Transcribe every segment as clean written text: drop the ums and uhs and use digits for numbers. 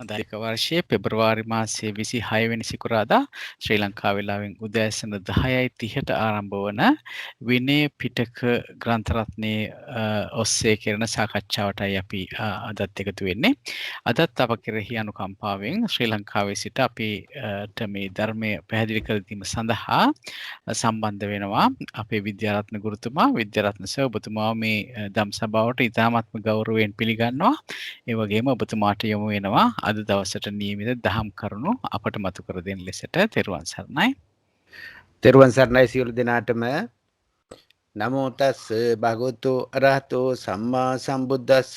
वर्षे පෙබරවාරි මාසයේ 26 වෙනි සිකුරාදා ශ්‍රී ලංකා වේලාවෙන් උදෑසන 10:30ට ආරම්භ වන විනය පිටක ග්‍රන්ථ රත්නයේ ඔස්සේ කරන සාකච්ඡාවටයි අපි අදත් එකතු වෙන්නේ. අදත් අප කෙරෙහි අනුකම්පාවෙන් ශ්‍රී ලංකාවේ සිට අපිට මේ ධර්මය පැහැදිලි කර දීම සඳහා සම්බන්ධ වෙනවා අපේ විද්‍යාරත්න ගුරුතුමා. විද්‍යාරත්න සර් ඔබතුමා මේ දම් සභාවට ඉතාමත්ම ගෞරවයෙන් පිළිගන්නවා. ඒ වගේම ඔබතුමාට යොමු වෙනවා අද දවසට නියමිත දහම් කරුණු අපට මතු කර දෙන ලෙසට. තෙරුවන් සරණයි. තෙරුවන් සරණයි සියලු දෙනාටම. නමෝ තස් භගවතු අරහතෝ සම්මා සම්බුද්දස්ස.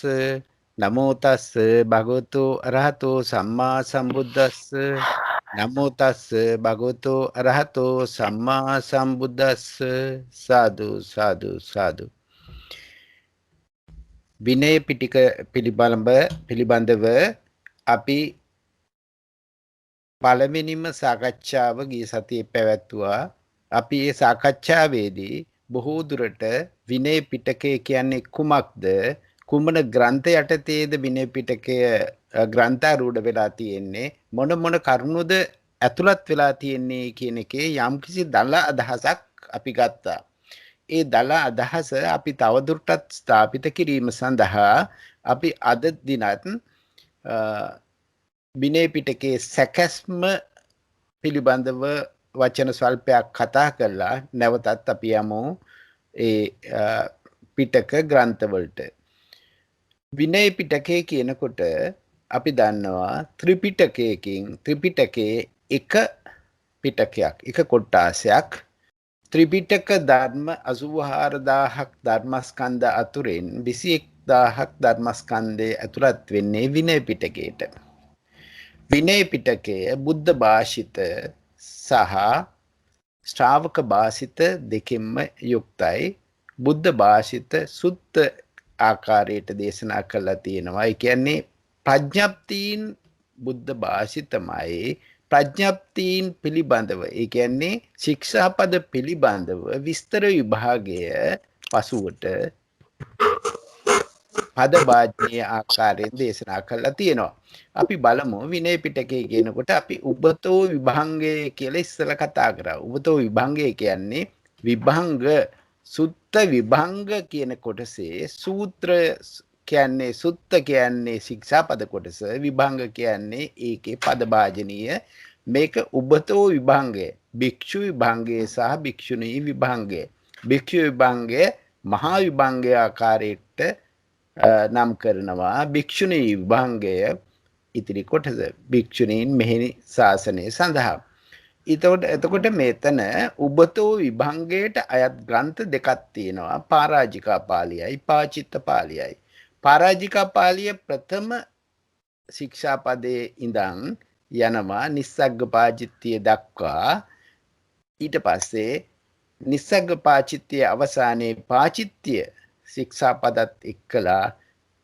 නමෝ තස් භගවතු අරහතෝ සම්මා සම්බුද්දස්ස. නමෝ තස් භගවතු අරහතෝ සම්මා සම්බුද්දස්ස. සාදු සාදු සාදු. විනය පිටක පිළිබඳව අපි පළවෙනිම සාකච්ඡාව ගිය සතියේ පැවැත්වුවා. අපි මේ සාකච්ඡාවේදී බොහෝ දුරට විනය පිටකය කියන්නේ කුමක්ද, කුමන ග්‍රන්ථ යටතේද විනය පිටකය ග්‍රන්ථාරූඪ වෙලා තියෙන්නේ, මොන මොන කරුණුද ඇතුළත් වෙලා තියෙන්නේ කියන එකේ යම්කිසි දල අදහසක් අපි ගත්තා. ඒ දල අදහස අපි තවදුරටත් ස්ථාපිත කිරීම සඳහා අපි අද දිනත් විනය පිටකයේ සැකැස්ම පිළිබඳව වචන ස්වල්පයක් කතා කරලා නැවතත් අපි යමු ඒ පිටක ග්‍රන්ථවලට. විනය පිටකය කියනකොට අපි දන්නවා ත්‍රිපිටකයේ එක පිටකයක්, එක කොටාසයක්. ත්‍රිපිටක ධර්ම 84000ක් ධර්මස්කන්ධ අතුරෙන් 21000ක් ධර්මස්කන්ධයේ ඇතුළත් වෙන්නේ විනය පිටකයට. විනය පිටකය බුද්ධ භාෂිත සහ ශ්‍රාවක භාෂිත දෙකෙන්ම යුක්තයි. බුද්ධ භාෂිත සුත්ත ආකාරයට දේශනා කරලා තියෙනවා. ඒ කියන්නේ ප්‍රඥප්තීන් බුද්ධ භාෂිතමයි. ප්‍රඥප්තීන් පිළිබඳව, ඒ කියන්නේ ශික්ෂාපද පිළිබඳව විස්තර විභාගය පසුවට පද වාජනීය ආකාරයෙන් දේශනා කරලා තියෙනවා. අපි බලමු විනය පිටකය කියනකොට අපි උබතෝ විභංගය කියලා ඉස්සෙල්ලා කතා කරා. උබතෝ විභංගය කියන්නේ විභංග, සුත්ත විභංග කියන කොටසේ සූත්‍ර කියන්නේ, සුත්ත කියන්නේ ශික්ෂාපද කොටස, විභංග කියන්නේ ඒකේ පද වාජනීය. මේක උබතෝ විභංගය, භික්ෂු විභංගය සහ භික්ෂුණී විභංගය. භික්ෂු විභංගය මහා විභංගය ආකාරයට නම් කරනවා. භික්ෂුණී විභංගය ඉතිරි කොටස, භික්ෂුණීන් මෙහි ශාසනය සඳහා. එතකොට මෙතන උබතෝ විභංගයට අයත් ග්‍රන්ථ දෙකක් තියෙනවා. පරාජිකා පාළියයි පාචිත්ත පාළියයි. පරාජිකා පාළිය ප්‍රථම ශික්ෂාපදයේ ඉඳන් යනවා නිස්සග්ග පාචිත්තිය දක්වා. ඊට පස්සේ නිස්සග්ග පාචිත්තිය අවසානයේ පාචිත්තිය ශික්ෂාපදත් එක්කලා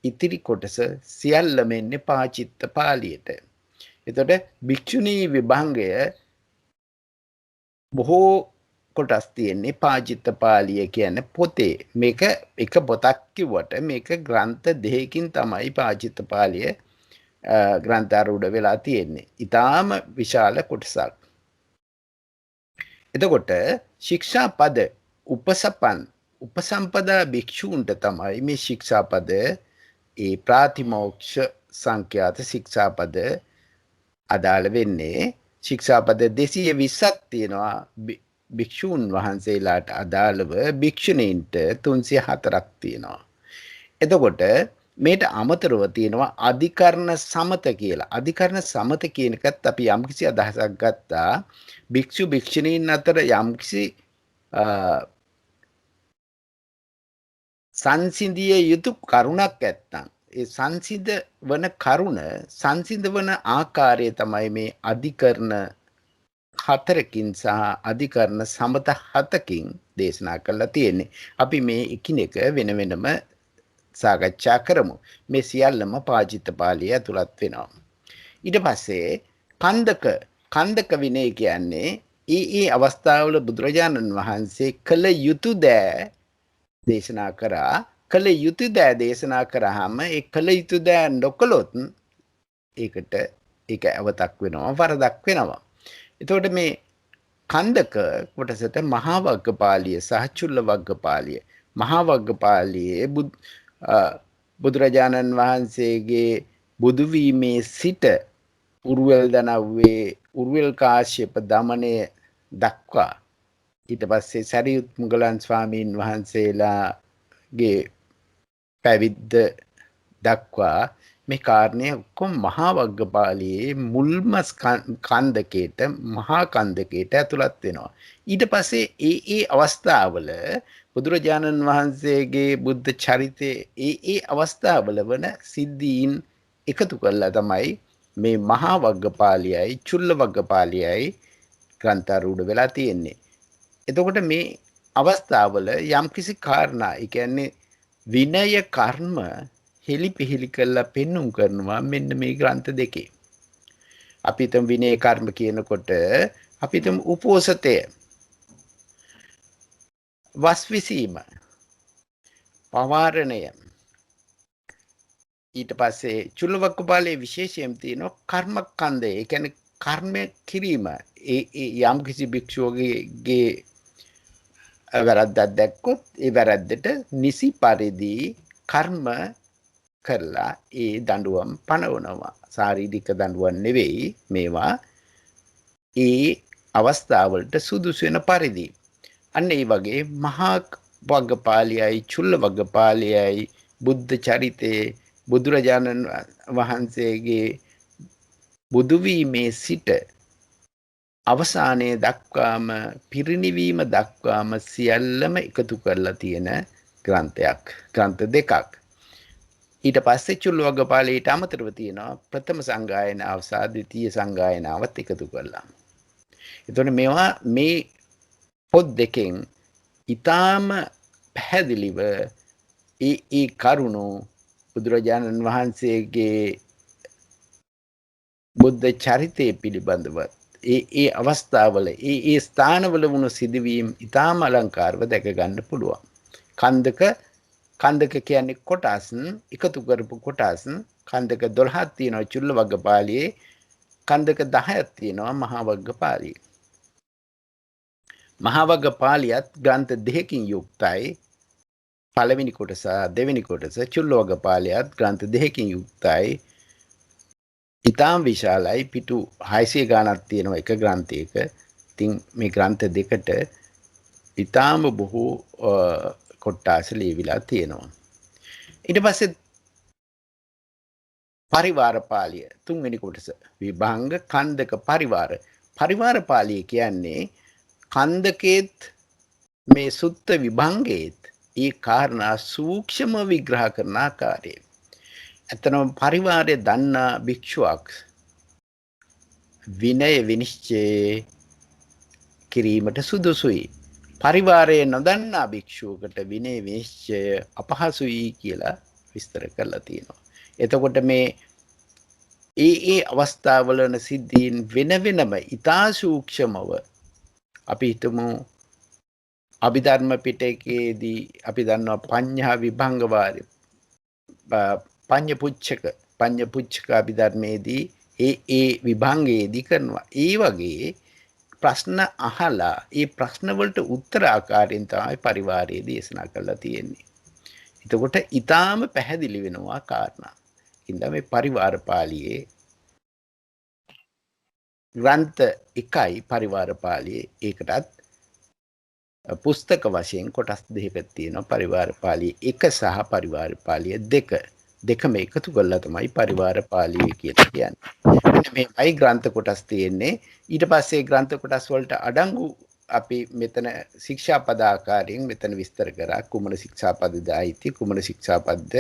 ඉතිරි කොටස සියල්ලම එන්නේ පාචිත්ත පාළියට. එතකොට භික්ෂුණී විභංගය බොහෝ කොටස් තියෙන්නේ පාචිත්ත පාළිය කියන්නේ පොතේ. මේක එක පොතක් කිව්වට මේක ග්‍රන්ථ දෙකකින් තමයි පාචිත්ත පාළිය ග්‍රන්ථාරූඪ වෙලා තියෙන්නේ. ඊටාම විශාල කොටසක්. එතකොට ශික්ෂාපද උපසම්පදා භික්ෂූන්ට තමයි මේ ශික්ෂාපද, ඒ ප්‍රාතිමෝක්ෂ සංඛ්‍යාත ශික්ෂාපද අදාළ වෙන්නේ. ශික්ෂාපද 220ක් තියෙනවා භික්ෂූන් වහන්සේලාට අදාළව. භික්ෂුණීන්ට 304ක් තියෙනවා. එතකොට මේට අමතරව තියෙනවා අධිකරණ සමත කියලා. අධිකරණ සමත කියන එකත් අපි යම්කිසි අදහසක් ගත්තා. භික්ෂු භික්ෂුණීන් අතර යම්කිසි සංසිඳිය යුතු කරුණක් ඇත්තම්, ඒ සංසිඳවන ආකාරය තමයි මේ අධිකරණ 4කින් සහ අධිකරණ සමත 7කින් දේශනා කරලා තියෙන්නේ. අපි මේ එකිනෙක වෙන වෙනම සාකච්ඡා කරමු. මේ සියල්ලම පාචිත්ත පාළිය ඇතුළත් වෙනවා. ඊට පස්සේ කන්දක විනය කියන්නේ ඒ අවස්ථාවල බුදුරජාණන් වහන්සේ කළ යුතු දෑ දේශනා කරා. කළ යුතු දෑ දේශනා කරාම ඒ කළ යුතු දෑ නොකළොත් ඒකට ඒක අවතක් වෙනවා වරදක් වෙනවා. එතකොට මේ කන්දක කොටසට මහා වග්ගපාලිය සහ චුල්ල වග්ගපාලිය. මහා වග්ගපාලියේ බුදුරජාණන් වහන්සේගේ බුදු වීමේ සිට උරුවෙල් දනව්වේ උරුවෙල් කාශ්‍යප දමනය දක්වා ඊට පස්සේ සරියුත් මුගලන් ස්වාමීන් වහන්සේලාගේ පැවිද්ද දක්වා මේ කාරණය ඔක්කොම මහා වග්ගපාලියේ මුල්ම කන්දකයට මහා කන්දකයට ඇතුළත් වෙනවා. ඊට පස්සේ ඒ අවස්ථාවල බුදුරජාණන් වහන්සේගේ බුද්ධ චරිතයේ ඒ අවස්ථාවල වන සිද්ධීන් එකතු කරලා තමයි මේ මහා වග්ගපාලියයි චුල්ල වග්ගපාලියයි ග්‍රන්ථාරූඪ වෙලා තියෙන්නේ. එතකොට මේ අවස්ථාවල යම්කිසි කාරණා, ඒ කියන්නේ විනය කර්ම හෙලි පිහිලි කරලා පෙන්눔 කරනවා මෙන්න මේ ග්‍රන්ථ දෙකේ. අපි හිතමු විනය කර්ම කියනකොට අපි හිතමු උපෝසතය, වස් විසීම, පවාරණය, ඊට පස්සේ චුල්ලවක්කපාලේ විශේෂයෙන් තියෙනවා කර්මකන්දය. ඒ කියන්නේ කර්ම කිරීම. ඒ යම් කිසි භික්ෂුවගේ වැරද්දක් දැක්කොත් ඒ වැරද්දට නිසි පරිදි කර්ම කරලා ඒ දඬුවම් පනවනවා. ශාරීරික දඬුවම් නෙවෙයි මේවා. ඒ අවස්ථාවලට සුදුසු වෙන පරිදි. අන්න ඒ වගේ මහා වග්ගපාලියයි චුල්ල වග්ගපාලියයි බුද්ධ චරිතයේ බුදුරජාණන් වහන්සේගේ බුදු වීමේ සිට අවසානයේ දක්වාම පිරිනිවීම දක්වාම සියල්ලම එකතු කරලා තියෙන ග්‍රන්ථයක්. ග්‍රන්ථ දෙකක්. ඊට පස්සේ චුල්ලවග්ගපාලියට අමතරව තියෙනවා ප්‍රථම සංගායනාව සහ ද්විතීය සංගායනාවත් එකතු කරලා. එතකොට මේවා මේ පොත් දෙකෙන් ඊටාම පැහැදිලිව ඒ කරුණු බුදුරජාණන් වහන්සේගේ බුද්ධ චරිතය පිළිබඳව ඒ අවස්ථාවල ඒ ස්ථානවල වුණු සිදුවීම් ඊටාම අලංකාරව දැක ගන්න පුළුවන්. කන්දක කියන්නේ කොටස් එකතු කරපු කොටස් කන්දක 12ක් තියෙනවා චුල්ල වග්ගපාලියේ, කන්දක 10ක් තියෙනවා මහා වග්ගපාලියේ. මහා වග්ගපාලියත් ග්‍රන්ථ දෙකකින් යුක්තයි. පළවෙනි කොටස දෙවෙනි කොටස. චුල්ල වග්ගපාලියත් ග්‍රන්ථ දෙකකින් යුක්තයි. ඉතාම විශාලයි. පිටු 600 ගාණක් තියෙනවා එක ග්‍රන්ථයක. ඉතින් මේ ග්‍රන්ථ දෙකට ඉතාම බොහෝ කොට්ටාස ලියවිලා තියෙනවා. ඊට පස්සේ පරිවාර පාළිය තුන්වෙනි කොටස. විභංග කන්දක පරිවාර. පරිවාර පාළිය කියන්නේ කන්දකේත් මේ සුත්ත විභංගයේත් ඒ කාරණා සූක්ෂම විග්‍රහ කරන ආකාරය. ඇත්තනම පරිවාරය දන්නා භික්ෂුවක් විනය විනිශ්චය කිරීමට සුදුසුයි. පරිවාරය නොදන්නා භික්ෂුවකට විනය විනිශ්චය අපහසුයි කියලා විස්තර කරලා තියෙනවා. එතකොට මේ ඒ අවස්ථාවලන සිද්ධීන් වෙන වෙනම ඉතා සූක්ෂමව අපි හිතමු අභිධර්ම පිටකයේදී අපි දන්නවා පඤ්ඤා විභංග වාරය පඤ්ඤපුච්චක අභිධර්මයේදී ඒ විභංගයේදී කරනවා. ඒ වගේ ප්‍රශ්න අහලා ඒ ප්‍රශ්න වලට උත්තර ආකාරයෙන් තමයි පරිවාරයේ දේශනා කරලා තියෙන්නේ. එතකොට ඊටාම පැහැදිලි වෙනවා කාරණා. ඉතින් මේ පරිවාර පාළියේ ග්‍රන්ථ එකයි පරිවාර පාළියේ ඒකටත් පුස්තක වශයෙන් කොටස් දෙකක් තියෙනවා. පරිවාර පාළිය 1 සහ පරිවාර පාළිය 2. දෙකම එකතු කරලා තමයි පරිවාර පාළිය කියලා කියන්නේ. මෙන්න මේයි ග්‍රන්ථ කොටස් තියෙන්නේ. ඊට පස්සේ ග්‍රන්ථ කොටස් වලට අඩංගු අපි මෙතන ශික්ෂාපද ආකාරයෙන් මෙතන විස්තර කරා කුමන ශික්ෂාපදද ආйти කුමන ශික්ෂාපදද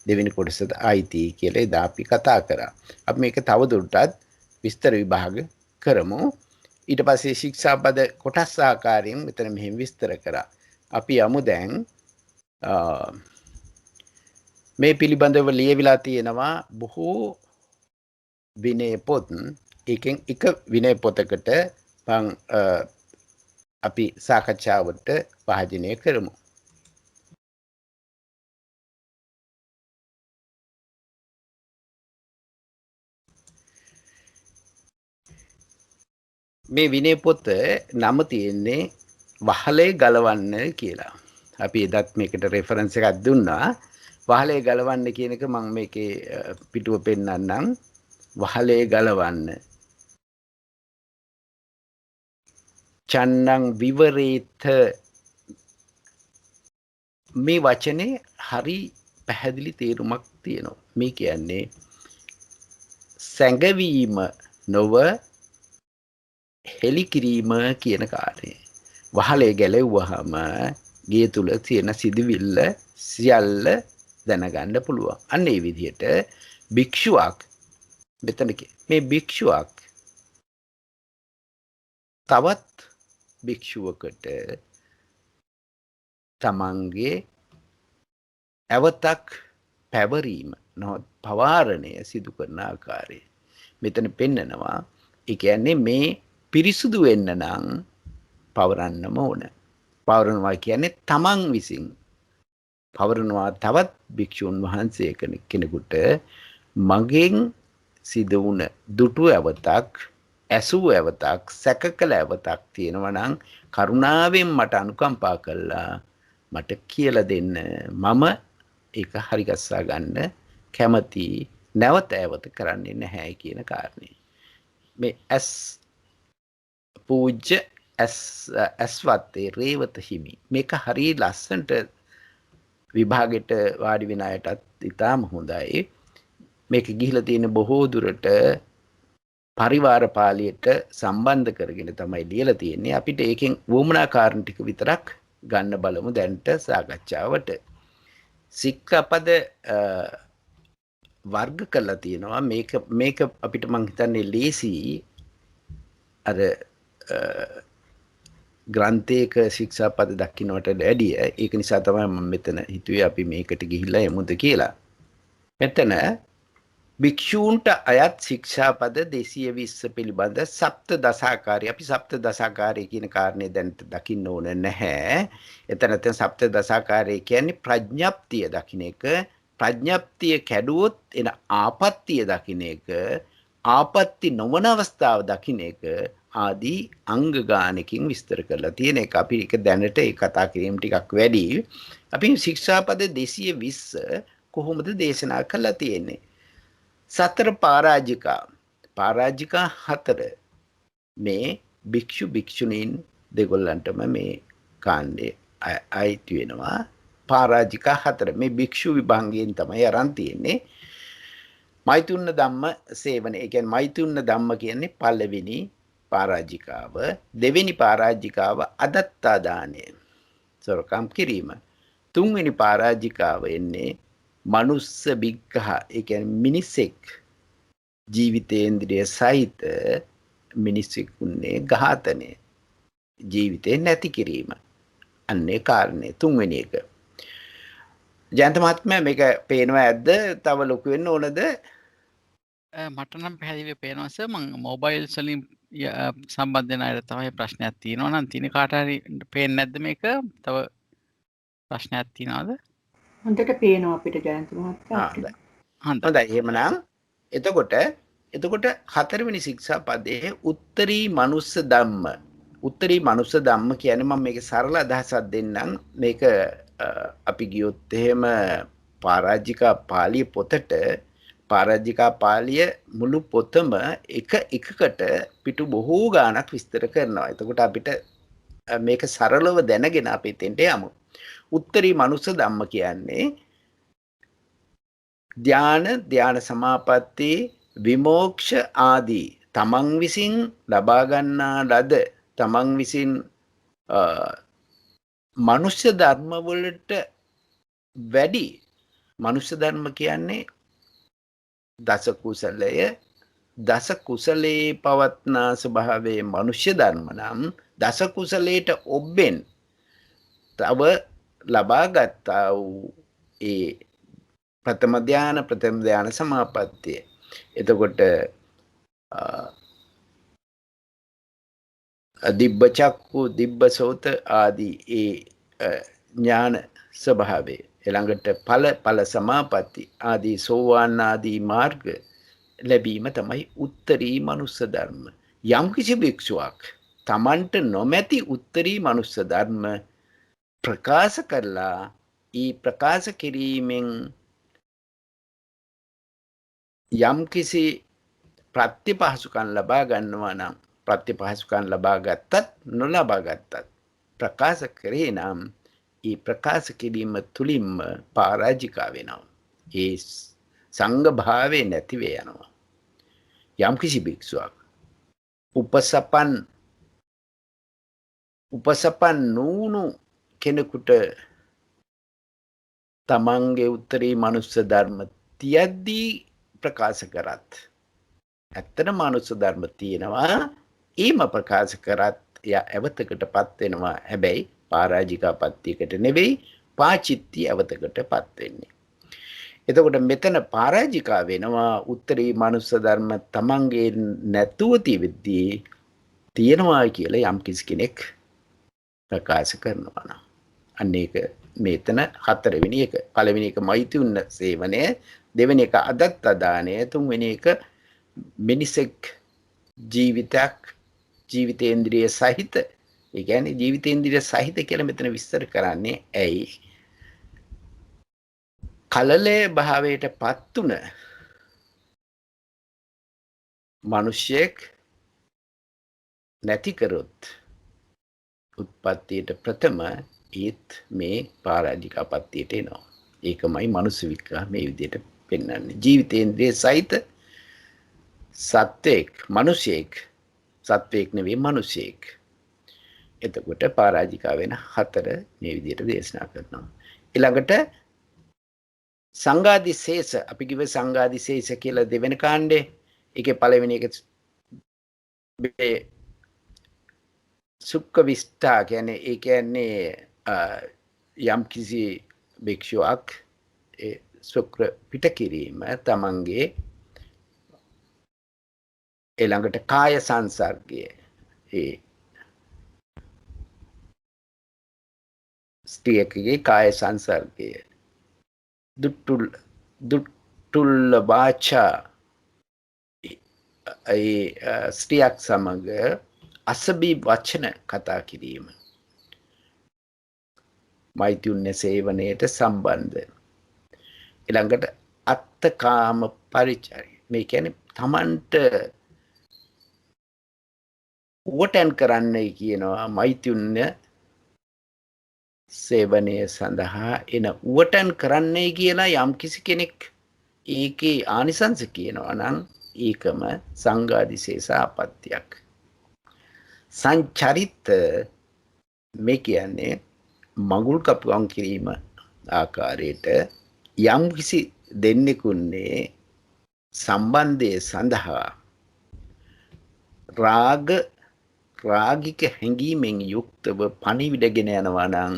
දෙවෙනි කොටසද ආйти කියලා එදා අපි කතා කරා. අපි මේක තවදුරටත් විස්තර විභාග කරමු. ඊට පස්සේ ශික්ෂාපද කොටස් ආකාරයෙන් මෙතන මෙහෙම විස්තර කරා. අපි යමු දැන් මේ පිළිබඳව ලියවිලා තියෙනවා බොහෝ විනය පොත්. එකෙන් එක විනය පොතකට අපි සාකච්ඡාවට භාජනය කරමු. මේ විනය පොත නම තියෙන්නේ වහලේ ගලවන්න කියලා. අපි එදත් මේකට රෙෆරන්ස් එකක් දුන්නා. වහලේ ගලවන්න කියන එක මම මේකේ පිටුව පෙන්නන්නම්. වහලේ ගලවන්න. චන්නං විවරේත මේ වචනේ හරි පැහැදිලි තේරුමක් තියෙනවා. මේ කියන්නේ සැඟවීම නොව හෙලි කිරීම කියන කාර්යය. වහලේ ගැලෙව්වහම ගේ තුල තියෙන සිදුවිල්ල සියල්ල දැනගන්න පුළුවන්. අන්න ඒ විදිහට භික්ෂුවක් මෙතන මේ භික්ෂුවක් තවත් භික්ෂුවකට තමන්ගේ ඇවතක් පැවරීම පවාරණය සිදු කරන ආකාරය මෙතන පෙන්නනවා. ඒ කියන්නේ මේ පිරිසුදු වෙන්න නම් පවරන්නම ඕන. පවරනවා කියන්නේ තමන් විසින් පවරනවා තවත් භික්ෂුන් වහන්සේ කෙනෙකුට මගෙන් සිදු වුණ දුටු ඇවතක් ඇසූ ඇවතක් සැක කළ ඇවතක් තියෙනවා නම් කරුණාවෙන් මට අනුකම්පා කළා මට කියලා දෙන්න මම ඒක හරි ගස්සා ගන්න කැමති නැවත ඇවත කරන්නේ නැහැ කියන කාරණේ. මේ ඇස් පූජ්‍ය ඇස්වත්තේ රේවත හිමි මේක හරි ලස්සනට විභාගෙට වාඩි වෙන අයටත් ඉතාම හොඳයි. මේක ගිහිලා තියෙන බොහෝ දුරට පරිවාර පාළියට සම්බන්ධ කරගෙන තමයි ලියලා තියෙන්නේ. අපිට ඒකෙන් වුමනා කාරණ ටික විතරක් ගන්න බලමු දැන්ට සාකච්ඡාවට. සික්ඛාපද වර්ග කරලා තියෙනවා. මේක අපිට මං හිතන්නේ ලේසි අර ග්‍රන්ථයක ශික්ෂාපද දක්ිනවට වැඩිය. ඒක නිසා තමයි මම මෙතන හිතුවේ අපි මේකට ගිහිල්ලා යමුද කියලා. මෙතන භික්ෂූන්ට අයත් ශික්ෂාපද 220 පිළිබඳ සප්ත දසාකාරය. අපි සප්ත දසාකාරය කියන කාරණේ දැන් දකින්න ඕන නැහැ. එතන සප්ත දසාකාරය කියන්නේ ප්‍රඥප්තිය දකින්න එක. ප්‍රඥප්තිය කැඩුවොත් එන ආපත්තිය දකින්න එක. ආපත්ති නොවන අවස්ථාව දකින්න එක ආදී අංග ගානකින් විස්තර කරලා තියෙන එක. අපි ඒක දැනට ඒ කතා කිරීම ටිකක් වැඩි. අපි ශික්ෂාපද 220 කොහොමද දේශනා කරලා තියෙන්නේ? සතර පාරාජිකා 4 මේ භික්ෂු භික්ෂුණීන් දෙගොල්ලන්ටම මේ කාණ්ඩේ අයිති වෙනවා. පාරාජිකා 4 මේ භික්ෂු විභංගයෙන් තමයි අරන් තියෙන්නේ. මෛතුන්න ධම්ම සේවන. ඒ කියන්නේ මෛතුන්න ධම්ම කියන්නේ පළවෙනි පාරාජිකාව. දෙවෙනි පාරාජිකාව අදත්තා දානය. සොරකම් කිරීම. තුන්වෙනි පාරාජිකාව එන්නේ මනුස්ස බිග්ගහ. ඒ කියන්නේ මිනිසෙක් ජීවිතේන්ද්‍රිය සහිත මිනිසෙකුන්නේ ඝාතනය. ජීවිතේ නැති කිරීම. අන්නේ කාරණේ තුන්වෙනි එක. ජයන්ත මහත්මයා මේක පේනවා ඇද්ද? තව ලොකු වෙන්න ඕනද? මට නම් පැහැදිලිව පේනවා සර්. මම මොබයිල්ස් වලින් සම්බන්ධ වෙන අයට තමයි ප්‍රශ්නයක් තියෙනවා නම් තියෙන කාට හරි පේන්නේ නැද්ද මේක? තව ප්‍රශ්නයක් තියනවද? හොඳට පේනවා අපිට ජයන්ත මහත්තයා. හොඳයි. එහෙමනම් එතකොට හතරවෙනි ශික්ෂාපදයේ උත්තරී මනුස්ස ධම්ම. උත්තරී මනුස්ස ධම්ම කියන්නේ මම මේක සරල අදහසක් දෙන්නම්. මේක අපි ගියොත් එහෙම පාරාජිකා පාළිය පොතට පාරාජිකා පාළිය මුළු පොතම එකකට පිටු බොහෝ ගාණක් විස්තර කරනවා. එතකොට අපිට මේක සරලව දැනගෙන අපි එතෙන්ට යමු. උත්තරී මනුස්ස ධම්ම කියන්නේ ධ්‍යාන සමාපatti විමෝක්ෂ ආදී තමන් විසින් ලබා ගන්නා ලද තමන් විසින් මනුෂ්‍ය ධර්ම වලට වැඩි මනුෂ්‍ය ධර්ම කියන්නේ දස කුසලයේ පවත්නා ස්වභාවයේ මනුෂ්‍ය ධර්ම නම් දස කුසලයට ඔබෙන් තව ලබා ගත්තා වූ ඒ ප්‍රථම ධ්‍යාන සමාපත්තිය. එතකොට දිබ්බ චක්කු දිබ්බ සෝත ආදී ඒ ඥාන ස්වභාවය ළඟට ඵල සමාපatti ආදී සෝවාන් ආදී මාර්ග ලැබීම තමයි උත්තරී මනුස්ස ධර්ම. යම්කිසි භික්ෂුවක් තමන්ට නොමැති උත්තරී මනුස්ස ධර්ම ප්‍රකාශ කරලා ඊ ප්‍රකාශ කිරීමෙන් යම්කිසි ප්‍රත්‍යපහසුකම් ලබා ගන්නවා නම් ප්‍රත්‍යපහසුකම් ලබා ගත්තත් නොලබා ගත්තත් ප්‍රකාශ කරේ නම් ඊ ප්‍රකාශ කිරීම තුලින්ම පරාජිකා වෙනවා. ඒ සංඝ භාවයේ නැති වේ යනවා. යම්කිසි භික්ෂුවක් උපසපන් නූණු කෙනෙකුට තමන්ගේ උත්තරී මනුස්ස ධර්ම තියද්දී ප්‍රකාශ කරත් ඇත්තට මනුස්ස ධර්ම තියෙනවා ඊම ප්‍රකාශ කරත් එයා අවතකටපත් වෙනවා. හැබැයි පරාජිකාපත්තියකට නෙවෙයි පාචිත්‍ය අවතකටපත් වෙන්නේ. එතකොට මෙතන පරාජිකා වෙනවා උත්තරී මනුස්ස ධර්ම තමන්ගේ නැතුව තියවිද්දී තියෙනවා කියලා යම් කිසි කෙනෙක් ප්‍රකාශ කරනවා නම් අන්න ඒක මෙතන හතරවෙනි එක. පළවෙනි එක මෛත්‍රිඋන්න සේවනය, දෙවෙනි එක අදත්ත දානය, තුන්වෙනි එක මිනිසෙක් ජීවිතේන්ද්‍රිය සහිත. ඒ කියන්නේ ජීවිතේන්ද්‍රිය සහිත කියලා මෙතන විස්තර කරන්නේ ඇයි? කලලේ භාවයට පත්තුන මිනිසෙක් නැති කරොත් උත්පත්තියට ප්‍රථම ඒත් මේ පරාජිකාපත්තියට එනවා. ඒකමයි මනුස්ස විග්‍රහ මේ විදිහට පෙන්වන්නේ. ජීවිතේන්ද්‍රිය සහිත සත්වෙක්, මිනිසෙක්, සත්වෙක් නෙවෙයි මිනිසෙක්. එතකොට පරාජිකා වෙන හතර මේ විදිහට දේශනා කරනවා. ඊළඟට සංඝාදිශේෂ, අපි කිව්ව සංඝාදිශේෂ කියලා දෙවෙනි කාණ්ඩේ. ඒකේ පළවෙනි එක සුක්ඛ විස්ඨා කියන්නේ ඒ කියන්නේ යම් කිසි භික්ෂුවක් ඒ සුක්‍ර පිට කිරීම තමන්ගේ ඊළඟට කාය සංසර්ගය, ඒ ස්ත්‍රියකගේ කාය සංසර්ගය, දුට්ටුල්ල වාචා, ඒ ස්ත්‍රියක් සමග අසභි වචන කතා කිරීම මෛත්‍රිඋන්න සේවනයට සම්බන්ධ. ඊළඟට අත්තකාම පරිචර්ය, මේ කියන්නේ තමන්ට උවටන් කරන්නයි කියනවා. මෛත්‍රිඋන්න සේවනය සඳහා එන උවටන් කරන්නයි කියලා යම් කිසි කෙනෙක් ඒකේ ආනිසංස කියනවා නම් ඒකම සංඝාදිශේෂ ආපත්‍යක්. සංචරිත, මේ කියන්නේ මඟුල් කපුම් කිරීම ආකාරයට යම් කිසි දෙන්නෙකුන්නේ සම්බන්ධය සඳහා රාගික හැඟීමෙන් යුක්තව පණිවිඩගෙන යනවා නම්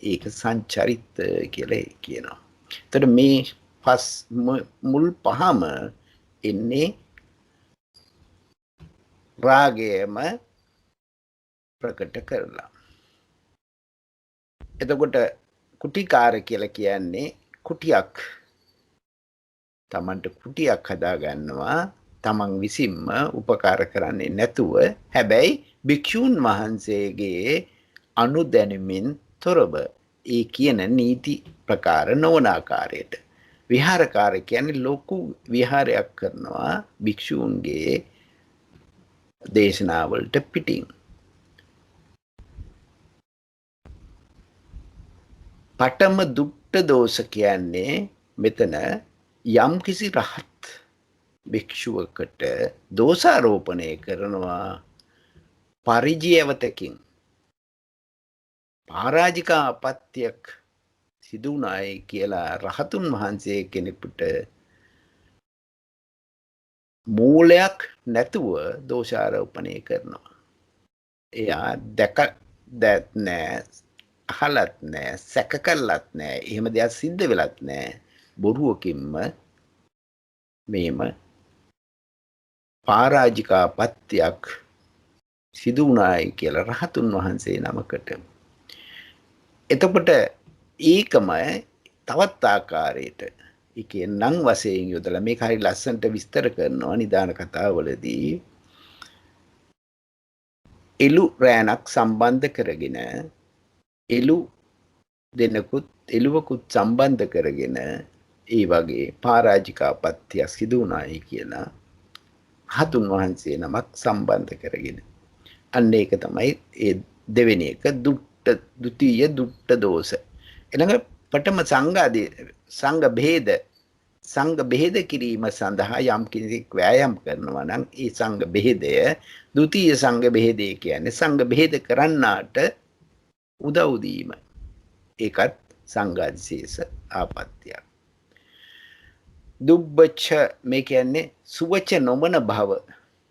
ඒක සංචරිත කියලා කියනවා. එතකොට මේ මුල් පහම එන්නේ රාගයම ප්‍රකට කරලා. එතකොට කුටිකාර කියලා කියන්නේ කුටියක්, තමන්ට කුටියක් හදා ගන්නවා තමන් විසින්ම උපකාර කරන්නේ නැතුව, හැබැයි භික්ෂූන් වහන්සේගේ අනුදැනුමින් තොරව, ඒ කියන නීති ප්‍රකාර නොවන ආකාරයට. විහාරකාර කියන්නේ ලොකු විහාරයක් කරනවා භික්ෂූන්ගේ දේශනාවලට පිටින්. පඨම දුක්ඛ දෝෂ කියන්නේ මෙතන යම් කිසි රහත් භික්ෂුවකට දෝෂාරෝපණය කරනවා පරිජයවතකින්. පරාජිකා අපත්‍යක් සිදු වුණායි කියලා රහතුන් වහන්සේ කෙනෙකුට මූලයක් නැතුව දෝෂාරෝපණය කරනවා. එයා දැත් නෑ, අහලත් නෑ, සැක කරලත් නෑ, එහෙම දෙයක් සිද්ධ වෙලත් නෑ. බොරුවකින්ම මේම පරාජිකාපත්‍යක් සිදු වුණායි කියලා රහතුන් වහන්සේ නමකට. එතකොට ඒකම තවත් ආකාරයට ඒකේ නම් වශයෙන් යොදලා මේක හරි ලස්සනට විස්තර කරනවා නිදාන කතාවලදී. එළු රෑනක් සම්බන්ධ කරගෙන එළු දෙනකුත් එළුවකුත් සම්බන්ධ කරගෙන ඒ වගේ පරාජිකාපත්‍ය සිදු වුණායි කියලා හතුන් වහන්සේ නමක් සම්බන්ධ කරගෙන අන්න ඒක තමයි ඒ දෙවෙනි එක ද්විතීය දුට්ට දෝෂ. ඊළඟ පඨම සංඝ බෙහෙද කිරීම සඳහා යම් කෙනෙක් වෑයම් කරනවා නම් ඒ සංඝ බෙහෙදය ද්විතීය සංඝ බෙහෙදය කියන්නේ සංඝ බෙහෙද කරන්නාට උදව් දීම. ඒකත් සංඝාදිශේෂ ආපත්‍යක්. දුබ්බච මේ කියන්නේ සුවච නොමන භව.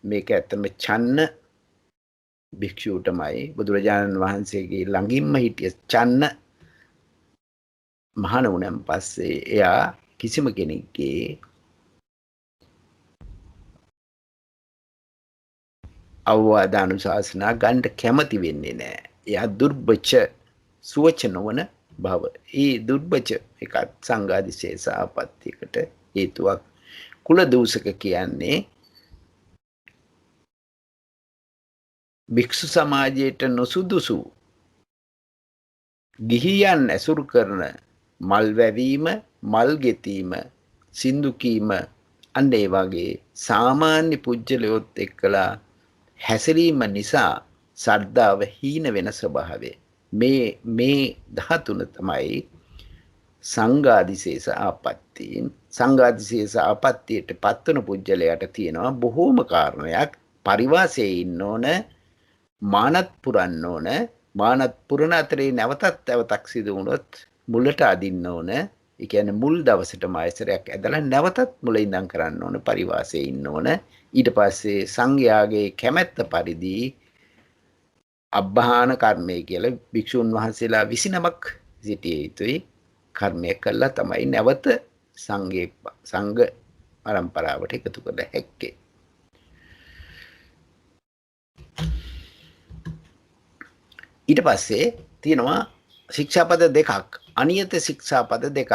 මේක ඇත්තම චන්න භික්ෂුවටමයි බුදුරජාණන් වහන්සේගේ ළඟින්ම හිටිය චන්න මහාන වුණන් පස්සේ එයා කිසිම කෙනෙක්ගේ අවවාද අනුශාසනා ගන්න කැමති වෙන්නේ නැහැ. එයා දුර්බච සුවච නොවන භව. ඒ දුර්බච එකත් සංඝාදිශේෂ ආපත්‍යයකට හේතුවක්. කුල දූෂක කියන්නේ භික්ෂු සමාජයට නොසුදුසු ගිහියන් ඇසුරු කරන මල් වැවීම, මල් ගෙතීම, සින්දු කීම අන්න ඒ වගේ සාමාන්‍ය පුජ්‍යලයොත් එක්කලා හැසිරීම නිසා ශ්‍රද්ධාව හීන වෙන ස්වභාවය. මේ 13 තමයි සංඝාදිශේෂ ආපත්තීන්. සංඝාදිශේෂ ආපත්තියට පත්වන පුජ්‍යලයට තියෙනවා බොහෝම කාරණයක්. පරිවාසයේ ඉන්න ඕන, මානත් පුරන්න ඕන. මානත් පුරන අතරේ නැවතක් සිදු වුණොත් මුලට අදින්න ඕන. ඒ කියන්නේ මුල් දවසටම ආයසරයක් ඇදලා නැවතත් මුල ඉඳන් කරන්න ඕන. පරිවාසයේ ඉන්න ඕන. ඊට පස්සේ සංඝයාගේ කැමැත්ත පරිදි අබ්බහාන කර්මය කියලා භික්ෂුන් වහන්සේලා 29ක් සිටිය යුතුයි. කර්මය කළා තමයි නැවත සංඝ පරම්පරාවට එකතු කළ හැක්කේ. ඊට පස්සේ තියෙනවා ශික්ෂාපද දෙකක්. අනියත ශික්ෂාපද දෙකක්.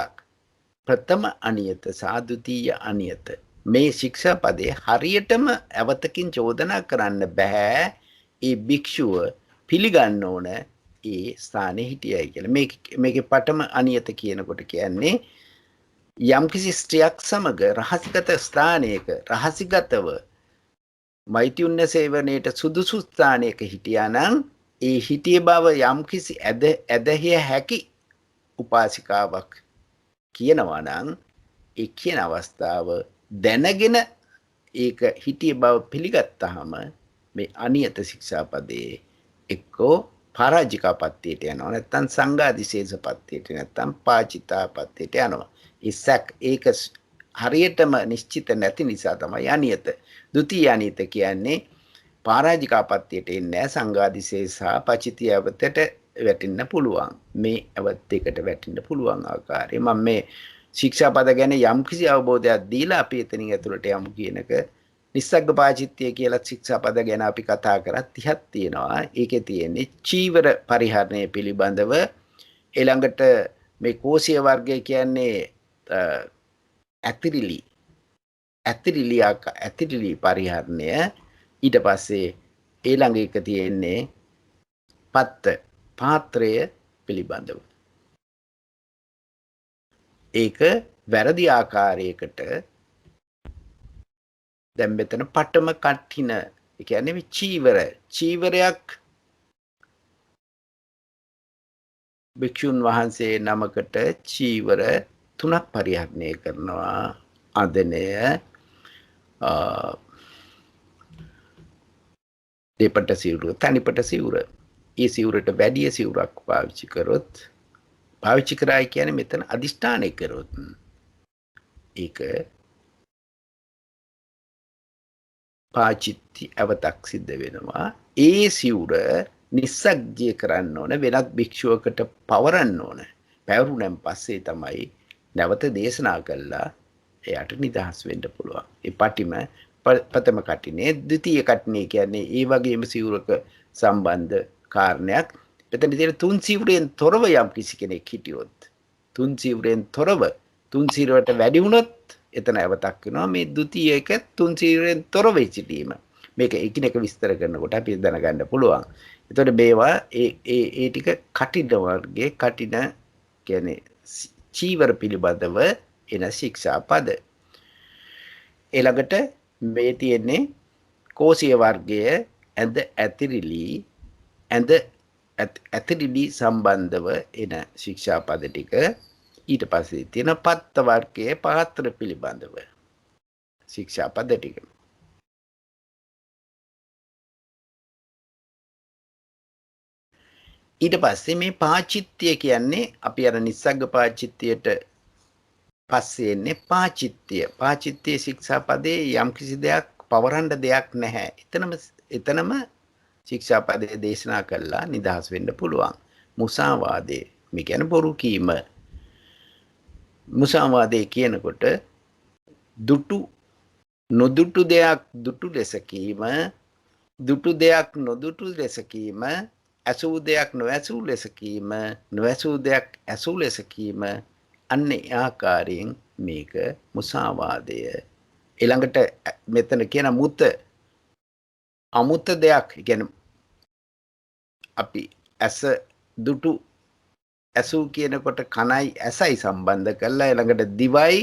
ප්‍රථම අනියත සහ ද්විතීය අනියත. මේ ශික්ෂාපදේ හරියටම අවතකින් චෝදනා කරන්න බෑ. ඒ භික්ෂුව පිළිගන්න ඕන ඒ ස්ථානයේ හිටියයි කියලා. මේකේ පඨම අනියත කියනකොට කියන්නේ යම්කිසි ස්ත්‍රියක් සමග රහසිගත ස්ථානයක රහසිගතව මෛත්‍රිුන්න සේවනයේට සුදුසු ස්ථානයක හිටියා නම් ඒ හිටිය බව යම්කිසි ඇදහිය හැකි උපාසිකාවක් කියනවා නම් ඒ කියන අවස්ථාව දැනගෙන ඒක හිටිය බව පිළිගත්තාම මේ අනියත ශික්ෂාපදයේ එක්කෝ පරාජිකාපත්තියට යනවා නැත්නම් සංඝාදිශේෂපත්තියට නැත්නම් පාචිතාපත්තියට යනවා. ඒක හරියටම නිශ්චිත නැති නිසා තමයි අනියත. ද්විතීය අනියත කියන්නේ පරාජිකාපත්තියට එන්නේ සංඝාදිශේෂ සහ පචිතියවතට වැටෙන්න පුළුවන්. මේ අවත් දෙකට වැටෙන්න පුළුවන් ආකාරය. මම මේ ශික්ෂාපද ගැන යම්කිසි අවබෝධයක් දීලා අපි එතනින් ඇතුළට යමු කියනක නිස්සග්ග පාචිත්‍ය කියලා ශික්ෂාපද ගැන අපි කතා කරත් 30ක් තියෙනවා. ඒකේ තියෙන්නේ චීවර පරිහරණය පිළිබඳව ඊළඟට මේ කෝෂීය වර්ගය කියන්නේ ඇතිරිලි පරිහරණය. ඊට පස්සේ ඊළඟ එක තියෙන්නේ පාත්‍රය පිළිබඳව. ඒක වැරදි ආකාරයකට දැන් මෙතන පඨම කට්ටින ඒ කියන්නේ චීවරයක් භික්ෂුන් වහන්සේ නමකට චීවර 3ක් පරිහරණය කරනවා. අදනය, දෙපට සිවුර, තනිපට සිවුර. ඒ සිවුරට වැඩි සිවුරක් පාවිච්චි කරොත් පාවිච්චි කරයි කියන්නේ මෙතන අදිෂ්ඨානය කරොත් ඒක පාචිත්‍ය අවතක් සිද්ධ වෙනවා. ඒ සිවුර නිස්සග්ගය කරන්න ඕන, වෙනත් භික්ෂුවකට පවරන්න ඕන. පැවරුණන් පස්සේ තමයි නැවත දේශනා කළා එයාට නිදහස් වෙන්න පුළුවන්. ඒ පටිම ප්‍රථම කටිනේ. ද්විතීය කටිනේ කියන්නේ ඒ වගේම සිවුරක සම්බන්ධ කාරණයක්. මෙතන තියෙන තුන් සිවුරෙන් තොරව යම් කිසි කෙනෙක් හිටියොත්, තුන් සිවුරෙන් තොරව තුන් සිවුරට වැඩි වුණොත් එතන අවතක් වෙනවා. මේ ද්විතීය එක තුන් සිවුරෙන් තොරව සිටීම. මේක එකිනෙක විස්තර කරනකොට අපි දැනගන්න පුළුවන්. එතකොට මේවා ඒ ටික කටින වර්ගයේ කටින කියන්නේ චීවර පිළිබඳව එන ශික්ෂා පද. ඊළඟට මේ තියෙන්නේ කෝසිය වර්ගයේ ඇඳ ඇතිරිලි සම්බන්ධව එන ශික්ෂා පද ටික. ඊට පස්සේ තියෙන පත්ත වර්ගයේ පාත්‍ර පිළිබඳව ශික්ෂා පද ටික. ඊට පස්සේ මේ පාචිත්‍ය කියන්නේ අපි අර නිස්සග්ග පාචිත්‍යයට පස්සේ එන්නේ පාචිත්‍ය ශික්ෂා පදේ යම් කිසි දෙයක් පවරන්න දෙයක් නැහැ. එතනම ශික්ෂා පදේ දේශනා කළා නිදහස් වෙන්න පුළුවන්. මුසාවාදේ මේ කියන්නේ බොරු කීම. මුසාවාදේ කියනකොට දුටු නොදුටු දෙයක් දුටු ලෙස කීම, දුටු දෙයක් නොදුටු ලෙස කීම, ඇසූ දෙයක් නොඇසූ ලෙස කීම, නොඇසූ දෙයක් ඇසූ ලෙස කීම, අන්න ආකාරයෙන් මේක මුසාවාදය. ඊළඟට මෙතන කියන අමුත දෙයක් කියන්නේ අපි ඇස දුටු ඇසූ කියනකොට කනයි ඇසයි සම්බන්ධ කරලා ඊළඟට දිවයි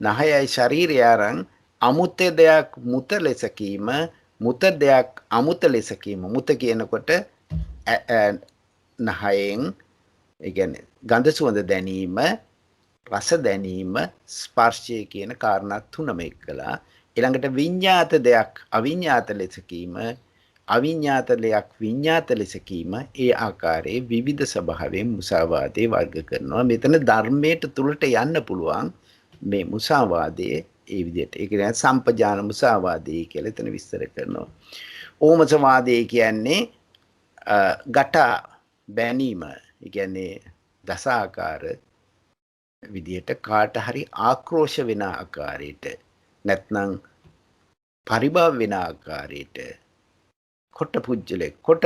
නහයයි ශරීරය අරන් අමුත දෙයක් මුත ලෙස කීම, මුත දෙයක් අමුත ලෙස කීම. මුත කියනකොට නහයෙන් ඒ කියන්නේ ගඳ සුවඳ දැනීම, රස දැනීම, ස්පර්ශය කියන කාරණා තුනම එක්කලා ඊළඟට විඤ්ඤාත දෙයක් අවිඤ්ඤාත ලෙස කීම, අවිඤ්ඤාත දෙයක් විඤ්ඤාත ලෙස කීම. ඒ ආකාරයේ විවිධ ස්වභාවයෙන් මුසාවාදේ වර්ග කරනවා. මෙතන ධර්මයට තුලට යන්න පුළුවන් මේ මුසාවාදයේ ඒ විදිහට. ඒ කියන්නේ සම්පජාන මුසාවාදේ කියලා එතන විස්තර කරනවා. ඕමසවාදේ කියන්නේ ගටා බැනීම. ඒ කියන්නේ දසාකාර විදිහට කාට හරි ආක්‍රෝෂ වෙන ආකාරයට නැත්නම් පරිභව වෙන ආකාරයට කොට පුජ්‍යලේ කොට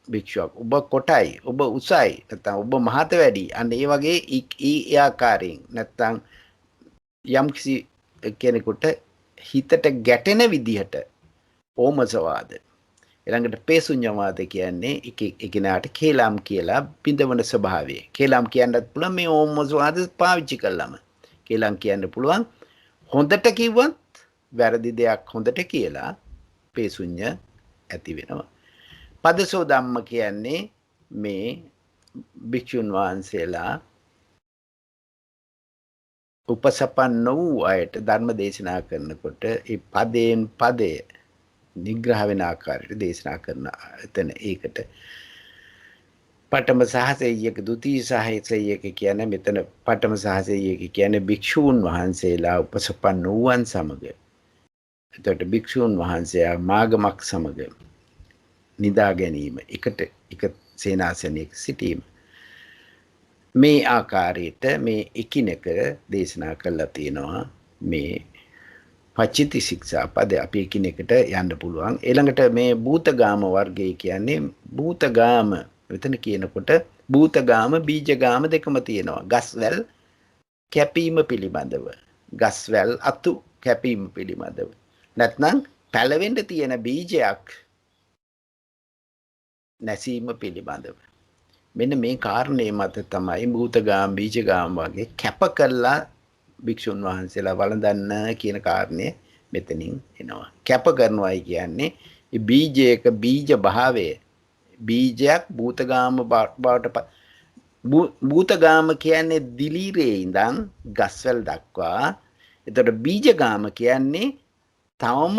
භික්ෂුවක් ඔබ කොටයි ඔබ උසයි නැත්නම් ඔබ මහත වැඩි අන්න ඒ වගේ ඒ ආකාරයෙන් නැත්නම් යම්කිසි කෙනෙකුට හිතට ගැටෙන විදිහට ඕමසවාද. ඊළඟට පේසුඤ්ඤවාද කියන්නේ එකිනෙකට කේලම් කියලා බිඳවන ස්වභාවය. කේලම් කියන්නත් පුළුවන් මේ ඕමසවාද පාවිච්චි කළාම. කේලම් කියන්න පුළුවන් හොඳට කිව්වත් වැරදි දෙයක් හොඳට කියලා පේසුඤ්ඤ ඇති වෙනවා. පදසෝ ධම්ම කියන්නේ මේ භික්ෂුන් වහන්සේලා උපසපන්න වූ අයට ධර්ම දේශනා කරනකොට ඒ පදයෙන් පදය නිග්‍රහ වෙන ආකාරයට දේශනා කරන එතන ඒකට පඨම සහසෙය්‍යක ဒုတိ ය සහසෙය්‍යක කියන්නේ මෙතන පඨම සහසෙය්‍යක කියන්නේ භික්ෂූන් වහන්සේලා උපසපන්න වූවන් සමග. එතකොට භික්ෂූන් වහන්සේලා මාගමක් සමග නිදා ගැනීම එක සේනාසනයක සිටීම. මේ ආකාරයට මේ එකිනෙක දේශනා කළා තියෙනවා. මේ පච්චිති ශික්ෂා පද අපි එකිනෙකට යන්න පුළුවන්. ඊළඟට මේ භූතගාම වර්ගය කියන්නේ භූතගාම මෙතන කියනකොට භූතගාම බීජගාම දෙකම තියෙනවා. ගස්වැල් කැපීම පිළිබඳව, ගස්වැල් අතු කැපීම පිළිබඳව. නැත්නම් පැලවෙන්න තියෙන බීජයක් නැසීම පිළිබඳව. මෙන්න මේ කාරණේ මත තමයි භූතගාම බීජගාම වගේ කැප කළා භික්ෂුන් වහන්සේලා වළඳන්න කියන කාරණේ මෙතනින් එනවා. කැප කරනවායි කියන්නේ බීජයක බීජ භාවය බීජයක් භූතගාම බවට භූතගාම කියන්නේ දිලීරේ ඉඳන් ගස්වැල් දක්වා. එතකොට බීජගාම කියන්නේ තවම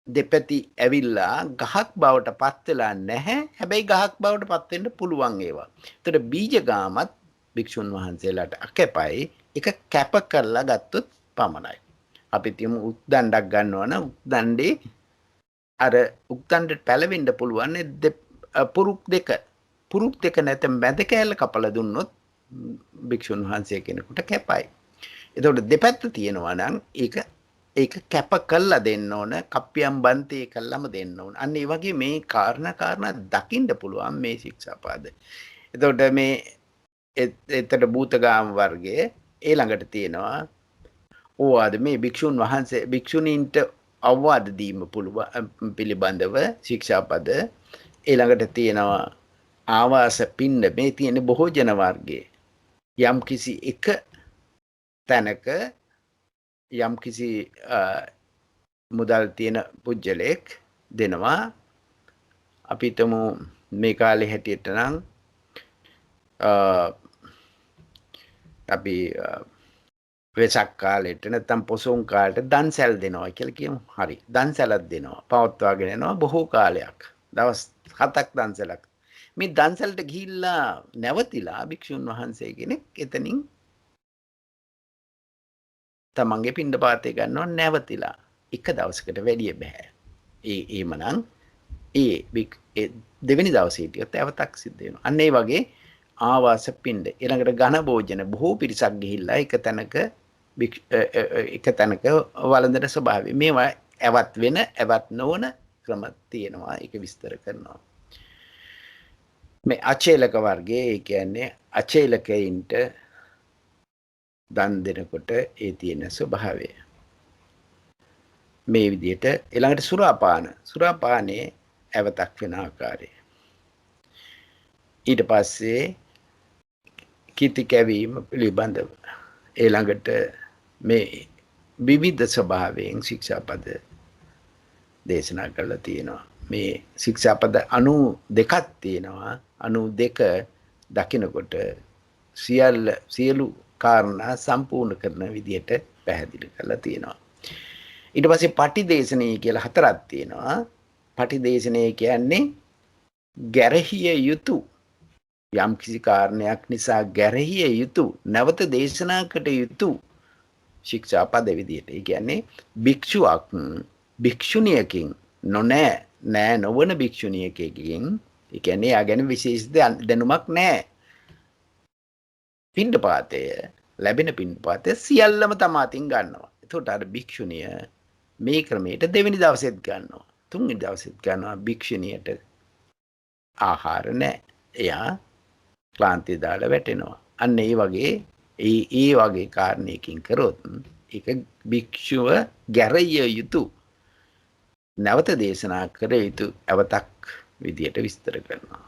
දෙපැති ඇවිල්ලා ගහක් බවට පත් වෙලා නැහැ. හැබැයි ගහක් බවට පත් වෙන්න පුළුවන් ඒවා. එතකොට බීජගාමත් භික්ෂුන් වහන්සේලාට අකැපයි. ඒක කැප කරලා ගත්තොත් පමණයි. අපි තියමු උක්දණ්ඩක් ගන්නවා නම් උක්දණ්ඩේ අර උක්දණ්ඩට පැලවෙන්න පුළුවන් පුරුක් දෙක නැත්නම් මැද කෑල්ල කපලා දුන්නොත් භික්ෂුන් වහන්සේ කෙනෙකුට කැපයි. එතකොට දෙපැත්ත තියෙනවා නම් ඒක කැප කළා දෙන්න ඕන. කප්පියම් බන්තේ කළාම දෙන්න ඕන. අන්න ඒ වගේ මේ කාරණා දකින්න පුළුවන් මේ ශික්ෂාපද. එතකොට මේ එතට භූතගාම වර්ගයේ ඊළඟට තියෙනවා ඕවාද මේ භික්ෂුන් වහන්සේ භික්ෂුණීන්ට අවවාද දීම පිළිබඳව ශික්ෂාපද ඊළඟට තියෙනවා ආවාස පිණ්ඩ මේ තියෙන බොහෝජන වර්ගයේ යම් කිසි එක තැනක යම් කිසි මුදල් තියෙන පුජ්‍යලෙක් දෙනවා අපි හිතමු මේ කාලේ හැටියට නම් අපි වෙසක් කාලෙට නැත්නම් පොසොන් කාලෙට දන්සැල් දෙනවා කියලා කියමු. හරි. දන්සැලක් දෙනවා. පවත්වාගෙන යනවා බොහෝ කාලයක්. දවස් 7ක් දන්සැලක්. මේ දන්සැලට ගිහිල්ලා නැවතිලා භික්ෂුන් වහන්සේ කෙනෙක් එතනින් තමන්ගේ පිණ්ඩපාතේ ගන්නවා නැවතිලා. එක දවසකට වැඩිය බෑ. එහෙමනම් ඒ දෙවෙනි දවසේ හිටියොත් ඇවතක් සිද්ධ වෙනවා. අන්න ඒ වගේ ආවාස පිණ්ඩ ඊළඟට ඝන භෝජන බොහෝ පිරිසක් ගිහිල්ලා එක තැනක වළඳන ස්වභාවය මේවා ඇවත් වෙන ඇවත් නොවන ක්‍රම තියෙනවා ඒක විස්තර කරනවා මේ අචේලක වර්ගයේ ඒ කියන්නේ අචේලකයින්ට දන් දෙනකොට ඒ තියෙන ස්වභාවය මේ විදිහට ඊළඟට සුරාපානයේ ඇවතක් වෙන ආකාරය ඊට පස්සේ කීර්ති කැවීම පිළිබඳව ඊළඟට මේ විවිධ ස්වභාවයෙන් ශික්ෂාපද දේශනා කරලා තියෙනවා මේ ශික්ෂාපද 92ක් තියෙනවා 92 දකිනකොට සියලු කාරණා සම්පූර්ණ කරන විදිහට පැහැදිලි කරලා තියෙනවා ඊට පස්සේ පටිදේශනීය කියලා හතරක් තියෙනවා පටිදේශනීය කියන්නේ ගැරහිය යුතු යම් කිසි කාරණයක් නිසා ගැරහිය යුතු නැවත දේශනාකට යුතු ශික්ෂාපද විදියට. ඒ කියන්නේ භික්ෂුවක් භික්ෂුණියකින් නොවන භික්ෂුණියකකින් ඒ කියන්නේ යා ගැන විශේෂ දැනුමක් නැහැ. පිණ්ඩපාතය ලැබෙන පිණ්ඩපාතය සියල්ලම තමාතින් ගන්නවා. එතකොට අර භික්ෂුණිය මේ ක්‍රමයට දෙවෙනි දවසෙත් ගන්නවා. තුන්වෙනි දවසෙත් ගන්නවා භික්ෂුණියට ආහාර නැහැ. එයා ක්ලාන්තිය දාලා වැටෙනවා. අන්න ඒ වගේ ඒ වගේ කාරණයකින් කරොත් ඒක භික්ෂුව ගැරිය යුතු නැවත දේශනා කර යුතු අවතක් විදියට විස්තර කරනවා.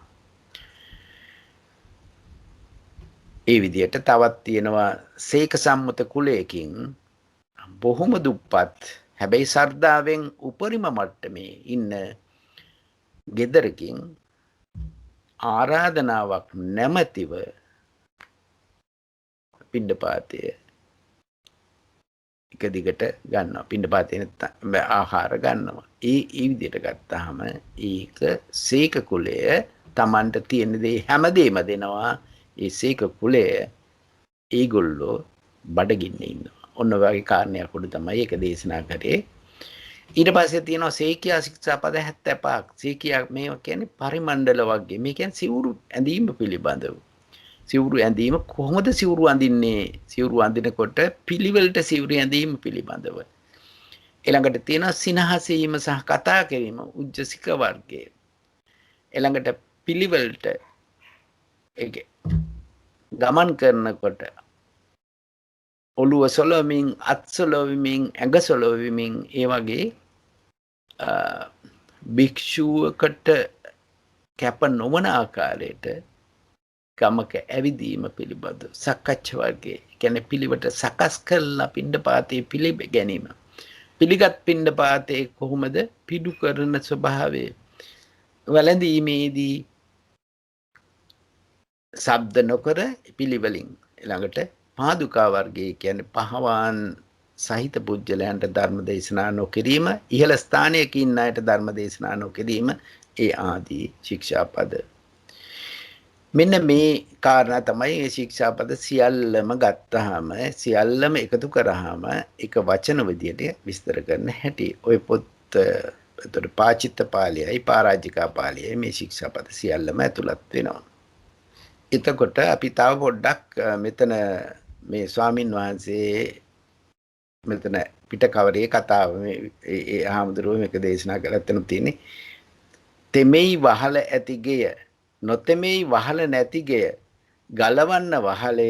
ඒ විදියට තවත් තියෙනවා සේක සම්මත කුලයකින් බොහොම දුප්පත් හැබැයි ශ්‍රද්ධාවෙන් උපරිම මට්ටමේ ඉන්න ගෙදරකින් ආරාධනාවක් නැමැතිව පිණ්ඩපාතය එක දිගට ගන්නවා පිණ්ඩපාතේ ආහාර ගන්නවා ඒ විදිහට ගත්තාම ඒක සීක කුලය Tamanට තියෙන දේ හැමදේම දෙනවා ඒ සීක කුලය ඒගොල්ලෝ බඩගින්නේ ඉන්නවා ඔන්න ඔයගේ කාරණයක් උඩ තමයි ඒක දේශනා කරේ ඊට පස්සේ තියෙනවා සීකියා ශික්ෂාපද 75ක් සීකියා මේවා කියන්නේ පරිමණ්ඩල වර්ගයේ මේ කියන්නේ සිවුරු ඇඳීම පිළිබඳව සිවුරු ඇඳීම කොහොමද සිවුරු අඳින්නේ සිවුරු අඳිනකොට පිළිවෙලට සිවුරු ඇඳීම පිළිබඳව ඊළඟට තියෙනවා සිනහසීම සහ කතා කිරීම උජ්ජසික වර්ගයේ ඊළඟට පිළිවෙලට ඒක ගමන් කරනකොට ඔළුව සොලවමින් අත් සොලවමින් ඇඟ සොලවමින් ඒ වගේ භික්ෂුවකට කැප නොවන ආකාරයට ගමක ඇවිදීම පිළිබඳ සක්කච්ඡා වර්ගයේ කියන්නේ පිළිවෙට සකස් කරලා පිණ්ඩපාතේ පිළිබ ගැනීම පිළිගත් පිණ්ඩපාතේ කොහොමද පිඩු කරන ස්වභාවය වළඳීමේදී ශබ්ද නොකර පිළිවෙලින් ළඟට පාදුකා වර්ගයේ කියන්නේ පහවාන් සහිත පුජ්‍යලයන්ට ධර්ම දේශනා නොකිරීම ඉහළ ස්ථානයක ඉන්න අයට ධර්ම දේශනා නොකිරීම ඒ ආදී ශික්ෂාපද මෙන්න මේ කාරණා තමයි මේ ශික්ෂාපද සියල්ලම ගත්තාම සියල්ලම එකතු කරාම එක වචන විදියට විස්තර කරන හැටි ඔය පොත් එතකොට පාචිත්ත පාළියයි පරාජිකා පාළියයි මේ ශික්ෂාපද සියල්ලම ඇතුළත් වෙනවා එතකොට අපි තව පොඩ්ඩක් මෙතන මේ ස්වාමින් වහන්සේ මෙතන පිටකවරේ කතාව මේ ආහමුදුරුවෝ මේක දේශනා කරලා තියෙන්නේ තෙමෙයි වහල ඇති ගෙය නොතෙමෙයි වහල නැති ගෙය ගලවන්න වහලය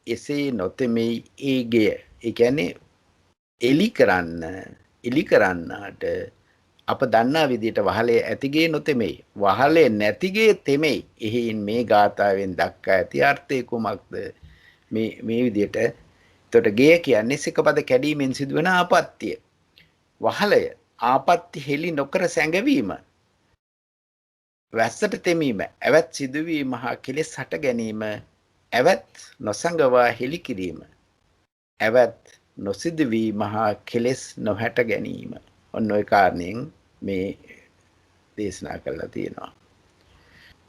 එසේ නොතෙමෙයි ඒ ගෙය ඒ කියන්නේ එලි කරන්න එලි කරන්නාට අප දන්නා විදිහට වහලේ ඇතිගේ නොතෙමෙයි. වහලේ නැතිගේ තෙමෙයි. එහෙයින් මේ ගාථාවෙන් දක්වා ඇති අර්ථය කුමක්ද? මේ විදිහට එතකොට ගේ කියන්නේ සිකපද කැඩීමෙන් සිදුවන ආපත්‍ය. වහලය ආපත්‍ය හෙලි නොකර සැඟවීම. වැස්සට තෙමීම, ඇවත් සිදුවීම හා කෙලෙස් හට ගැනීම, ඇවත් නොසඟවා හෙලි කිරීම, ඇවත් නොසිදුවීම හා කෙලෙස් නොහැට ගැනීම. ඔන්න ඔය කාරණයෙන් මේ දේශනා කරලා තියෙනවා.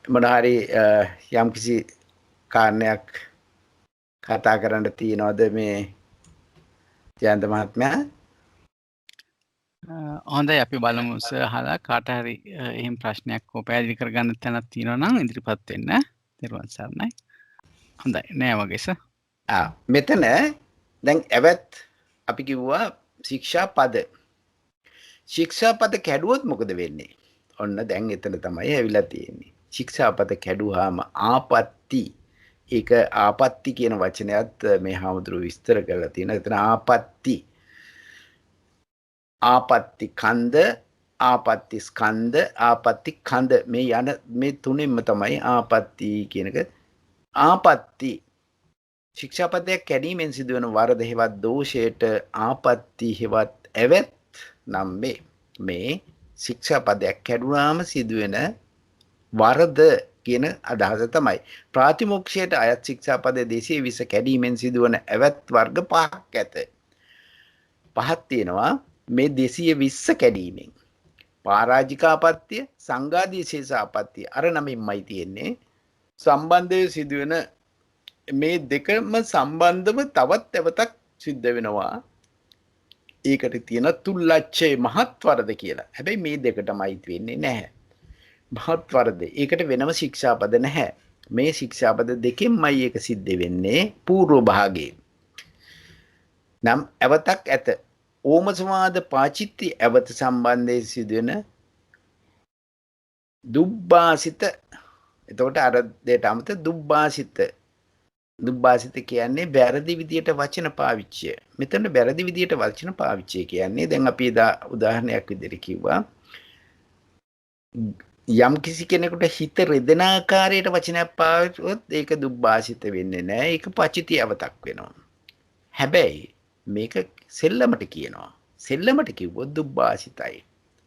මොනහරි යම්කිසි කාරණයක් කතා කරන්න තියනවද මේ ජයන්ත මහත්මයා? හොඳයි අපි බලමු අහලා කාට හරි එහෙම ප්‍රශ්නයක් හෝ පැහැදිලි කරගන්න තැනක් තියෙනවා නම් ඉදිරිපත් වෙන්න. ත්වන් සරණයි. හොඳයි නෑ වගේ සර්. මෙතන දැන් ඇවත් අපි කිව්වා ශික්ෂා පද. ශික්ෂා පද කැඩුවොත් මොකද වෙන්නේ? ඔන්න දැන් එතන තමයි ඇවිල්ලා තියෙන්නේ. ශික්ෂා පද කැඩුවාම ආපත්‍ති. ඒක ආපත්‍ති කියන වචනයත් මේ හාමුදුරුවෝ විස්තර කරලා තියෙනවා. එතන ආපත්‍ති. ආපත්‍ති කන්ද, ආපත්‍ති ස්කන්ධ, ආපත්‍ති කන්ද මේ යන මේ තුනෙන්ම තමයි ආපත්‍ති කියන එක. ආපත්‍ති ශික්ෂාපදයක් කැඩීමෙන් සිදුවන වරද හෙවත් දෝෂයට ආපත්‍ති හෙවත් ඇවත් නම් මේ ශික්ෂාපදයක් කැඩුනාම සිදුවෙන වරද කියන අදහස තමයි. ප්‍රාතිමෝක්ෂයට අයත් ශික්ෂාපද 220 කැඩීමෙන් සිදුවන ඇවත් වර්ග 5ක් ඇත. පහක් තියෙනවා මේ 220 කැඩීමෙන්. පරාජිකාපත්‍ය, සංඝාදී ශේෂාපත්‍ය අර නමින්මයි තියෙන්නේ. සම්බන්ධය සිදුවෙන මේ දෙකම සම්බන්ධව තවත් ඇවතක් සිද්ධ වෙනවා. ඒකට තියෙන තුල්ලච්ඡේ මහත් වරද කියලා. හැබැයි මේ දෙකටමයි වෙන්නේ නැහැ. මහත් වරද. ඒකට වෙනම ශික්ෂාපද නැහැ. මේ ශික්ෂාපද දෙකෙන්මයි ඒක සිද්ධ වෙන්නේ పూర్ව භාගයේ. නම් ඇවතක් ඇත. ඕමසවාද පාචිත්‍ය ඇවත සම්බන්ධයෙන් සිදුවෙන දුබ්බාසිත. එතකොට අර දෙයට අමතර දුබ්බාසිත. දුබ්බාසිත කියන්නේ වැරදි විදියට වචන පාවිච්චිය. මෙතන වැරදි විදියට වචන පාවිච්චිය කියන්නේ දැන් අපි උදාහරණයක් විදිහට කිව්වා යම් කිසි කෙනෙකුට හිත රෙදෙන ආකාරයට වචනයක් පාවිච්චුවොත් ඒක දුබ්බාසිත වෙන්නේ නැහැ. ඒක පචිතියවතක් වෙනවා. හැබැයි මේක සෙල්ලමට කියනවා. සෙල්ලමට කිව්වොත් දුබ්බාසිතයි.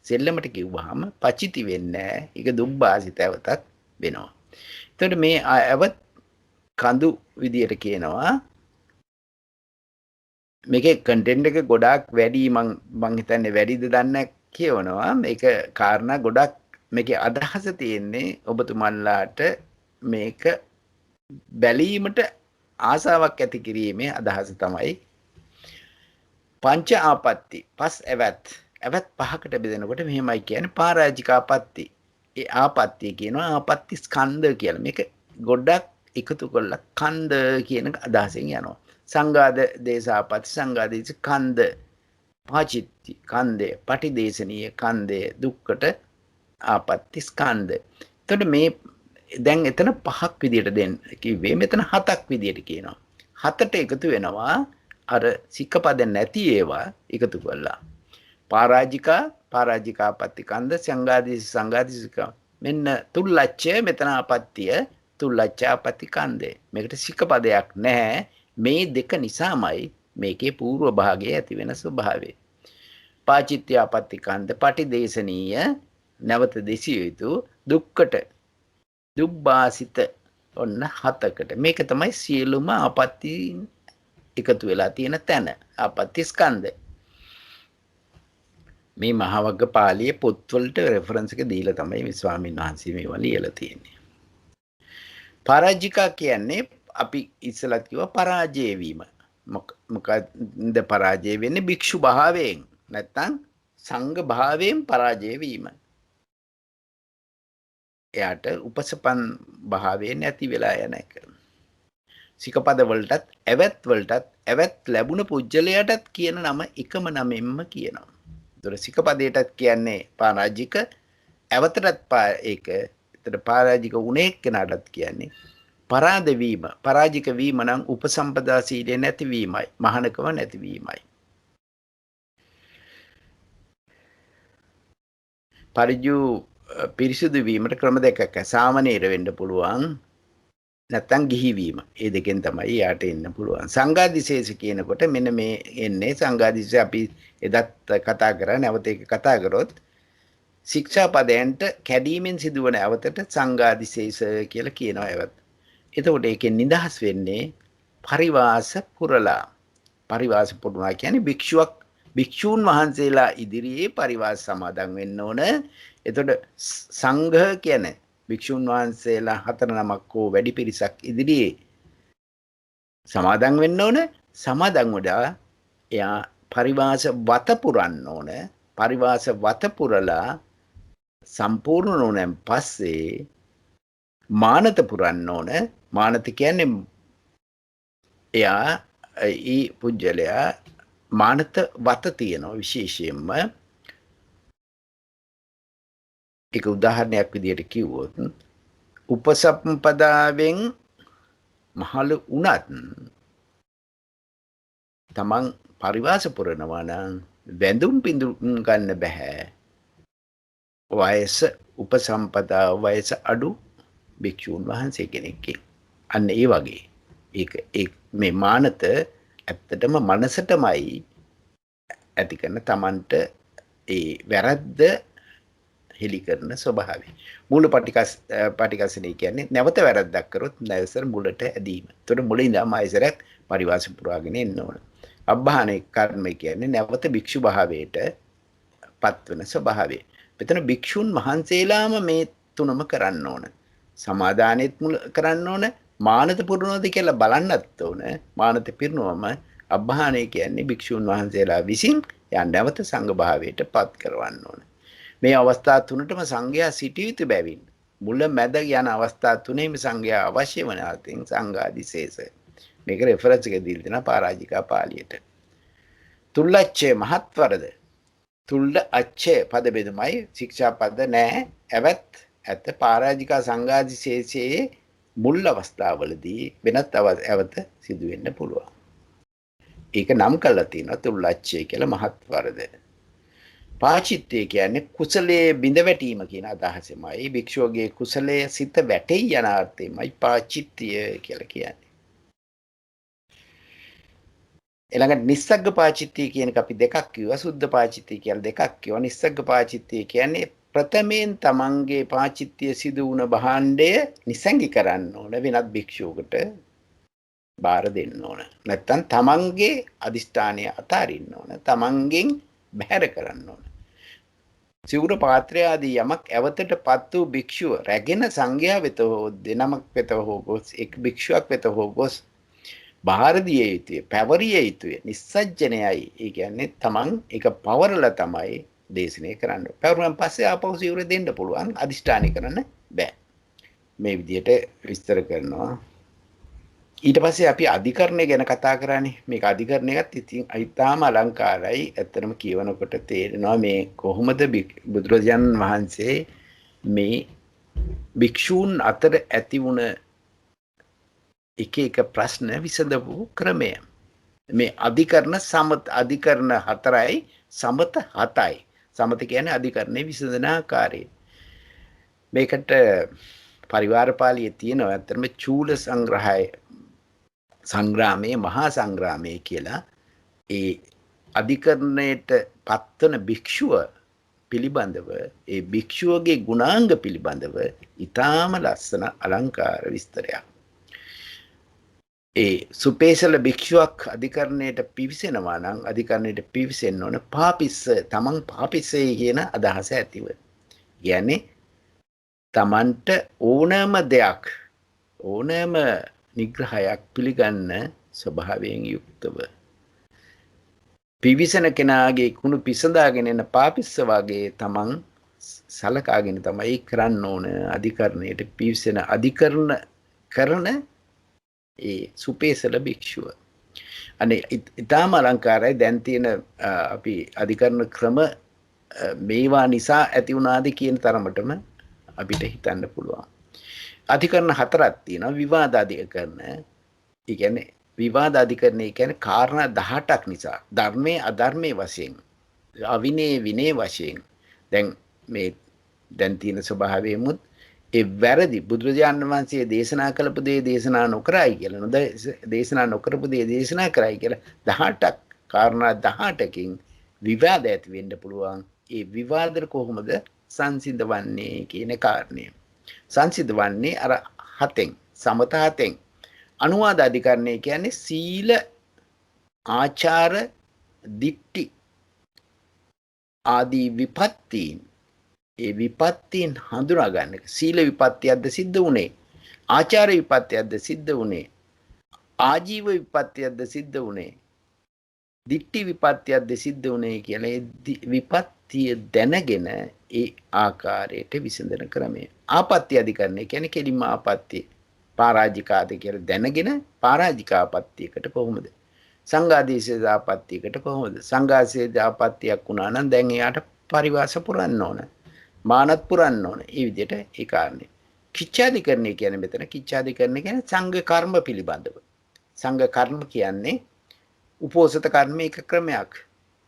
සෙල්ලමට කිව්වහම පචිති වෙන්නේ නැහැ. ඒක දුබ්බාසිතවතක් වෙනවා. එතකොට මේ ඇවත් කඳු විදියට කියනවා. මේකේ කන්ටෙන්ට් එක ගොඩාක් වැඩි මං හිතන්නේ වැඩිද දන්නේ කියවනවා. මේක කාරණා ගොඩක් මේකේ අදහස තියෙන්නේ ඔබතුමන්ලාට මේක බැලීමට ආසාවක් ඇති කිරීමේ අදහස තමයි. පංච ආපත්‍ති පස් ඇවත් පහකට බෙදෙනකොට මෙහෙමයි කියන්නේ පරාජිකාපත්‍ති. ඒ ආපත්‍තිය කියනවා ආපත්‍ති ස්කන්ධ කියලා. මේක ගොඩක් එකතු කරලා කන්ද කියන අදහසෙන් යනවා. සංඝාද දේශාපත්‍ති සංඝාදේශ කන්ද පාචිත්‍ති කන්දේ පටිදේශනීය කන්දේ දුක්කට ආපත්‍ති ස්කන්ධ. එතකොට මේ දැන් එතන පහක් විදියට දෙන්න කිව්වේ මෙතන හතක් විදියට කියනවා. හතට එකතු වෙනවා අර සික්කපද නැති ඒවා එකතු කරලා. පරාජිකාපත්‍ති කන්ද සංඝාදේශ මෙන්න තුල්ලච්ඡය මෙතන ආපත්‍තිය තුල්ලච්ඡාපත්‍ති කන්දේ. මේකට සික්කපදයක් නැහැ. මේ දෙක නිසාමයි මේකේ పూర్ව භාගයේ ඇති වෙන ස්වභාවය. පාචිත්‍යාපත්‍ති කන්ද පටිදේශනීය නැවත දෙසිය යුතු දුක්කට දුබ්බාසිත ඔන්න හතකට. මේක තමයි සියලුම ආපත්‍ති එකතු වෙලා තියෙන තැන. ආපත්‍ති ස්කන්ධ. මේ මහවග්ග පාළියේ පොත්වලට රෙෆරන්ස් එක දීලා තමයි මේ ස්වාමීන් වහන්සේ මේවා ලියලා තියෙන්නේ. පරාජිකා කියන්නේ අපි ඉස්සලත් කිව්වා පරාජය වීම. මොකද පරාජය වෙන්නේ භික්ෂු භාවයෙන් නැත්නම් සංඝ භාවයෙන් පරාජය වීම. එයාට උපසපන් භාවයෙන් නැති වෙලා යන එක. සිකපද වලටත් ඇවත් ලැබුණ පුජ්‍යලයටත් කියන නම එකම නමෙන්ම කියනවා. ඒතර සිකපදයටත් කියන්නේ පරාජික, ඇවතටත් ඒක ඒතර පරාජික උනේ කෙනාටත් කියන්නේ පරාද වීම. පරාජික වීම නම් උපසම්පදා සීලය නැතිවීමයි, මහානකම නැතිවීමයි. පරිජු පිරිසිදු වීමට ක්‍රම දෙකක් සාමනීර වෙන්න පුළුවන් නැත්තම් ගිහිවීම. ඒ දෙකෙන් තමයි යාට එන්න පුළුවන්. සංඝාදිශේෂ කියනකොට මෙන්න මේ එන්නේ සංඝාදිශේෂ අපි එදත් කතා කරා නැවත ඒක කතා කරොත් ශික්ෂාපදයන්ට කැඩීමෙන් සිදුවන අවතට සංඝාදිශේෂ කියලා කියනවා ඒවත්. එතකොට ඒකෙන් නිදහස් වෙන්නේ පරිවාස පුරලා. පරිවාස පුරනවා කියන්නේ භික්ෂූන් වහන්සේලා ඉදිරියේ පරිවාස සමාදන් වෙන්න ඕන. එතකොට සංඝ කියන්නේ භික්ෂූන් වහන්සේලා 4 නමක් හෝ වැඩි පිරිසක් ඉදිරියේ සමාදන් වෙන්න ඕන. සමාදන් වඩා එයා පරිවාස වත පුරන්න ඕන. පරිවාස වත පුරලා සම්පූර්ණ වුණාන් පස්සේ මානත පුරන්න ඕන. මානත කියන්නේ එයා ඊ පුජ්‍යලයා මානත වත තියෙනවා විශේෂයෙන්ම. එක උදාහරණයක් විදිහට කිව්වොත් උපසම්පදාවෙන් මහලු වුණත් තමන් පරිවාස පුරනවා නම් වැඳුම් පිඳුම් ගන්න බෑ. වයස උපසම්පදා වයස අඩු භික්ෂූන් වහන්සේ කෙනෙක්ගේ. අන්න ඒ වගේ. ඒක මේ මානත ඇත්තටම මනසටමයි ඇති කරන තමන්ට ඒ වැරද්ද හෙලි කරන ස්වභාවය. මූල පටිකසනේ කියන්නේ නැවත වැරද්දක් කරොත් නැවසර මුලට ඇදීම. එතකොට මුලින් ඉඳන්ම ආයසරයක් පරිවාස පුරාගෙන එන්න ඕන. අබ්බාහනේ කර්ම කියන්නේ නැවත භික්ෂු භාවයට පත්වන ස්වභාවය. මෙතන භික්ෂුන් වහන්සේලාම මේ තුනම කරන්න ඕන. සමාදානෙත් මුල කරන්න ඕන. මානත පුරනෝද කියලා බලන්නත් ඕන. මානත පිරනවම අබ්බාහනේ කියන්නේ භික්ෂුන් වහන්සේලා විසින් යන් නැවත සංඝ භාවයට පත් කරවන්න ඕන. මේ අවස්ථා තුනටම සංඝයා සිටිය යුතු බැවින් මුල මැද යන අවස්ථා තුනේම සංඝයා අවශ්‍ය වන අතින් සංඝාදිශේෂ. මේක රෙෆරන්ස් එක දීලා දෙනවා පරාජිකා පාළියට. තුල්ලච්ඡේ මහත්වරද. තුල්ල අච්ඡේ පද බෙදමයි ශික්ෂා පද නැහැ. ඇවත් ඇත පරාජිකා සංඝාදිශේෂයේ මුල් අවස්ථාවලදී වෙනත් ඇවත සිදු වෙන්න පුළුවන්. ඒක නම් කරලා තියෙනවා තුල්ලච්ඡේ කියලා මහත්වරද. පාචිත්‍ය කියන්නේ කුසලයේ බිඳ වැටීම කියන අදහසමයි. භික්ෂුවගේ කුසලයේ සිත වැටෙයි යන අර්ථයමයි පාචිත්‍ය කියලා කියන්නේ. ඊළඟට නිස්සග්ග පාචිත්‍ය කියන එක අපි දෙකක් කිව්වා. සුද්ධ පාචිත්‍ය කියලා දෙකක් කිව්වා. නිස්සග්ග පාචිත්‍ය කියන්නේ ප්‍රථමයෙන් තමන්ගේ පාචිත්‍ය සිදු වුණ භාණ්ඩය නිසංගි කරන්න ඕන වෙනත් භික්ෂුවකට බාර දෙන්න ඕන. නැත්තම් තමන්ගේ අදිෂ්ඨානය අතාරින්න ඕන. තමන්ගෙන් බැහැර කරන්න ඕන. සිවුර පාත්‍රය ආදී යමක් ඇවතට පත් වූ භික්ෂුව රැගෙන සංඝයා වෙත හෝ දෙනමක් වෙත හෝ ගොස් එක් භික්ෂුවක් වෙත හෝ ගොස් බාර දිය යුතුය. පැවරිය යුතුය. නිස්සජ්ජනයයි. ඒ කියන්නේ තමන් ඒක පවරලා තමයි දේශනය කරන්න. පැවරුම් පස්සේ ආපහු සිවුර දෙන්න පුළුවන්. අදිෂ්ඨානය කරන්න බෑ. මේ විදිහට විස්තර කරනවා. ඊට පස්සේ අපි අධිකරණය ගැන කතා කරන්නේ. මේක අධිකරණයත් ඉතින් අයිතාම අලංකාරයි. ඇත්තටම කියවනකොට තේරෙනවා මේ කොහොමද බුදුරජාණන් වහන්සේ මේ භික්ෂූන් අතර ඇති වුණ එක එක ප්‍රශ්න විසඳපු ක්‍රමය. මේ අධිකරණ සමත අධිකරණ 4යි සමත 7යි. සමත කියන්නේ අධිකරණේ විසඳන ආකාරය. මේකට පරිවාර පාළියේ තියෙනවා ඇත්තටම චූල සංග්‍රාමයේ මහා සංග්‍රාමයේ කියලා ඒ අධිකරණයට පත්වන භික්ෂුව පිළිබඳව ඒ භික්ෂුවගේ ගුණාංග පිළිබඳව ඊටාම ලස්සන අලංකාර විස්තරයක්. ඒ සුපේසල භික්ෂුවක් අධිකරණයට පිවිසෙනවා නම් අධිකරණයට පිවිසෙන්න ඕන පාපිස්ස තමන් පාපිස්සයි කියන අදහස ඇතිව. කියන්නේ තමන්ට ඕනෑම දෙයක් ඕනෑම නිග්‍රහයක් පිළිගන්න ස්වභාවයෙන් යුක්තව පිවිසෙන කෙනාගේ කුණු පිසඳාගෙන එන පාපිස්ස වගේ තමන් සලකාගෙන තමයි කරන්න ඕන අධිකරණයට පිවිසෙන අධිකරණ කරන ඒ සුපේසල භික්ෂුව. අනේ ඊටාම අලංකාරයි. දැන් තියෙන අපි අධිකරණ ක්‍රම මේවා නිසා ඇති වුණාද කියන තරමටම අපිට හිතන්න පුළුවන්. අධිකරණ 4ක් තියෙනවා. විවාද අධිකරණ. ඒ කියන්නේ විවාද අධිකරණය කියන්නේ කාරණා 18ක් නිසා ධර්මයේ අධර්මයේ වශයෙන් අවිනේ විනේ වශයෙන් දැන් මේ දැන් තියෙන ස්වභාවයෙමුත් ඒ වැරදි බුදුරජාණන් වහන්සේ දේශනා කළපු දේ දේශනා නොකරයි කියලා දේශනා නොකරපු දේ දේශනා කරයි කියලා 18ක් කාරණා 18කින් විවාද ඇති වෙන්න පුළුවන්. ඒ විවාද කොහොමද සංසිඳවන්නේ කියන කාරණය. සංසිඳවන්නේ අර හතෙන් සමත හතෙන්. අනුවාද අධිකරණය කියන්නේ සීල ආචාර දිට්ඨි ආදී විපත්තීන් ඒ විපත්තීන් හඳුනා ගන්න එක. සීල විපත්තියක්ද සිද්ධ වුණේ, ආචාර විපත්තියක්ද සිද්ධ වුණේ, ආජීව විපත්තියක්ද සිද්ධ වුණේ, දිට්ඨි විපත්තියක්ද සිද්ධ වුණේ කියලා ඒ විපත්තිය දැනගෙන ඒ ආකාරයට විසඳන ක්‍රමය. ආපත්‍ය අධිකරණය කියන්නේ කෙලින්ම ආපත්‍ය පරාජිකාද කියලා දැනගෙන පරාජිකාපත්‍යයකට කොහොමද? සංඝාදීශ ආපත්‍යයකට කොහොමද? සංඝාසයේ ආපත්‍යයක් වුණා නම් දැන් එයාට පරිවාස පුරන්න ඕන. මානත් පුරන්න ඕන. ඒ විදිහට ඒ කාරණේ. කිච්ඡාධිකරණය කියන්නේ මෙතන කිච්ඡාධිකරණය කියන්නේ සංඝ කර්ම පිළිබඳව. සංඝ කර්ම කියන්නේ උපෝසත කර්ම එක ක්‍රමයක්.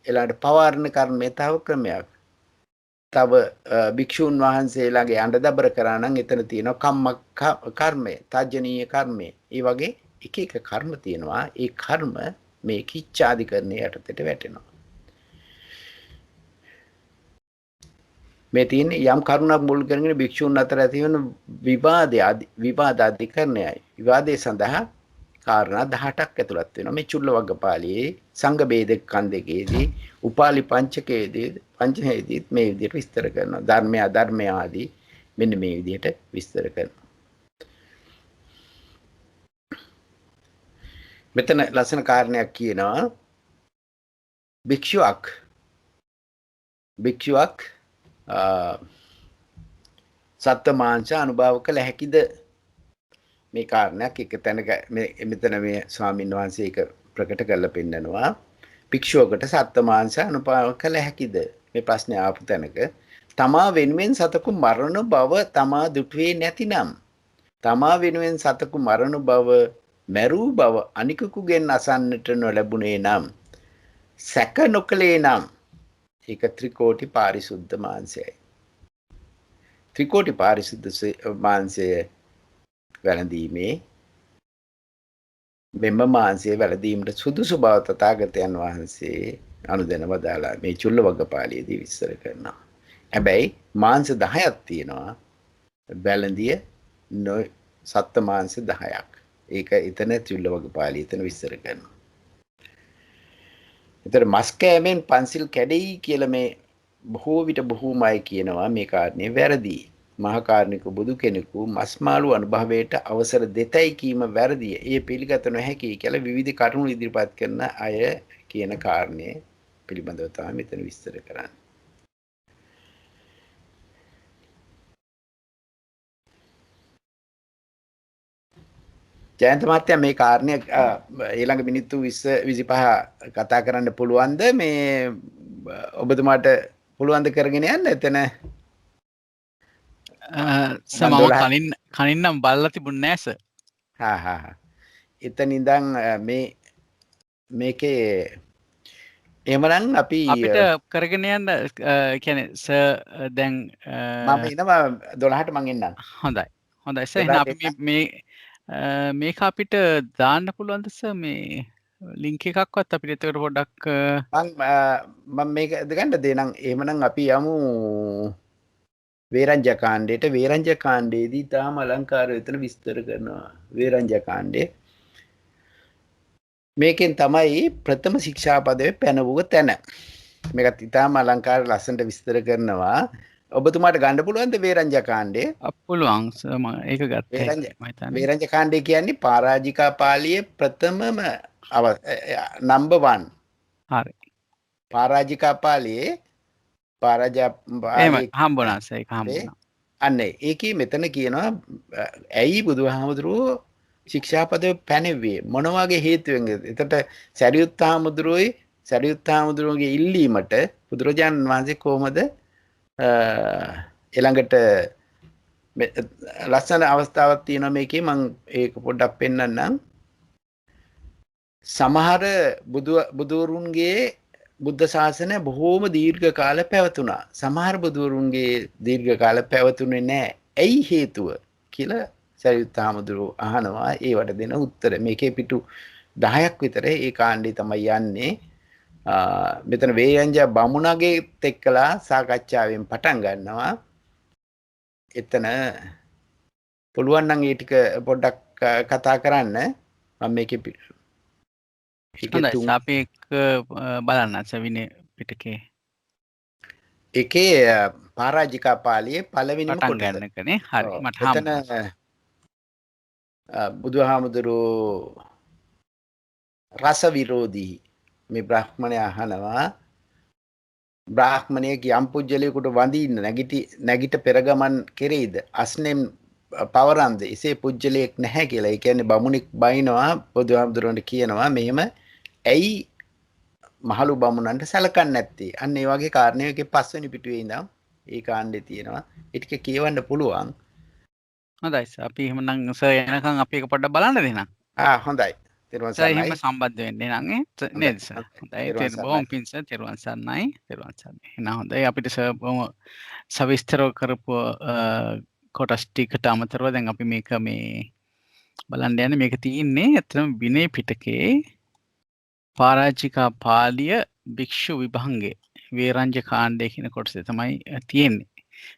ඊළඟට පවාරණ කර්මය තව ක්‍රමයක්. තව භික්ෂුන් වහන්සේලාගේ අඬදබර කරා නම් එතන තියෙනවා කම්ම කර්මය, තජ්ජනීය කර්මය. ඒ වගේ එක එක කර්ම තියෙනවා. ඒ කර්ම මේ කිච්ඡාධිකරණය යටතට වැටෙනවා. මේ තියෙන යම් කරුණක් මුල් කරගෙන භික්ෂුන් අතර ඇති වෙන විවාදාධිකරණයයි. විවාදයේ සඳහා කාරණා 18ක් ඇතුළත් වෙනවා. මේ චුල්ලවග්ගපාළියේ සංඝ බේද කන්දකේදී උපාලි පංචකයේදී මේ විදිහට විස්තර කරනවා. ධර්මය අධර්මය ආදී මෙන්න මේ විදිහට විස්තර කරනවා. මෙතන ලස්සන කාරණයක් කියනවා. භික්ෂුවක් සත්ත්ව මාංශ අනුභව කළ හැකිද? මේ කාරණයක් එක තැනක මෙතන මේ ස්වාමීන් වහන්සේ ඒක ප්‍රකට කරලා පෙන්නනවා. භික්ෂුවකට සත්ත්ව මාංශ අනුභව කළ හැකිද? මේ ප්‍රශ්නේ ආපු තැනක තමා වෙනුවෙන් සතකු මරණ බව තමා දුටුවේ නැතිනම්, තමා වෙනුවෙන් සතකු මරණ බව මැරූ බව අනිකකුගෙන් අසන්නට නොලැබුණේ නම්, සැක නොකලේ නම් ඒක ත්‍රිකෝටි පාරිශුද්ධ මාංශයයි. ත්‍රිකෝටි පාරිශුද්ධ මාංශය වැළඳීමේ මෙම මාංශය වැළඳීමට සුදුසු බව තථාගතයන් වහන්සේ අනුදැන වදාලා මේ චුල්ලවග්ගපාළියේදී විස්තර කරනවා. හැබැයි මාංශ 10ක් තියෙනවා. වැළඳිය සත්ත්ව මාංශ 10ක්. ඒක එතන චුල්ලවග්ගපාළිය එතන විස්තර කරනවා. එතන මස් කෑමෙන් පන්සිල් කැඩෙයි කියලා මේ බොහෝ විට බොහෝමයි කියනවා. මේ කාරණේ වැරදි. මහා කාරුණික බුදු කෙනෙකු මස් මාළු අනුභවයට අවසර දෙතයි කීම වැරදිය. ඒ පිළිගත නොහැකි කියලා විවිධ කරුණු ඉදිරිපත් කරන අය කියන කාරණේ පිළිබඳව තමයි මෙතන විස්තර කරන්නේ. ජයන්ත මහත්තයා මේ කාරණය ඊළඟ මිනිත්තු 20 25 කතා කරන්න පුළුවන්ද? මේ ඔබතුමාට පුළුවන්ද කරගෙන යන්න එතන? සමව කලින් නම් බලලා තිබුණේ නැහැ සර්. එතන ඉඳන් මේකේ එහෙමනම් අපි අපිට කරගෙන යන්න කියන්නේ සර් දැන් මම එනවා 12ට මං එන්නම්. හොඳයි සර්. එහෙනම් අපි මේක අපිට දාන්න පුළුවන්ද සර්? මේ ලින්ක් එකක්වත් අපිට එතකොට පොඩ්ඩක් මම මේක ගන්න දෙනම්. එහෙමනම් අපි යමු වේරංජ කාණ්ඩයට. වේරංජ කාණ්ඩයේදී තාම අලංකාරව එතන විස්තර කරනවා. වේරංජ කාණ්ඩේ මේකෙන් තමයි ප්‍රථම ශික්ෂාපදයේ පැනවුව තැන. මේකත් ඉතාම අලංකාර ලස්සනට විස්තර කරනවා. ඔබතුමාට ගන්න පුළුවන්ද වේරංජ කාණ්ඩේ? පුළුවන් සර්. මම ඒක ගත්තා. වේරංජ කාණ්ඩේ කියන්නේ පරාජිකා පාළියේ ප්‍රථමම නම්බර් 1. හරි. පරාජිකා පාළියේ හම්බුණා සර්. ඒක හම්බුණා. අන්න ඒකේ මෙතන කියනවා ඇයි බුදුහාමුදුරුවෝ ශික්ෂාපදය පැනෙව්වේ මොන වගේ හේතුවෙන්ද? එතකොට සරියුත් හාමුදුරුවෝගේ ඉල්ලීමට බුදුරජාණන් වහන්සේ කොහොමද ඊළඟට ලස්සන අවස්ථාවක් තියෙනවා මේකේ. මම ඒක පොඩ්ඩක් පෙන්නන්නම්. සමහර බුදුරුන්ගේ බුද්ධ ශාසනය බොහෝම දීර්ඝ කාල පැවතුණා. සමහර බුදුවරුන්ගේ දීර්ඝ කාල පැවතුනේ නැහැ. ඇයි හේතුව කියලා සරියුත් හාමුදුරුවෝ අහනවා. ඒවට දෙන උත්තර මේකේ පිටු 10ක් විතර ඒ කාණ්ඩේ තමයි යන්නේ. මෙතන වේයංජ බමුණගේත් එක්කලා සාකච්ඡාවෙන් පටන් ගන්නවා. එතන පුළුවන් නම් ඒ ටික පොඩ්ඩක් කතා කරන්න. මම මේකේ හොඳයි අපි බලන්න සවිනේ පිටකේ එකේ පරාජිකා පාළියේ පළවෙනිම පටන් ගන්නකනේ හරි මට එතන බුදුහාමුදුරුවෝ රස විරෝධී මේ බ්‍රාහ්මණය අහනවා බ්‍රාහ්මණයෙක් යම් පුජ්‍යලයකට වඳින්න නැගිට පෙරගමන් කෙරෙයිද අස්නෙම් පවරන්ද එසේ පුජ්‍යලයක් නැහැ කියලා. ඒ කියන්නේ බමුණෙක් බයිනවා බුදුහාමුදුරුවන්ට කියනවා මෙහෙම ඇයි මහලු බමුණන්ට සලකන්නේ නැත්තේ. අන්න ඒ වගේ කාරණයක පස්වෙනි පිටුවේ ඉඳන් ඒ කාණ්ඩේ තියෙනවා. ඒ ටික කියවන්න පුළුවන්. හොඳයි අපි එහෙමනම් සර් එනකන් අපි එක පොඩ්ඩක් බලන්න දෙන්නම්. හොඳයි. තෙරුවන් සර් එහෙම සම්බන්ධ වෙන්නේ නම් නේද සර්. හොඳයි බොහොම පිං සර් තෙරුවන් සරණයි. එහෙනම් හොඳයි අපිට සර් බොහොම සවිස්තරව කරපු කොටස් ටිකට අමතරව දැන් අපි මේක මේ බලන්න යන්නේ මේක තියෙන්නේ ඇත්තටම විනය පිටකේ පරාජිකා පාළිය භික්ෂු විභංගේ වේරංජ කාණ්ඩය කියන කොටසේ තමයි තියෙන්නේ.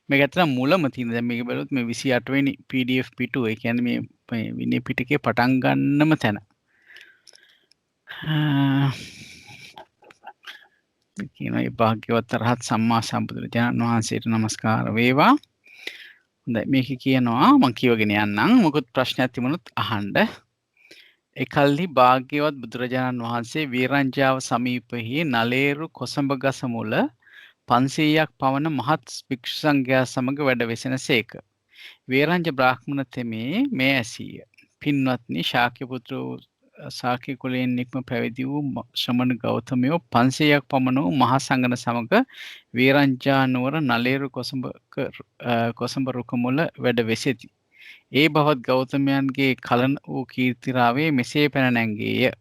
මේක ඇත්තටම මුලම තියෙන දැන් මේක බලුවොත් මේ 28 වෙනි PDF පිටුව ඒ කියන්නේ මේ විනය පිටකේ පටන් ගන්නම තැන. කියනවා භාග්‍යවත් රහත් සම්මා සම්බුදුරජාණන් වහන්සේට නමස්කාර වේවා. හොඳයි මේක කියනවා මම කියවගෙන යන්නම් මොකද ප්‍රශ්නයක් තිබුණොත් අහන්න. එකල්හි භාග්‍යවත් බුදුරජාණන් වහන්සේ වීරංජාව සමීපෙහි නලේරු කොසඹ ගස මුල 500ක් පවන මහත් භික්ෂු සංඝයා සමග වැඩ වෙසෙනසේක. වේරංජ බ්‍රාහ්මණ තෙමේ මේ ඇසීය. පින්වත්නි ශාක්‍ය පුත්‍ර ශාක්‍ය කුලයෙන් නික්ම පැවිදි වූ ශ්‍රමණ ගෞතමයෝ 500ක් පමණ වූ මහා සංඝන සමග වේරංජා නුවර නලේරු කොසඹ රුක මුල වැඩ වෙසෙති. ඒ බවත් ගෞතමයන්ගේ කලන වූ කීර්තිරාවේ මෙසේ පැන නැංගේය.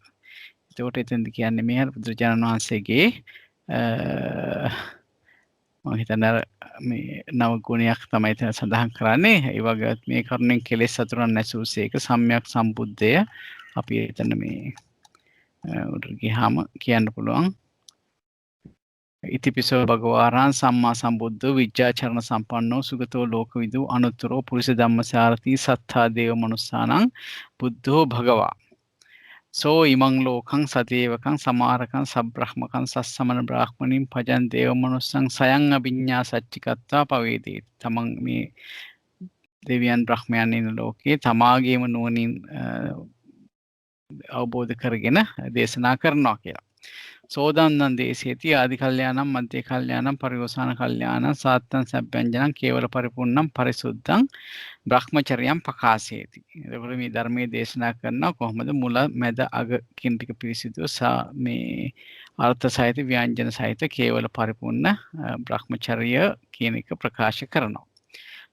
එතකොට එතෙන්ද කියන්නේ මේ බුදුරජාණන් වහන්සේගේ මම හිතන්නේ මේ නව ගුණයක් තමයි එතන සඳහන් කරන්නේ. ඒ වගේ මේ කරුණෙන් කෙලෙස් සතුරන් නැසූසේක සම්‍යක් සම්බුද්ධය අපි එතන මේ උඩට ගියාම කියන්න පුළුවන්. ඉතිපිසෝ භගවාරං සම්මා සම්බුද්ධෝ විජ්ජාචරණ සම්පන්නෝ සුගතෝ ලෝකවිදු අනුත්තරෝ පුරිස ධම්මසාරති සත්තා දේව මනුස්සානං බුද්ධෝ භගවා සෝ ඉමං ලෝකං සදේවකං සමාරකං සබ්‍රහ්මකං සස්සමන බ්‍රාහ්මණින් පජන් දේව මනුස්සං සයං අභිඤ්ඤා සච්චිකත්වා පවේදී. තමන් මේ දෙවියන් බ්‍රහ්මයන් ඉන්න ලෝකේ තමාගේම නුවණින් අවබෝධ කරගෙන දේශනා කරනවා කියලා. සෝදන්නන් දේශේති ආදි කල්යාණම් මධ්‍ය කල්යාණම් පරිවසාන කල්යාණම් සාත්තං සබ්බංජනං කේවල පරිපූර්ණම් පරිසුද්ධං බ්‍රහ්මචර්යම් පකාසේති. එතකොට මේ ධර්මයේ දේශනා කරනවා කොහොමද මුල මැද අග කියන ටික පිරිසිදුව මේ අර්ථ සහිත ව්‍යංජන සහිත කේවල පරිපූර්ණ බ්‍රහ්මචර්ය කියන එක ප්‍රකාශ කරනවා.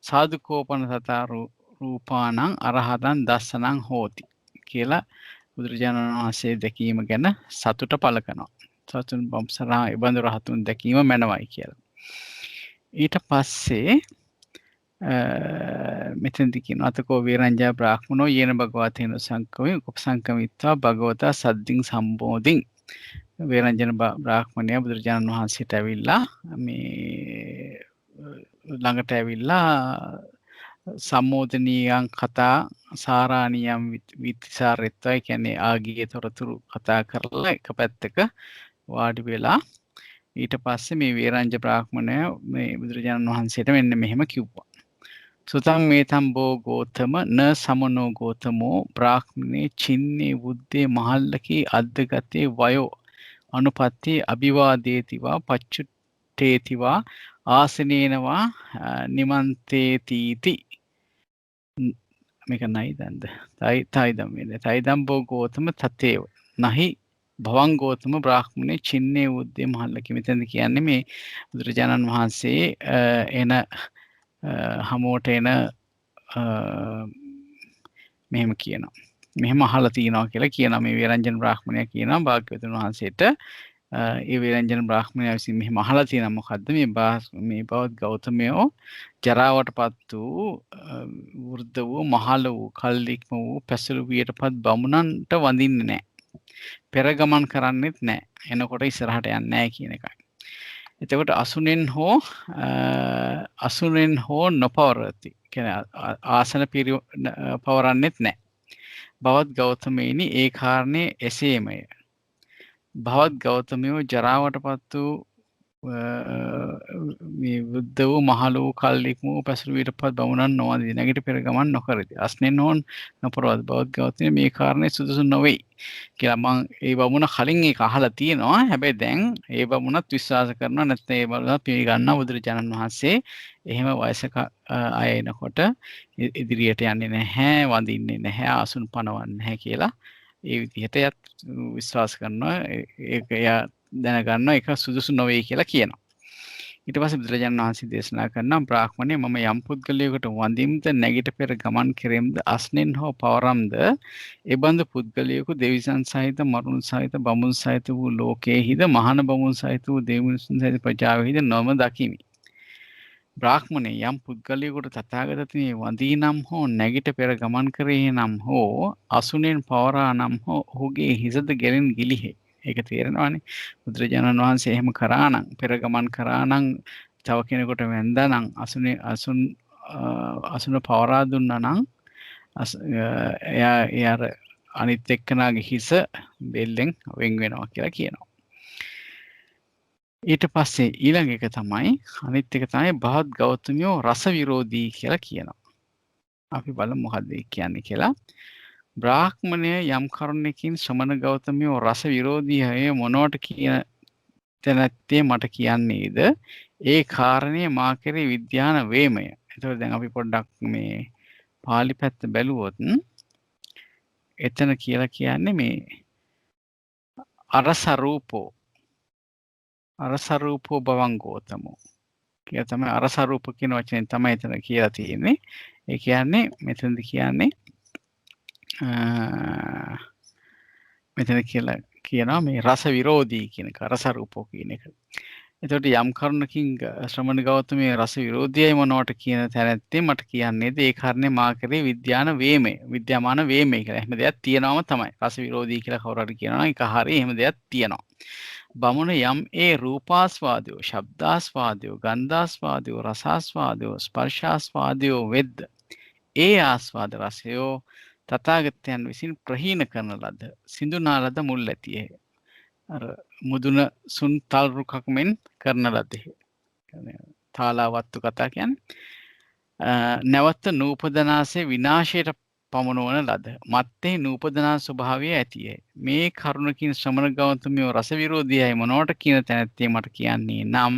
සාදුකෝපන තථා රූපානං අරහතං දස්සනං හෝති කියලා බුදුරජාණන් වහන්සේ දැකීම ගැන සතුට පළ කරනවා. සතුන් බම්සරා ඉබඳු රහතුන් දැකීම මැනවයි කියලා. ඊට පස්සේ මෙතෙන්දි කියනවා අතකෝ වීරංජා බ්‍රාහ්මනෝ යේන භගවතේන සංකමේ උපසංකමිත්වා භගවතා සද්දින් සම්බෝධින්. වීරංජන බ්‍රාහ්මණයා බුදුරජාණන් වහන්සේට ඇවිල්ලා මේ ළඟට ඇවිල්ලා සම්මෝධනීයන් කතා සාරාණියම් විතිසාරෙත්වයි කියන්නේ ආගියේ තොරතුරු කතා කරලා එක පැත්තක වාඩි වෙලා ඊට පස්සේ මේ වේරංජ බ්‍රාහ්මණය මේ බුදුරජාණන් වහන්සේට මෙන්න මෙහෙම කිව්වා. සුතං මේතම් බෝ ගෝතම න සමනෝ ගෝතමෝ බ්‍රාහ්මනේ චින්නේ බුද්දේ මහල්ලකී අද්දගතේ වයෝ අනුපත්තේ අභිවාදේතිවා පච්චුට්ඨේතිවා ආසනේනවා නිමන්තේතිති. මේක නයිදන්ද තයිදම් වේද තයිදම් බෝ ගෝතම තතේව නහි භවං ගෝතම බ්‍රාහ්මනේ චින්නේ උද්දේ මහල්ලකී. මෙතෙන්ද කියන්නේ මේ බුදුරජාණන් වහන්සේ එන හමුවට එන මෙහෙම කියනවා මෙහෙම අහලා තියනවා කියලා කියනවා මේ වේරංජන බ්‍රාහ්මණයා කියනවා භාග්‍යවතුන් වහන්සේට ඒ විරංජන බ්‍රාහ්මණයා විසින් මෙහෙම අහලා තියෙනවා මොකද්ද මේ බවත් ගෞතමයෝ ජරාවටපත් වූ වෘද්ධ වූ මහල වූ කල්ලික්ම වූ පැසළු වියටපත් බමුණන්ට වඳින්නේ නැහැ. පෙර ගමන් කරන්නෙත් නැහැ. එනකොට ඉස්සරහට යන්නේ නැහැ කියන එකයි. එතකොට අසුනෙන් හෝ නොපවරති. කියන්නේ ආසන පවරන්නෙත් නැහැ. බවත් ගෞතමයනි ඒ කාරණේ එසේමය. භවත් ගෞතමයෝ ජරාවටපත් වූ මේ වෘද්ධ වූ මහලු වූ කල්ලික් වූ පැසළු වියටපත් බමුණන් නොවඳී නැගිට පෙර ගමන් නොකරති. අස්නෙන් හෝ නොපරවති. භවත් ගෞතමයනි මේ කාරණේ සුදුසු නොවේ කියලා මම ඒ බමුණ කලින් ඒක අහලා තියෙනවා. හැබැයි දැන් ඒ බමුණත් විශ්වාස කරනවා නැත්නම් ඒ බමුණත් පිළිගන්නවා බුදුරජාණන් වහන්සේ එහෙම වයසක අය එනකොට ඉදිරියට යන්නේ නැහැ, වඳින්නේ නැහැ, ආසුන් පනවන්නේ නැහැ කියලා ඒ විදිහට යත් විශ්වාස කරනවා. ඒක එයා දැනගන්නවා ඒක සුදුසු නොවේ කියලා කියනවා. ඊට පස්සේ බුදුරජාණන් වහන්සේ දේශනා කරනවා බ්‍රාහ්මණය මම යම් පුද්ගලයෙකුට වඳින්ද නැගිට පෙර ගමන් කෙරෙම්ද අස්නෙන් හෝ පවරම්ද එබඳු පුද්ගලයෙකු දෙවිසන් සහිත මරුන් සහිත බමුණු සහිත වූ ලෝකයේහිද මහාන බමුණු සහිත වූ දෙවිසන් සහිත ප්‍රජාවෙහිද නොම දකිමි. බ්‍රාහ්මණය යම් පුද්ගලයෙකුට තථාගතතුමනි වඳීනම් හෝ නැගිට පෙර ගමන් කරේ නම් හෝ අසුනෙන් පවරා නම් හෝ ඔහුගේ හිසද ගෙරෙන් ගිලිහේ. ඒක තේරෙනවානේ. බුදුරජාණන් වහන්සේ එහෙම කරා නම් පෙර ගමන් කරා නම් තව කෙනෙකුට වැඳා නම් අසුන පවරා දුන්නා නම් එයා අනිත් එක්කනාගේ හිස බෙල්ලෙන් වෙන් වෙනවා කියලා කියනවා. ඊට පස්සේ ඊළඟ එක තමයි අනිත් එක තමයි භවත් ගෞතමයෝ රස විරෝධී කියලා කියනවා. අපි බලමු මොකද්ද කියන්නේ කියලා. බ්‍රාහ්මණය යම් කරුණකින් ශ්‍රමණ ගෞතමයෝ රස විරෝධීය මොනවට කියන තැනැත්තේ මට කියන්නේද? ඒ කාරණේ මා කෙරේ විද්‍යාන වේමය. එතකොට දැන් අපි පොඩ්ඩක් මේ පාලි පැත්ත බැලුවොත් එතන කියලා කියන්නේ මේ අරසරූපෝ භවං ගෝතමෝ කියලා තමයි අරසරූප කියන වචනේ තමයි එතන කියලා තියෙන්නේ. ඒ කියන්නේ මෙතනදි කියන්නේ මෙතන කියලා කියනවා මේ රස විරෝධී කියන එක රසරූපෝ කියන එක. එතකොට යම් කරුණකින් ශ්‍රමණ ගෞතමයේ රස විරෝධීයි මොනවට කියන තැනැත්තේ මට කියන්නේද ඒ කාරණේ මා කරේ විද්‍යාන වේමය විද්‍යාමාන වේමය කියලා. එහෙම දෙයක් තියෙනවම තමයි. රස විරෝධී කියලා කවුරු හරි කියනවා නම් ඒක හරිය එහෙම දෙයක් තියෙනවා. බමුණ යම් ඒ රූපාස්වාදයෝ, ශබ්දාස්වාදයෝ, ගන්ධාස්වාදයෝ, රසාස්වාදයෝ, ස්පර්ශාස්වාදයෝ වෙද්ද ඒ ආස්වාද රසයෝ තථාගතයන් විසින් ප්‍රහීන කරන ලද සිඳුනා ලද මුල් ඇතියේ අර මුදුන සුන් තල් රුකක් මෙන් කරන ලදෙහි තාලාවත්තු කතා කියන්නේ නැවත නූපදනාසේ විනාශයට පමුණවන ලද මත්තේ නූපදනා ස්වභාවය ඇතියේ. මේ කරුණකින් ශ්‍රමණ ගෞතමයෝ රස විරෝධීයයි මොනවට කියන තැනැත්තේ මට කියන්නේ නම්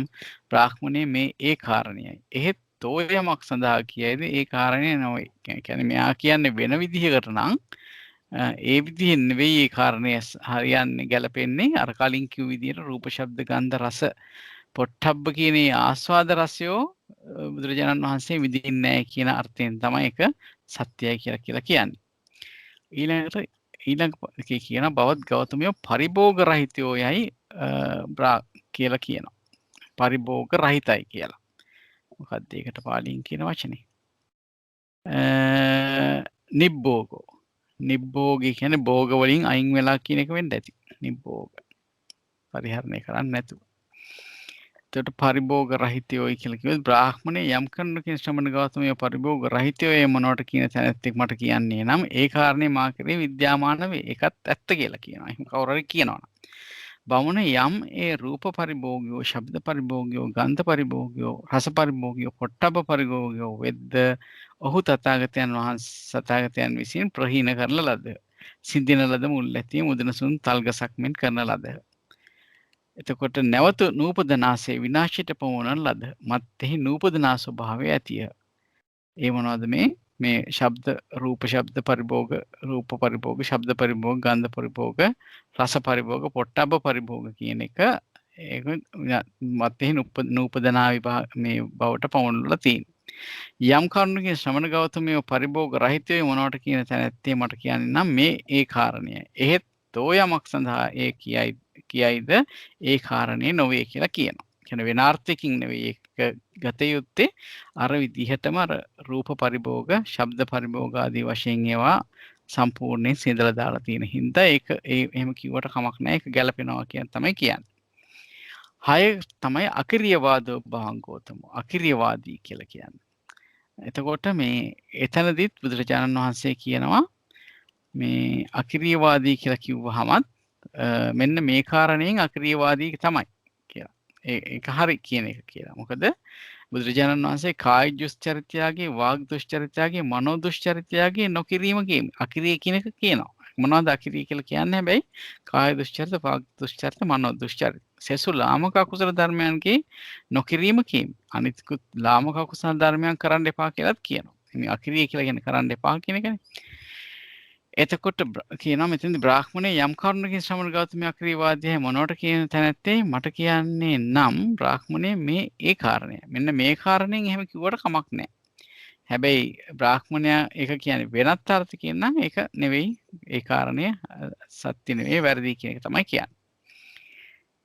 බ්‍රාහ්මණය මේ ඒ කාරණයයි. එහෙත් තෝයමක් සඳහා කියයිද ඒ කාරණය නොවේ. කියන්නේ මෙයා කියන්නේ වෙන විදිහකට නම් ඒ විදිහෙන් නෙවෙයි ඒ කාරණය හරියන්නේ ගැලපෙන්නේ අර කලින් කිව් විදිහට රූප ශබ්ද ගන්ධ රස පොට්ටබ්බ කියන ඒ ආස්වාද රසයෝ බුදුරජාණන් වහන්සේ විඳින්නේ නැහැ කියන අර්ථයෙන් තමයි ඒක සත්‍යයි කියලා කියන්නේ. ඊළඟ කියන බවත් ගෞතමයෝ පරිභෝග රහිතයෝ යයි කියලා කියනවා. පරිභෝග රහිතයි කියලා. මොකක්ද ඒකට පාලියෙන් කියන වචනේ? නිබ්බෝගෝ. නිබ්බෝගී කියන්නේ භෝග වලින් අයින් වෙලා කියන එක වෙන්න ඇති. නිබ්බෝග. පරිහරණය කරන්නේ නැතුව. එතකොට පරිභෝග රහිතයෝයි කියලා කිව්වොත් බ්‍රාහ්මණය යම් කරුණකින් ශ්‍රමණ ගෞතමයෝ පරිභෝග රහිතයෝ මොනවට කියන තැනැත්තෙක් මට කියන්නේ නම් ඒ කාරණේ මා කරේ විද්‍යාමාන වේ. ඒකත් ඇත්ත කියලා කියනවා. එහෙනම් කවුරු හරි කියනවා. බමුණ යම් ඒ රූප පරිභෝගයෝ, ශබ්ද පරිභෝගයෝ, ගන්ධ පරිභෝගයෝ, රස පරිභෝගයෝ, පොට්ටබ්බ පරිභෝගයෝ වෙද්ද ඔහු තථාගතයන් විසින් ප්‍රහීන කරන ලද සිඳින ලද මුල් ඇති මුදනසුන් තල්ගසක් මෙන් කරන ලද. එතකොට නැවත නූපදනාසේ විනාශයට පමුණන ලද මත්ෙහි නූපදනා ස්වභාවය ඇතිය. ඒ මොනවද මේ ශබ්ද රූප ශබ්ද පරිභෝග රූප පරිභෝග ශබ්ද පරිභෝග ගන්ධ පරිභෝග රස පරිභෝග පොට්ටබ්බ පරිභෝග කියන එක ඒක මත්ෙහි නූපදනා මේ බවට පමුණුලා තියෙනවා. යම් කරුණකින් ශ්‍රමණ ගෞතමයෝ පරිභෝග රහිතයෝ මොනවට කියන තැනැත්තේ මට කියන්නේ නම් මේ ඒ කාරණයයි. එහෙත් තෝ යමක් සඳහා ඒ කියයි කියයිද ඒ කාරණේ නොවේ කියලා කියනවා. කියන වෙනාර්ථයකින් නෙවෙයි ඒක ගත යුත්තේ අර විදිහටම අර රූප පරිභෝග, ශබ්ද පරිභෝග ආදී වශයෙන් ඒවා සම්පූර්ණයෙන් සිඳලා දාලා තියෙන හින්දා ඒක එහෙම කිව්වට කමක් නැහැ. ඒක ගැලපෙනවා කියන තමයි කියන්නේ. 6 තමයි අකිරියවාදෝ භවංගෝතම. අකිරියවාදී කියලා කියන්නේ. එතකොට මේ එතනදිත් බුදුරජාණන් වහන්සේ කියනවා මේ අකිරියවාදී කියලා කිව්වහමත් මෙන්න මේ කාරණයෙන් අක්‍රියවාදී තමයි කියලා. ඒක හරි කියන එක කියලා. මොකද බුදුරජාණන් වහන්සේ කාය දුස්චරිතයගේ, වාග් දුස්චරිතයගේ, මනෝ දුස්චරිතයගේ නොකිරීම කියන අක්‍රිය කියන එක කියනවා. මොනවද අක්‍රිය කියලා කියන්නේ? හැබැයි කාය දුස්චරිත, වාග් දුස්චරිත, මනෝ දුස්චරිත. සෙසු ලාමක අකුසල ධර්මයන්ගේ නොකිරීම කියන. අනිත්කුත් ලාමක අකුසල ධර්මයන් කරන්න එපා කියලාත් කියනවා. මේ අක්‍රිය කියලා කියන්නේ කරන්න එපා කියන එකනේ. එතකොට කියනවා මෙතනදී බ්‍රාහ්මණය යම් කරුණකින් ශ්‍රමණ ගෞතමයා ක්‍රියාවාදයේ මොනවට කියන තැනැත්තේ මට කියන්නේ නම් බ්‍රාහ්මණය මේ ඒ කාරණය. මෙන්න මේ කාරණෙන් එහෙම කිව්වට කමක් නැහැ. හැබැයි බ්‍රාහ්මණයා ඒක කියන්නේ වෙනත් අර්ථකින් නම් ඒක නෙවෙයි. ඒ කාරණය සත්‍ය නෙවෙයි වැරදි කියන එක තමයි කියන්නේ.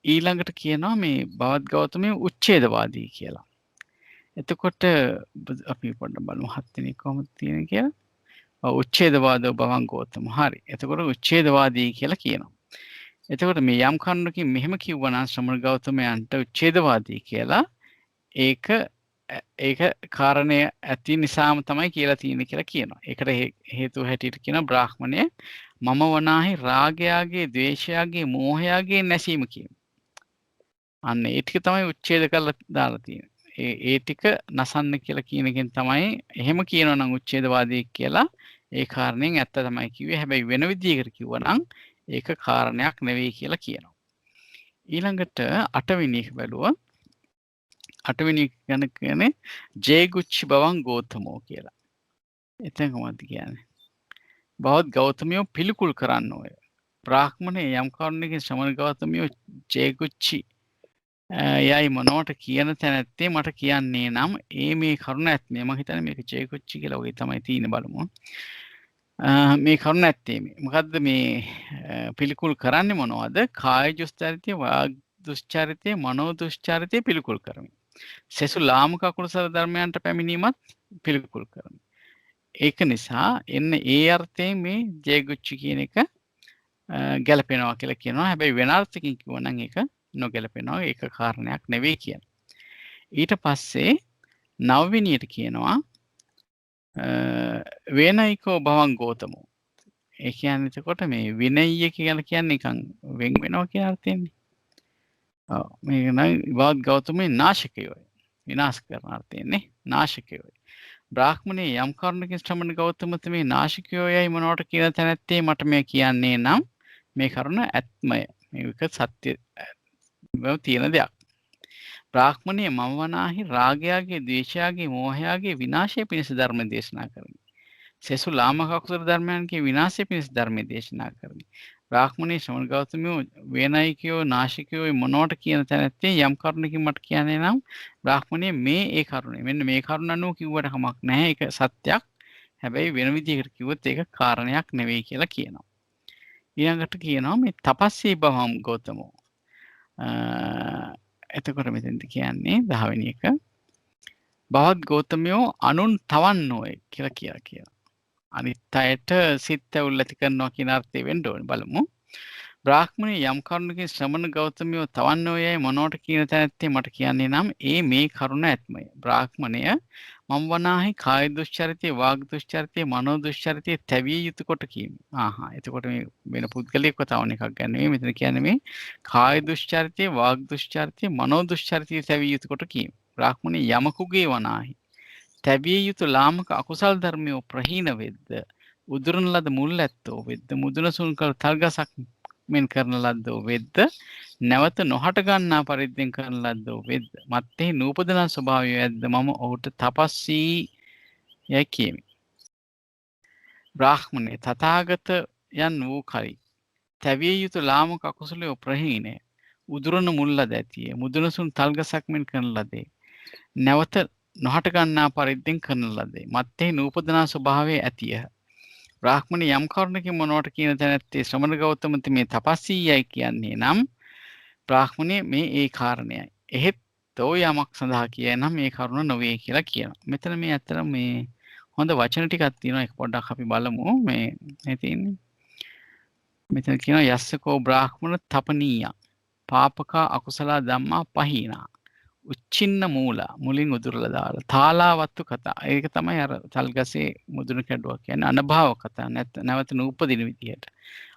ඊළඟට කියනවා මේ බවත් ගෞතමයේ උච්ඡේදවාදී කියලා. එතකොට අපි පොඩ්ඩක් බලමු 7 වෙනි කොහොමද තියෙන්නේ කියලා. උච්ඡේදවාදෝ භවංගෝතම. හරි. එතකොට උච්ඡේදවාදී කියලා කියනවා. එතකොට මේ යම් කරුණකින් මෙහෙම කිව්වනම් ශ්‍රමණ ගෞතමයන්ට උච්ඡේදවාදී කියලා ඒක කාරණය ඇති නිසාම තමයි කියලා තියෙන්නේ කියලා කියනවා. ඒකට හේතුව හැටියට කියන බ්‍රාහ්මණය මම වනාහි රාගයාගේ, ද්වේෂයාගේ, මෝහයාගේ නැසීම කියනවා. අන්න ඒ ටික තමයි උච්ඡේද කරලා දාලා තියෙන්නේ. ඒ ටික නසන්න කියලා කියන එකෙන් තමයි එහෙම කියනවා නම් උච්ඡේදවාදී කියලා ඒ කාරණෙන් ඇත්ත තමයි කිව්වේ. හැබැයි වෙන විදිහකට කිව්වනම් ඒක කාරණයක් නෙවෙයි කියලා කියනවා. ඊළඟට 8 වෙනි එක බැලුවොත් 8 වෙනි ගැන කියන්නේ ජේගුච්චි බවං ගෝතමෝ කියලා. එතන කොහොමද කියන්නේ? බවත් ගෞතමියෝ පිළිකුල් කරන්න ඕය. බ්‍රාහ්මණය යම් කරුණකින් ශ්‍රමණ ගෞතමියෝ ජේගුච්චි යයි මොනවට කියන තැනැත්තේ මට කියන්නේ නම් මේ කරුණ ඇත්මේ. මම හිතන්නේ මේක ජේගුච්චි කියලා වගේ තමයි තියෙන්නේ බලමු. මේ කරුණ ඇත්තේ මේ. මොකද්ද මේ පිළිකුල් කරන්නේ මොනවද? කාය දුස්චරිතය, වාග් දුස්චරිතය, මනෝ දුස්චරිතය පිළිකුල් කරමි. සෙසු ලාමක අකුසල ධර්මයන්ට පැමිණීමත් පිළිකුල් කරමි. ඒක නිසා එන්න ඒ අර්ථයෙන් මේ ජේගුච්චි කියන එක ගැලපෙනවා කියලා කියනවා. හැබැයි වෙන අර්ථකින් කිව්වනම් ඒක නොගැලපෙනවා. ඒක කාරණයක් නෙවෙයි කියන. ඊට පස්සේ 9 වෙනියට කියනවා වේනයිකෝ භවං ගෝතමෝ. ඒ කියන්නේ එතකොට මේ විනය්‍ය කියලා කියන්නේ නිකන් වෙන් වෙනවා කියන අර්ථයෙන්නේ. ඔව් මේක නම් වාග් ගෞතමේ නාශකයෝයි. විනාශ කරන අර්ථයෙන්නේ නාශකයෝයි. බ්‍රාහ්මණේ යම් කරුණකින් ශ්‍රමණ ගෞතමතුමේ නාශකයෝයයි මොනවට කියන තැනැත්තේ මට මේ කියන්නේ නම් මේ කරුණ ඇත්මය. මේක සත්‍ය තියෙන දෙයක්. බ්‍රාහ්මණය මම වනාහි රාගයාගේ, ද්වේෂයාගේ, මෝහයාගේ විනාශය පිණිස ධර්ම දේශනා කරමි. සෙසු ලාමක අකුසල ධර්මයන්ගේ විනාශය පිණිස ධර්ම දේශනා කරමි. බ්‍රාහ්මණේ ශ්‍රමණ ගෞතමයෝ වේනයිකයෝ, නාශිකයෝ මොනවට කියන තැනැත්තේ යම් කරුණකින් මට කියන්නේ නම් බ්‍රාහ්මණය මේ ඒ කරුණේ. මෙන්න මේ කරුණ අනුව කිව්වට කමක් නැහැ. ඒක සත්‍යක්. හැබැයි වෙන විදිහකට කිව්වොත් ඒක කාරණයක් නෙවෙයි කියලා කියනවා. ඊළඟට කියනවා මේ තපස්සී භවම් ගෞතමෝ. එතකොට මෙතෙන්ද කියන්නේ 10 වෙනි එක බවත් ගෞතමයෝ අනුන් තවන්නෝය කියලා කියනවා. අනිත් අයට සිත් ඇවුල් ඇති කරනවා කියන අර්ථය වෙන්න ඕනේ. බලමු. බ්‍රාහ්මණය යම් කරුණකින් ශ්‍රමණ ගෞතමයෝ තවන්නෝයයි මොනවට කියන තැනැත්තේ මට කියන්නේ නම් මේ කරුණ ඇත්මය. බ්‍රාහ්මණය මම වනාහි කාය දුස්චරිතය, වාග් දුස්චරිතය, මනෝ දුස්චරිතය තැවිය යුතු කොට කියමි. එතකොට මේ වෙන පුද්ගලයෙක්ව තවන එකක් ගන්න නෙවෙයි. මෙතන කියන්නේ මේ කාය දුස්චරිතය, වාග් දුස්චරිතය, මනෝ දුස්චරිතය තැවිය යුතු කොට කියමි. බ්‍රාහ්මණය යමකුගේ වනාහි තැවිය යුතු ලාමක අකුසල් ධර්මයෝ ප්‍රහීන වෙද්ද, උදුරන ලද මුල් ඇත්තෝ වෙද්ද, මුදුනසුන් කර තල්ගසක් මෙන් කරන ලද්දෝ වෙද්ද, නැවත නොහට ගන්නා පරිද්දෙන් කරන ලද්දෝ වෙද්ද, මත්තෙහි නූපදන ස්වභාවය ඇද්ද මම ඔහුට තපස්සී යයි කියමි. බ්‍රාහ්මණය තථාගත යන් වූ කලි තැවිය යුතු ලාමක අකුසලයෝ ප්‍රහීනය, උදුරන මුල් ලද ඇතිය, මුදුනසුන් තල්ගසක් මෙන් කරන ලදේ, නැවත නොහට ගන්නා පරිද්දෙන් කරන ලදේ, මත්තෙහි නූපදනා ස්වභාවය ඇතිය. බ්‍රාහ්මණය යම් කරුණකින් මොනවට කියන තැනැත්තේ ශ්‍රමණ ගෞතමතුමේ තපස්සී යයි කියන්නේ නම් බ්‍රාහ්මණය මේ ඒ කාරණයයි. එහෙත් තෝ යමක් සඳහා කියයි නම් මේ කරුණ නොවේ කියලා කියනවා. මෙතන මේ ඇත්තටම මේ හොඳ වචන ටිකක් තියෙනවා. ඒක පොඩ්ඩක් අපි බලමු. මේ තියෙන්නේ. මෙතන කියනවා යස්සකෝ බ්‍රාහ්මණ තපනීය. පාපකා අකුසල ධම්මා පහීනා. උච්චින්න මූල මුලින් උදුරලා දාලා තාලාවත්තු කතා. ඒක තමයි අර තල්ගසේ මුදුන කැඩුවා කියන්නේ අනභාව කතා. නැවත නූපදින විදිහට.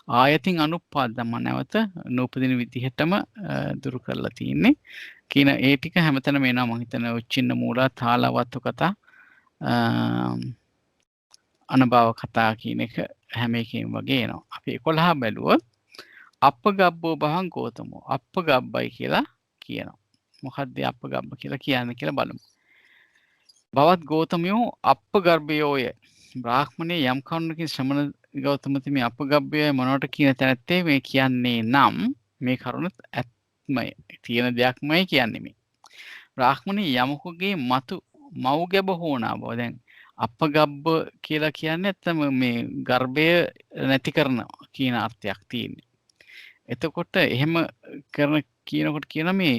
ආයතින් අනුපාද ධම්ම නැවත නූපදින විදිහටම දුරු කරලා තියෙන්නේ. කියන ඒ ටික හැමතැනම එනවා මම හිතන්නේ උච්චින්න මූල තාලාවත්තු කතා අනභාව කතා කියන එක හැම එකෙම වගේ එනවා. අපි 11 බැලුවොත් අප්පගබ්බෝ භවං ගෝතමෝ අප්පගබ්බයි කියලා කියනවා. මොකක්ද අප්පගබ්බ කියලා කියන්නේ කියලා බලමු. බවත් ගෝතමයෝ අප්පගර්භයෝය. බ්‍රාහ්මණේ යම් කරුණකින් ශ්‍රමණ ගෞතමතුමි අප්පගබ්බයෝය මොනවට කියන තැනත්තේ මේ කියන්නේ නම් මේ කරුණ ඇත්මයි. තියෙන දෙයක්මයි කියන්නේ මේ. බ්‍රාහ්මණේ යමකුගේ මතු මව් ගැබ හෝනා බව. දැන් අප්පගබ්බ කියලා කියන්නේ නැත්නම් මේ ගර්භය නැති කරන කියන අර්ථයක් තියෙන්නේ. එතකොට එහෙම කරන කියනකොට කියන මේ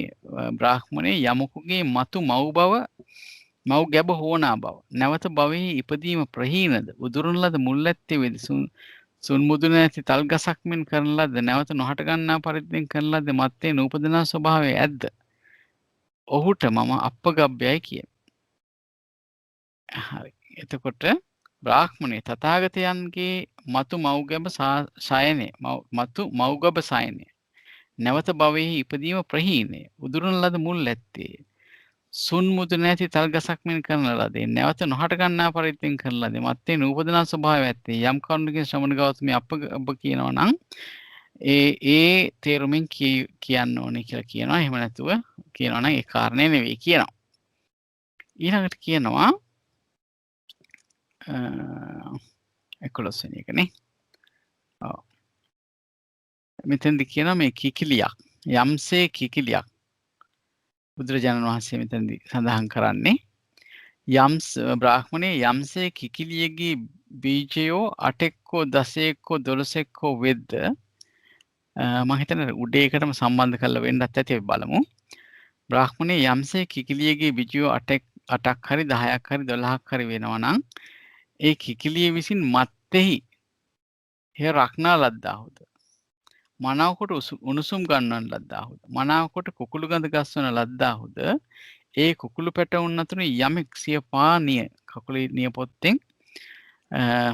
බ්‍රාහ්මණේ යමකුගේ මතු මව් ගැබ හෝනා බව. නැවත භවෙහි ඉපදීම ප්‍රහීනද උදුරන ලද මුල් ඇත්තේ වෙද සුන් මුදුන ඇති තල් ගසක් මෙන් කරන ලද නැවත නොහට ගන්නා පරිද්දෙන් කරන ලද මත්තේ නූපදනා ස්වභාවය ඇද්ද. ඔහුට මම අප්පගබ්බයයි කියන. හරි. එතකොට බ්‍රාහ්මණේ තථාගතයන්ගේ මතු මව්ගැබ සයනේ මතු මව්ගැබ සයනේ නැවත භවෙහි ඉපදීම ප්‍රහීනය උදුරන ලද මුල් ඇත්තේ සුන් මුදුන නැති තල් ගසක් මෙන් කරන ලදේ නැවත නොහට ගන්නා පරිද්දෙන් කරන ලදේ මත්තේ නූපදනා ස්වභාවය ඇත්තේ යම් කරුණකින් ශ්‍රමණ ගෞතමී අප්පගබ්බ කියනවා නම් ඒ තේරුමින් කියන්න ඕනේ කියලා කියනවා. එහෙම නැතුව කියනවා නම් ඒ කාරණේ නෙවෙයි කියනවා. ඊළඟට කියනවා 11 වෙනි එකනේ. ඔව්. මෙතෙන්දි කියනවා මේ කිකිලියක් යම්සේ කිකිලියක් බුදුරජාණන් වහන්සේ මෙතෙන්දි සඳහන් කරන්නේ බ්‍රාහ්මණේ යම්සේ කිකිලියගේ බීජයෝ 8ක්කෝ 10ක්කෝ 12ක්කෝ වෙද්ද මම හිතන්නේ උඩේකටම සම්බන්ධ කරලා වෙන්නත් ඇති අපි බලමු. බ්‍රාහ්මණේ යම්සේ කිකිලියගේ බීජයෝ 8ක් හරි 10ක් හරි 12ක් හරි වෙනවා නම් ඒ කිකිලිය විසින් මත්තෙහි එය රක්නා ලද්දාහුද මනාවකොට උණුසුම් ගන්නවන ලද්දාහුද මනාවකොට කුකුළු ගඳ ගස්වන ලද්දාහුද ඒ කුකුළු පැටවුන් අතර යමෙක් සිය පානීය කකුලේ නියපොත්තෙන්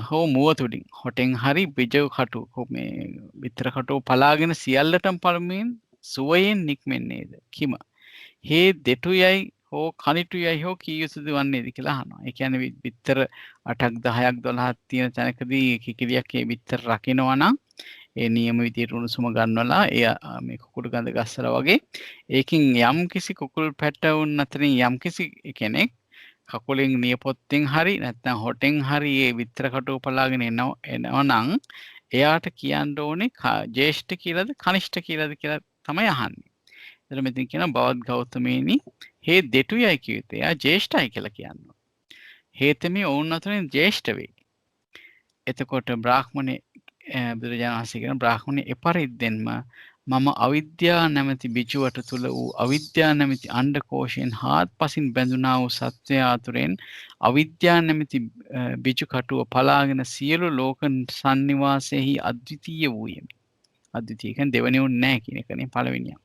හෝ මුව තුඩින් හොටෙන් හරි බිජ කටු මේ විතර කටු පලාගෙන සියල්ලටම පළමුවෙන් සුවයෙන් නික්මෙන්නේද කිම හේ දෙටුයයි හෝ කනිටුයයි හෝ කී යුතුද වන්නේද කියලා අහනවා. ඒ කියන්නේ විතර 8ක් 10ක් 12ක් තියෙන තැනකදී කිකිලියක් ඒ විතර රකින්නවා නම් ඒ නියම විදියට උණුසුම ගන්නවලා ඒ මේ කුකුළු ගඳ ගස්සලා වගේ ඒකින් යම් කිසි කුකුල් පැටවුන් අතරින් යම් කිසි කෙනෙක් කකුලෙන් නියපොත්තෙන් හරි නැත්නම් හොටෙන් හරි ඒ විතර කටුව පලාගෙන එනවා නම් එයාට කියන්න ඕනේ ජේෂ්ඨ කියලාද කනිෂ්ඨ කියලාද කියලා තමයි අහන්නේ. එතන මෙතන කියන බවත් ගෞතමේනි හේ දෙටුයයි කියුවේ එයා ජේෂ්ඨයි කියලා කියනවා. හේතමේ ඔවුන් අතරින් ජේෂ්ඨ වේ. එතකොට බ්‍රාහ්මණේ බුදුරජාණන් වහන්සේ කියන බ්‍රාහ්මණේ එපරිද්දෙන්ම මම අවිද්‍යාව නැමැති බිජුවට තුල වූ අවිද්‍යාව නැමැති අණ්ඩකෝෂයෙන් හාත්පසින් බැඳුනා වූ සත්‍යය අතුරෙන් අවිද්‍යාව නැමැති බිජු කටුව පලාගෙන සියලු ලෝක සන්නිවාසයෙහි අද්විතීය වූයෙමි. අද්විතීය කියන්නේ දෙවෙනිවුන් නැහැ කියන එකනේ පළවෙනිය.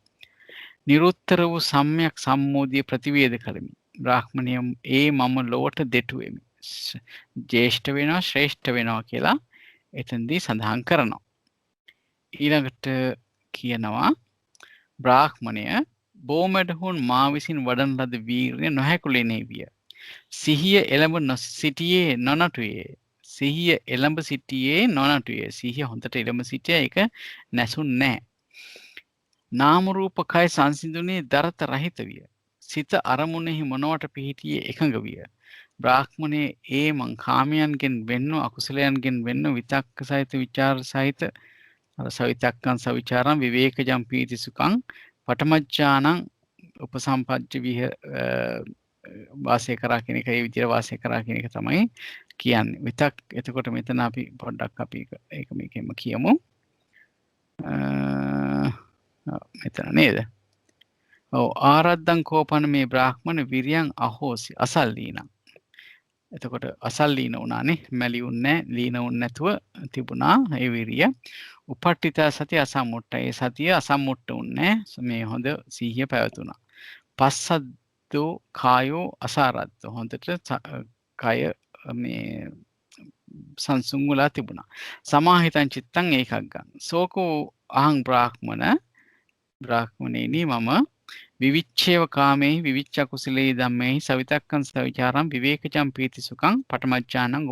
නිරුත්තර වූ සම්‍යක් සම්මෝධිය ප්‍රතිවේද කරමි. බ්‍රාහ්මණියම් ඒ මම ලොවට දෙටුවෙමි. ජේෂ්ඨ වෙනවා ශ්‍රේෂ්ඨ වෙනවා කියලා එතෙන්දී සඳහන් කරනවා. ඊළඟට කියනවා බ්‍රාහ්මණය බෝමැඩහුන් මා විසින් වඩන ලද වීරිය නොහැකුලෙනේ විය. සිහිය එළඹ සිටියේ නොනටුවේ. සිහිය එළඹ සිටියේ නොනටුවේ. සිහිය හොඳට එළඹ සිටියා ඒක නැසුන් නැහැ. නාම රූප කය සංසිඳුනේ දරත රහිත විය. සිත අරමුණෙහි මොනවට පිහිටියේ එකඟ විය. බ්‍රාහ්මණේ ඒ මං කාමයන්ගෙන් වෙන්න අකුසලයන්ගෙන් වෙන්න විතක්ක සහිත විචාර සහිත සවිතක්කං සවිචාරං විවේකජං පීති සුඛං පඨමඥානං උපසම්පජ්ජ විහ වාසය කරා කියන එක ඒ විදිහට වාසය කරා කියන එක තමයි කියන්නේ. විතක් එතකොට මෙතන අපි පොඩ්ඩක් අපි ඒක මේකෙම කියමු. මෙතන නේද? ඔව් ආරද්දං කෝපන මේ බ්‍රාහ්මණ විරියං අහෝසි අසල්ලීනං. එතකොට අසල්ලීන වුණානේ මැලිවුන්නේ ලීනවුන් නැතුව තිබුණා ඒ විරිය. උපට්ඨිතා සති අසම්මුට්ට ඒ සතිය අසම්මුට්ට උන්නේ මේ හොඳ සිහිය පැවතුණා. පස්සද්දෝ කායෝ අසාරද්ද හොඳට කය මේ සංසුන් වෙලා තිබුණා. සමාහිතං චිත්තං ඒකක් ගන්න. සෝකෝ අහං බ්‍රාහ්මණේනි මම විවිච්ඡේව කාමේහි විවිච්ඡ කුසලේ ධම්මේහි සවිතක්කං සවිචාරං විවේකජං පීති සුඛං පඨමඥානං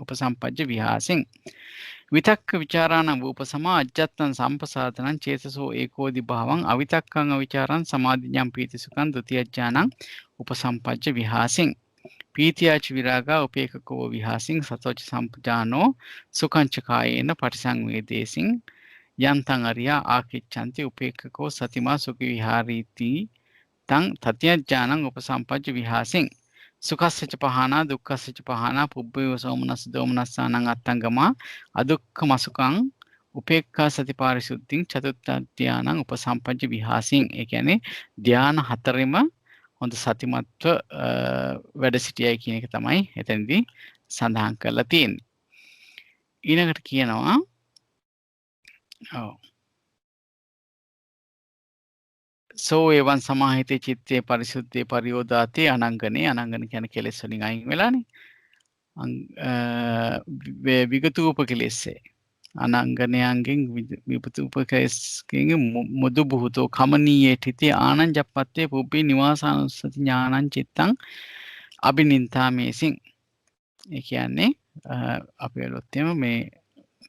උපසම්පජ්ජ විහාසින් විතක්ක විචාරාණං උපසමා අජ්ජත්තං සම්පසාදනං චේතසෝ ඒකෝදි භාවං අවිතක්කං අවිචාරං සමාධිඥං පීති සුඛං ဒ ුතියඥානං උපසම්පජ්ජ විහාසින් පීතියාච විරාගා උපේකකෝ විහාසින් සතෝච සම්පජානෝ සුඛංච කායේන පටිසංවේදේසින් යන්තං අරියා ආකිච්ඡන්ති උපේක්ඛකෝ සතිමා සුඛ විහාරීති තං තත්‍යඥානං උපසම්පජ්ජ විහාසින් සුඛස්සච පහනා දුක්ඛස්සච පහනා පුබ්බේ සෝමනස්ස දෝමනස්සානං අත්තංගමා අදුක්ඛම සුඛං උපේක්ඛා සති පාරිශුද්ධින් චතුත්ථ ධානං උපසම්පජ්ජ විහාසින්. ඒ කියන්නේ ධාන හතරෙම හොඳ සතිමත්ව වැඩ සිටියයි කියන එක තමයි එතනදී සඳහන් කරලා තියෙන්නේ. ඊළඟට කියනවා සෝ එවන් සමාහිතේ චිත්තේ පරිසුද්ධේ පරියෝදාතේ අනංගනේ අනංගන කියන කෙලෙස් වලින් අයින් වෙලානේ විගතූප කෙලෙස්සේ අනංගනයන්ගෙන් විපතූප කෙලෙස්ගෙන් මුදු බුහතෝ කමනීයේ තිතේ ආනංජප්පත්තේ පුබ්බේ නිවාසානුස්සති ඥානං චිත්තං අබිනින්තාමේසින්. ඒ කියන්නේ අපි වලොත්තේම මේ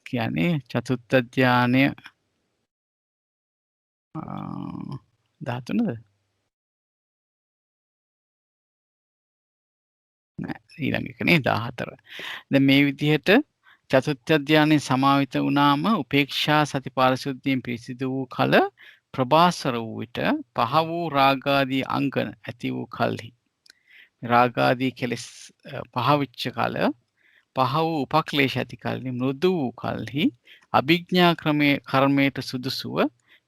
කියන්නේ චතුත්ථ ධානය 13ද නෑ ඊළඟ එක නේ 14. දැන් මේ විදිහට චතුත්ථ ධානයේ සමාවිත වුණාම උපේක්ෂා සති පාරිශුද්ධියෙන් පිරිසිදු වූ කල ප්‍රභාස්වර වූ විට පහ වූ රාගාදී අංගන ඇති වූ කල්හි රාගාදී කෙලෙස් පහ විච්ච කල පහ වූ උපක්ලේශ ඇති කල්හි මෘදු වූ කල්හි අභිඥා කර්මයට සුදුසුව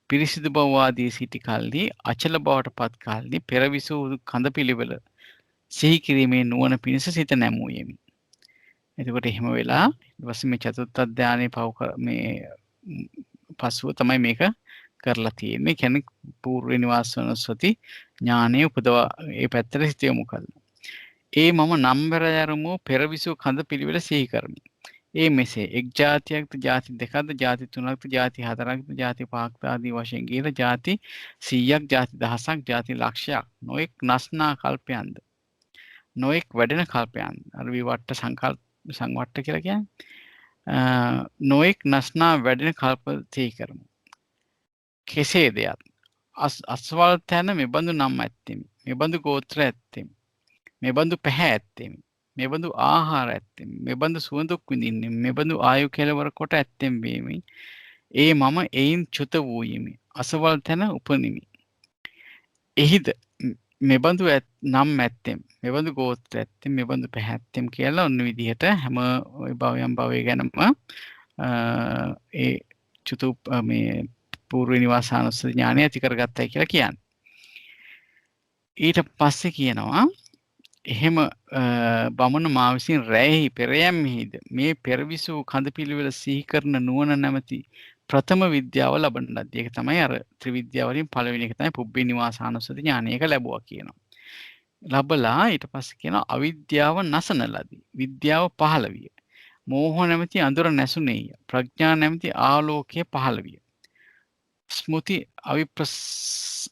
පිරිසිදු බව ආදී සිටි කල්හි අචල බවට පත් කල්හි පෙරවිසූ කඳ පිළිවෙල සිහි කිරීමේ නුවණ පිණිස සිත නැමුවෙමි. එතකොට එහෙම වෙලා ඊට පස්සේ මේ චතුත්ථ ධානයේ මේ පසුව තමයි මේක කරලා තියෙන්නේ. කියන්නේ පූර්ව නිවාසනසති ඥානය උපදවා ඒ පැත්තට සිත යොමු කළා. ඒ මම නම්බර යරමු පෙරවිසූ කඳ පිළිවෙල සිහි කරමි. ඒ මෙසේ එක් ජාතියක්ද ජාති දෙකක්ද ජාති තුනක්ද ජාති හතරක්ද ජාති පහක්ද ආදී වශයෙන් ගිහිලා ජාති 100ක් ජාති දහසක් ජාති ලක්ෂයක් නොඑක් නස්නා කල්පයන්ද නොඑක් වැඩෙන කල්පයන්ද අර විවට්ට සංවට්ට කියලා කියන්නේ නොඑක් නස්නා වැඩෙන කල්ප තේ කරමු. කෙසේද යත් අස්වල් තැන මෙබඳු නම් ඇත්තෙමි මෙබඳු ගෝත්‍ර ඇත්තෙමි මෙබඳු පැහැ ඇත්තෙමි මෙබඳු ආහාර ඇත්තෙමි මෙබඳු සුවඳුක් විඳින්නේ මෙබඳු ආයු කෙලවර කොට ඇත්තෙම් වීමි. ඒ මම එයින් චුත වූයෙමි අසවල් තැන උපනිමි. එහිද මෙබඳු නම් ඇත්තෙම් මෙබඳු ගෝත්‍ර ඇත්තෙම් මෙබඳු පැහැ ඇත්තෙම් කියලා ඔන්න විදිහට හැම භවයන් භවය ගැනම ඒ චුත මේ පූර්ව නිවාසානුස්සති ඥානය ඇති කරගත්තයි කියලා කියන්නේ. ඊට පස්සේ කියනවා එහෙම බමුණ මා විසින් රැයෙහි පෙරයම්හිද මේ පෙරවිසූ කඳ පිළිවෙල සිහි කරන නුවණ නැමැති ප්‍රථම විද්‍යාව ලබන ලද්දේ. ඒක තමයි අර ත්‍රිවිද්‍යාව වලින් පළවෙනි එක තමයි පුබ්බේ නිවාසානුස්සති ඥානය. ඒක ලැබුවා කියනවා. ලැබලා ඊට පස්සේ කියනවා අවිද්‍යාව නැසන ලදී. විද්‍යාව පහළ විය. මෝහ නැමැති අඳුර නැසුනේය. ප්‍රඥා නැමැති ආලෝකය පහළ විය. ස්මෘති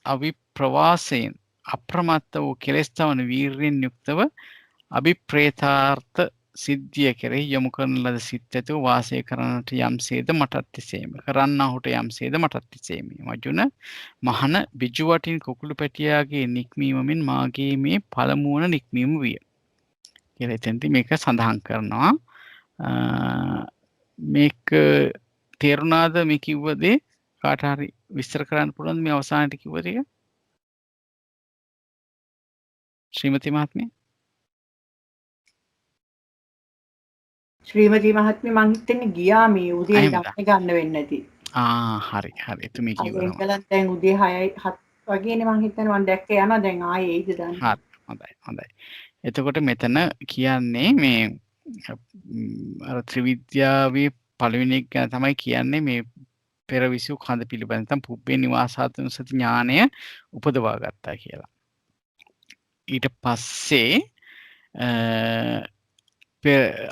අවිප්‍රවාසයෙන් අප්‍රමත්ත වූ කෙලෙස් තවන වීර්යෙන් යුක්තව අභිප්‍රේතාර්ථ සිද්ධිය කෙරෙහි යොමු කරන ලද සිත් ඇතුව වාසය කරන්නට යම්සේද මටත් එසේම කරන්නාහුට යම්සේද මටත් එසේම මජුන මහන බිජු වටින් කුකුළු පැටියාගේ නික්මීම මෙන් මාගේ මේ පළමුවන නික්මීම විය කියලා එතෙන්දී මේක සඳහන් කරනවා. මේක තේරුණාද මේ කිව්ව දේ කාට හරි විස්තර කරන්න පුළුවන්ද මේ අවසානයේ කිව්ව දේ? ශ්‍රීමති මහත්මිය ශ්‍රීමති මහත්මිය මං හිතන්නේ ගියා මේ උදේ ගන්න වෙන්නේ නැති. හරි හරි එතුමී අද කිව්වම එංගලන්තෙන් දැන් උදේ 6:07 වගේනේ මං හිතන්නේ මං දැක්ක යනවා දැන් ආයේ එයිද දන්නේ හරි හොඳයි එතකොට මෙතන කියන්නේ මේ අර ත්‍රිවිද්‍යාවේ පළවෙනි එක ගැන තමයි කියන්නේ මේ පෙරවිසු කඳ පිළිබඳ නැත්නම් පුබ්බේ නිවාසානුස්සති ඥානය උපදවා ගත්තා කියලා. ඊට පස්සේ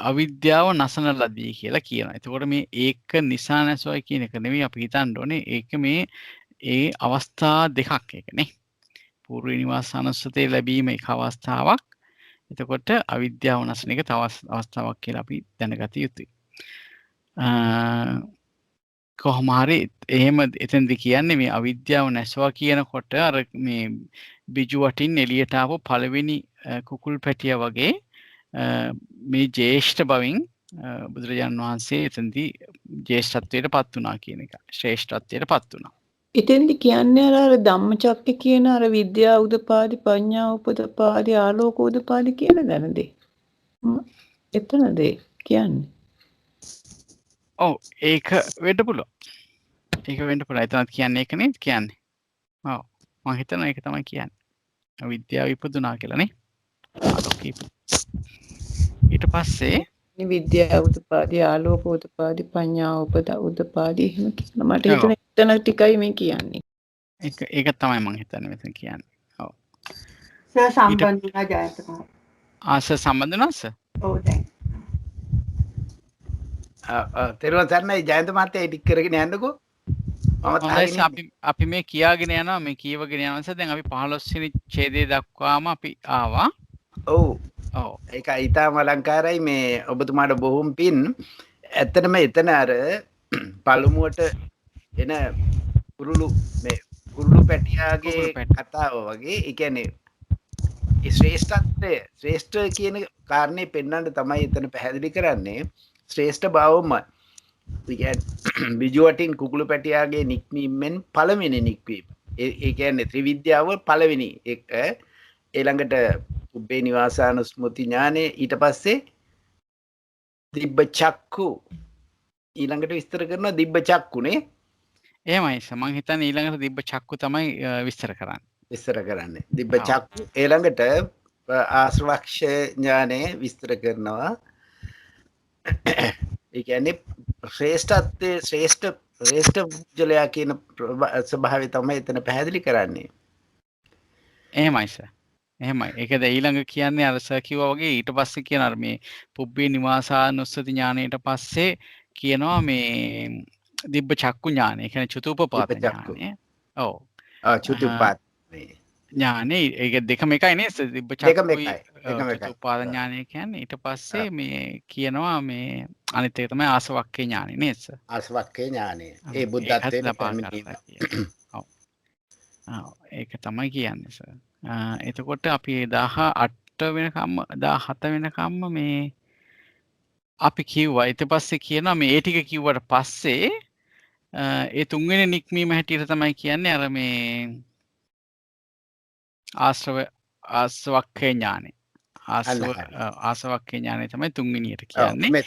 අවිද්‍යාව නසන ලදී කියලා කියනවා. එතකොට මේ ඒක නිසා නැසොයි කියන එක නෙවෙයි අපි හිතන්න ඕනේ. ඒක මේ ඒ අවස්ථා දෙකක් ඒකනේ. పూర్ව නිවාසානුස්සතිය ලැබීම එක අවස්ථාවක්. එතකොට අවිද්‍යාව නසන එක තව අවස්ථාවක් කියලා අපි දැනගත යුතුයි. කොහොම හරි එහෙම එතෙන්දි කියන්නේ මේ අවිද්‍යාව නැසවා කියනකොට අර මේ බිජු වටින් එළියට ආපු පළවෙනි කුකුල් පැටියා වගේ මේ ජේෂ්ඨ බවින් බුදුරජාණන් වහන්සේ එතෙන්දී ජේෂ්ඨත්වයට පත් වුණා කියන එක. ශ්‍රේෂ්ඨත්වයට පත් වුණා. ඉතින්දි කියන්නේ අර ධම්මචක්ක කියන අර විද්‍යා උදපාදි පඤ්ඤා උපදපාදි ආලෝක උදපාදි කියන දැනද? එතනද කියන්නේ? ඔව් ඒක වෙන්න පුළුවන්. ඒක වෙන්න පුළුවන්. එතනත් කියන්නේ ඒක නේද කියන්නේ? ඔව් මම හිතනවා ඒක තමයි කියන්නේ. විද්‍යාව ඉපදුනා කියලා නේ. ආලෝක ඊට පස්සේ විද්‍යා උදපාදි ආලෝක උදපාදි පඤ්ඤා උදපාදි එහෙම කියන මට හිතෙන එතන ටිකයි මේ කියන්නේ. ඒක තමයි මම හිතන්නේ මෙතන කියන්නේ. ඔව්. සර් සම්බන්ධ වුණා ජයන්ත මහත්තයා. ආස සම්බන්ධ වුණාද සර්? ඔව් දැන්. තෙරුවන් සරණයි ජයන්ත මහත්තයා ටික කරගෙන යන්නකෝ. අපි මේ කියාගෙන යනවා මේ කියවගෙන යනවා සර්. දැන් අපි 15 වෙනි ඡේදය දක්වාම අපි ආවා. ඔව්. ඔව්. ඒක ඊටම අලංකාරයි මේ ඔබතුමාට බොහොම පින්. ඇත්තටම එතන අර පළමුවට එන කුරුළු පැටියාගේ කතාව වගේ ඒ කියන්නේ ඒ ශ්‍රේෂ්ඨ කියන කාරණේ පෙන්වන්න තමයි එතන පැහැදිලි කරන්නේ. ශ්‍රේෂ්ඨ භාවම බිජු වටින් කුකුළු පැටියාගේ නික්මීමෙන් පළවෙනි නික්වීම. ඒ කියන්නේ ත්‍රිවිද්‍යාව පළවෙනි එක ඊළඟට උබ්බේ නිවාසානුස්මෘති ඥානෙ ඊට පස්සේ දිබ්බ චක්කු ඊළඟට විස්තර කරනවා දිබ්බ චක්කුනේ. එහෙමයි මම හිතන්නේ ඊළඟට දිබ්බ චක්කු තමයි විස්තර කරන්නේ. දිබ්බ චක්කු ඊළඟට ආශ්‍රවක්ෂ ඥානෙ විස්තර කරනවා. ඒ කියන්නේ ශ්‍රේෂ්ඨ පුජ්‍යලයා කියන ස්වභාවය තමයි එතන පැහැදිලි කරන්නේ. එහෙමයි සර්. එහෙමයි. ඒකද ඊළඟ කියන්නේ අර සර් කිව්වා වගේ ඊට පස්සේ කියන අර මේ පුබ්බේ නිවාසානුස්සති ඥානයට පස්සේ කියනවා මේ දිබ්බ චක්කු ඥානය. ඒ කියන්නේ චතුප්පපාත ඥානය. ඔව්. චතුප්පපාත ඥානෙ ඒක දෙකම එකයි නේද? දිබ්බ චක්කුයි චතුප්පපාත ඥානය කියන්නේ ඊට පස්සේ මේ කියනවා මේ අනිත් එක තමයි ආසවක්ඛේ ඥානෙ නේද සර්? ආසවක්ඛේ ඥානය. ඒ බුද්ධත්වයට පැමිණීම. ඔව්. ඒක තමයි කියන්නේ සර්. එතකොට අපි 18 වෙනකම්ම 17 වෙනකම්ම මේ අපි කිව්වා ඊට පස්සේ කියනවා මේ ඒ ටික කිව්වට පස්සේ ඒ තුන්වෙනි නික්මීම හැටියට තමයි කියන්නේ අර මේ ආසවක්ඛේ ඥානෙ. ආසවක්ඛේ ඥානෙ තමයි තුන්වෙනියට කියන්නේ. මේ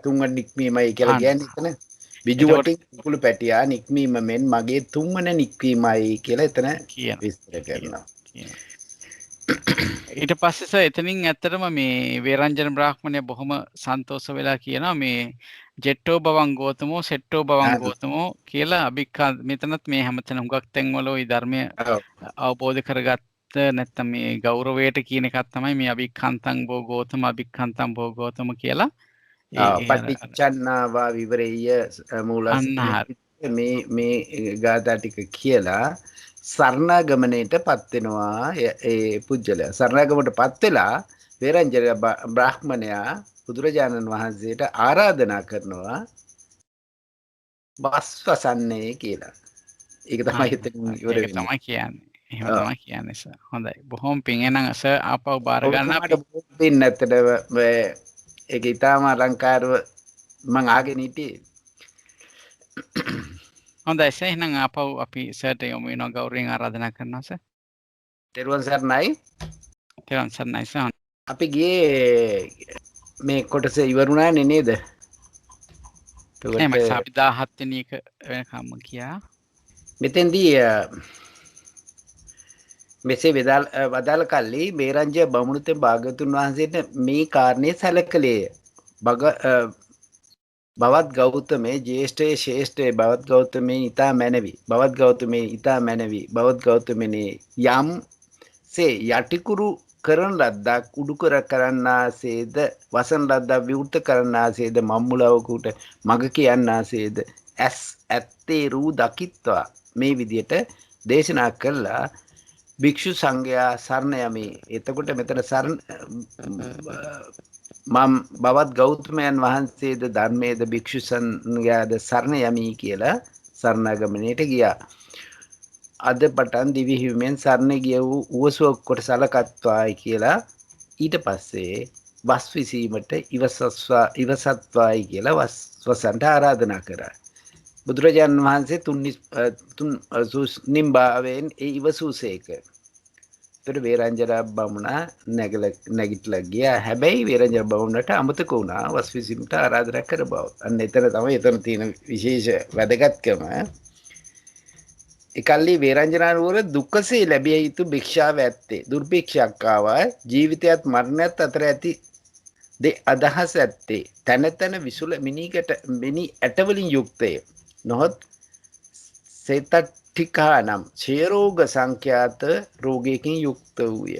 තුන්වන නික්මීමයි කියලා කියන්නේ එතන බිජු වටින් කුකුළු පැටියා නික්මීම මෙන් මගේ තුන්වන නික්මීමයි කියලා එතන විස්තර කරනවා. ඊට පස්සේ එතනින් ඇත්තටම මේ වේරංජන බ්‍රාහ්මණය බොහොම සන්තෝෂ වෙලා කියනවා මේ ජෙට්ටෝ බවං ගෝතමෝ සෙට්ටෝ බවං ගෝතමෝ කියලා අභික්ඛා මෙතනත් මේ හැමතැන හුඟක් තැන්වල ওই ධර්මය අවබෝධ කරගත්ත නැත්නම් මේ ගෞරවයට කියන එකක් තමයි මේ අභික්ඛන්තං බෝ ගෝතම අභික්ඛන්තං බෝ ගෝතම කියලා පටිච්චන්නාවා විවරෙය මූලස්ස මේ ගාථා ටික කියලා සරණාගමණයට පත් වෙනවා ඒ පුජ්‍යලයා. සරණාගමණයට පත් වෙලා වේරංජන බ්‍රාහ්මණයා බුදුරජාණන් වහන්සේට ආරාධනා කරනවා වස්වසන්නේ කියලා. ඒක තමයි හිතෙන් ඉවර වෙන්නේ. තමයි කියන්නේ. එහෙම තමයි කියන්නේ සර්. හොඳයි. බොහොම පිං එනං සර් ආපහු බාර ගන්න අපි පින් නැත්තට ඒක ඊටාම අලංකාරව මං ආගෙන හිටියේ. හොඳයි සර් එහෙනම් ආපහු අපි සර්ට යමු වෙනවා ගෞරවයෙන් ආරාධනා කරනවා සර්. තෙරුවන් සරණයි. තෙරුවන් සරණයි සර්. අපි ගියේ මේ කොටස ඉවරුණානේ නේද? එහෙමයි අපි 17 වෙනි එක වෙනකම්ම කියා. මෙතෙන්දී මෙසේ වදාළ කල්ලි බේරංජය බමුණුතෙන් භාග්‍යවතුන් වහන්සේට මේ කාරණය සැලකලේය. බවත් ගෞතමේ ජේෂ්ඨයේ ශ්‍රේෂ්ඨයේ බවත් ගෞතමේ ඊතා මැනවි. බවත් ගෞතමේ ඊතා මැනවි. බවත් ගෞතමනේ යම් සේ යටිකුරු කරන ලද්දක් උඩුකර කරන්නාසේද වසන ලද්දක් විවෘත කරන්නාසේද මම්මුලවකුට මග කියන්නාසේද ඇස් ඇත්තේ රූ දකිත්වා මේ විදියට දේශනා කළා. භික්ෂු සංඝයා සරණ යමි. එතකොට මෙතන සරණ මම බවත් ගෞතමයන් වහන්සේද ධර්මයේද භික්ෂු සංඝයාද සරණ යමි කියලා සරණාගමණයට ගියා. අද පටන් දිවි හිමියෙන් සරණ ගිය වූ උවසුවක් කොට සලකත්වායි කියලා ඊට පස්සේ වස් විසීමට ඉවසත්වායි කියලා වසන්ට ආරාධනා කරා. බුදුරජාණන් වහන්සේ තුන් නිම්භාවයෙන් ඒ ඉවසූසේක. එතකොට වේරංජනා බමුණා නැගිටලා ගියා. හැබැයි වේරංජන බමුණට අමතක වුණා වස් විසීමට ආරාධනා කර බව. අන්න එතන තමයි එතන තියෙන විශේෂ වැදගත්කම. එකල්ලි වේරංජනා නුවර දුක්ඛසේ ලැබිය යුතු භික්ෂාව ඇත්තේ. දුර්භික්ෂයක් ආවා ජීවිතයත් මරණයත් අතර ඇති අදහස් ඇත්තේ. තන තන විසුල මිනි ඇටවලින් යුක්තය. නොහොත් සේතට්ඨිකා නම් ක්ෂයරෝග සංඛ්‍යාත රෝගයකින් යුක්ත වූය.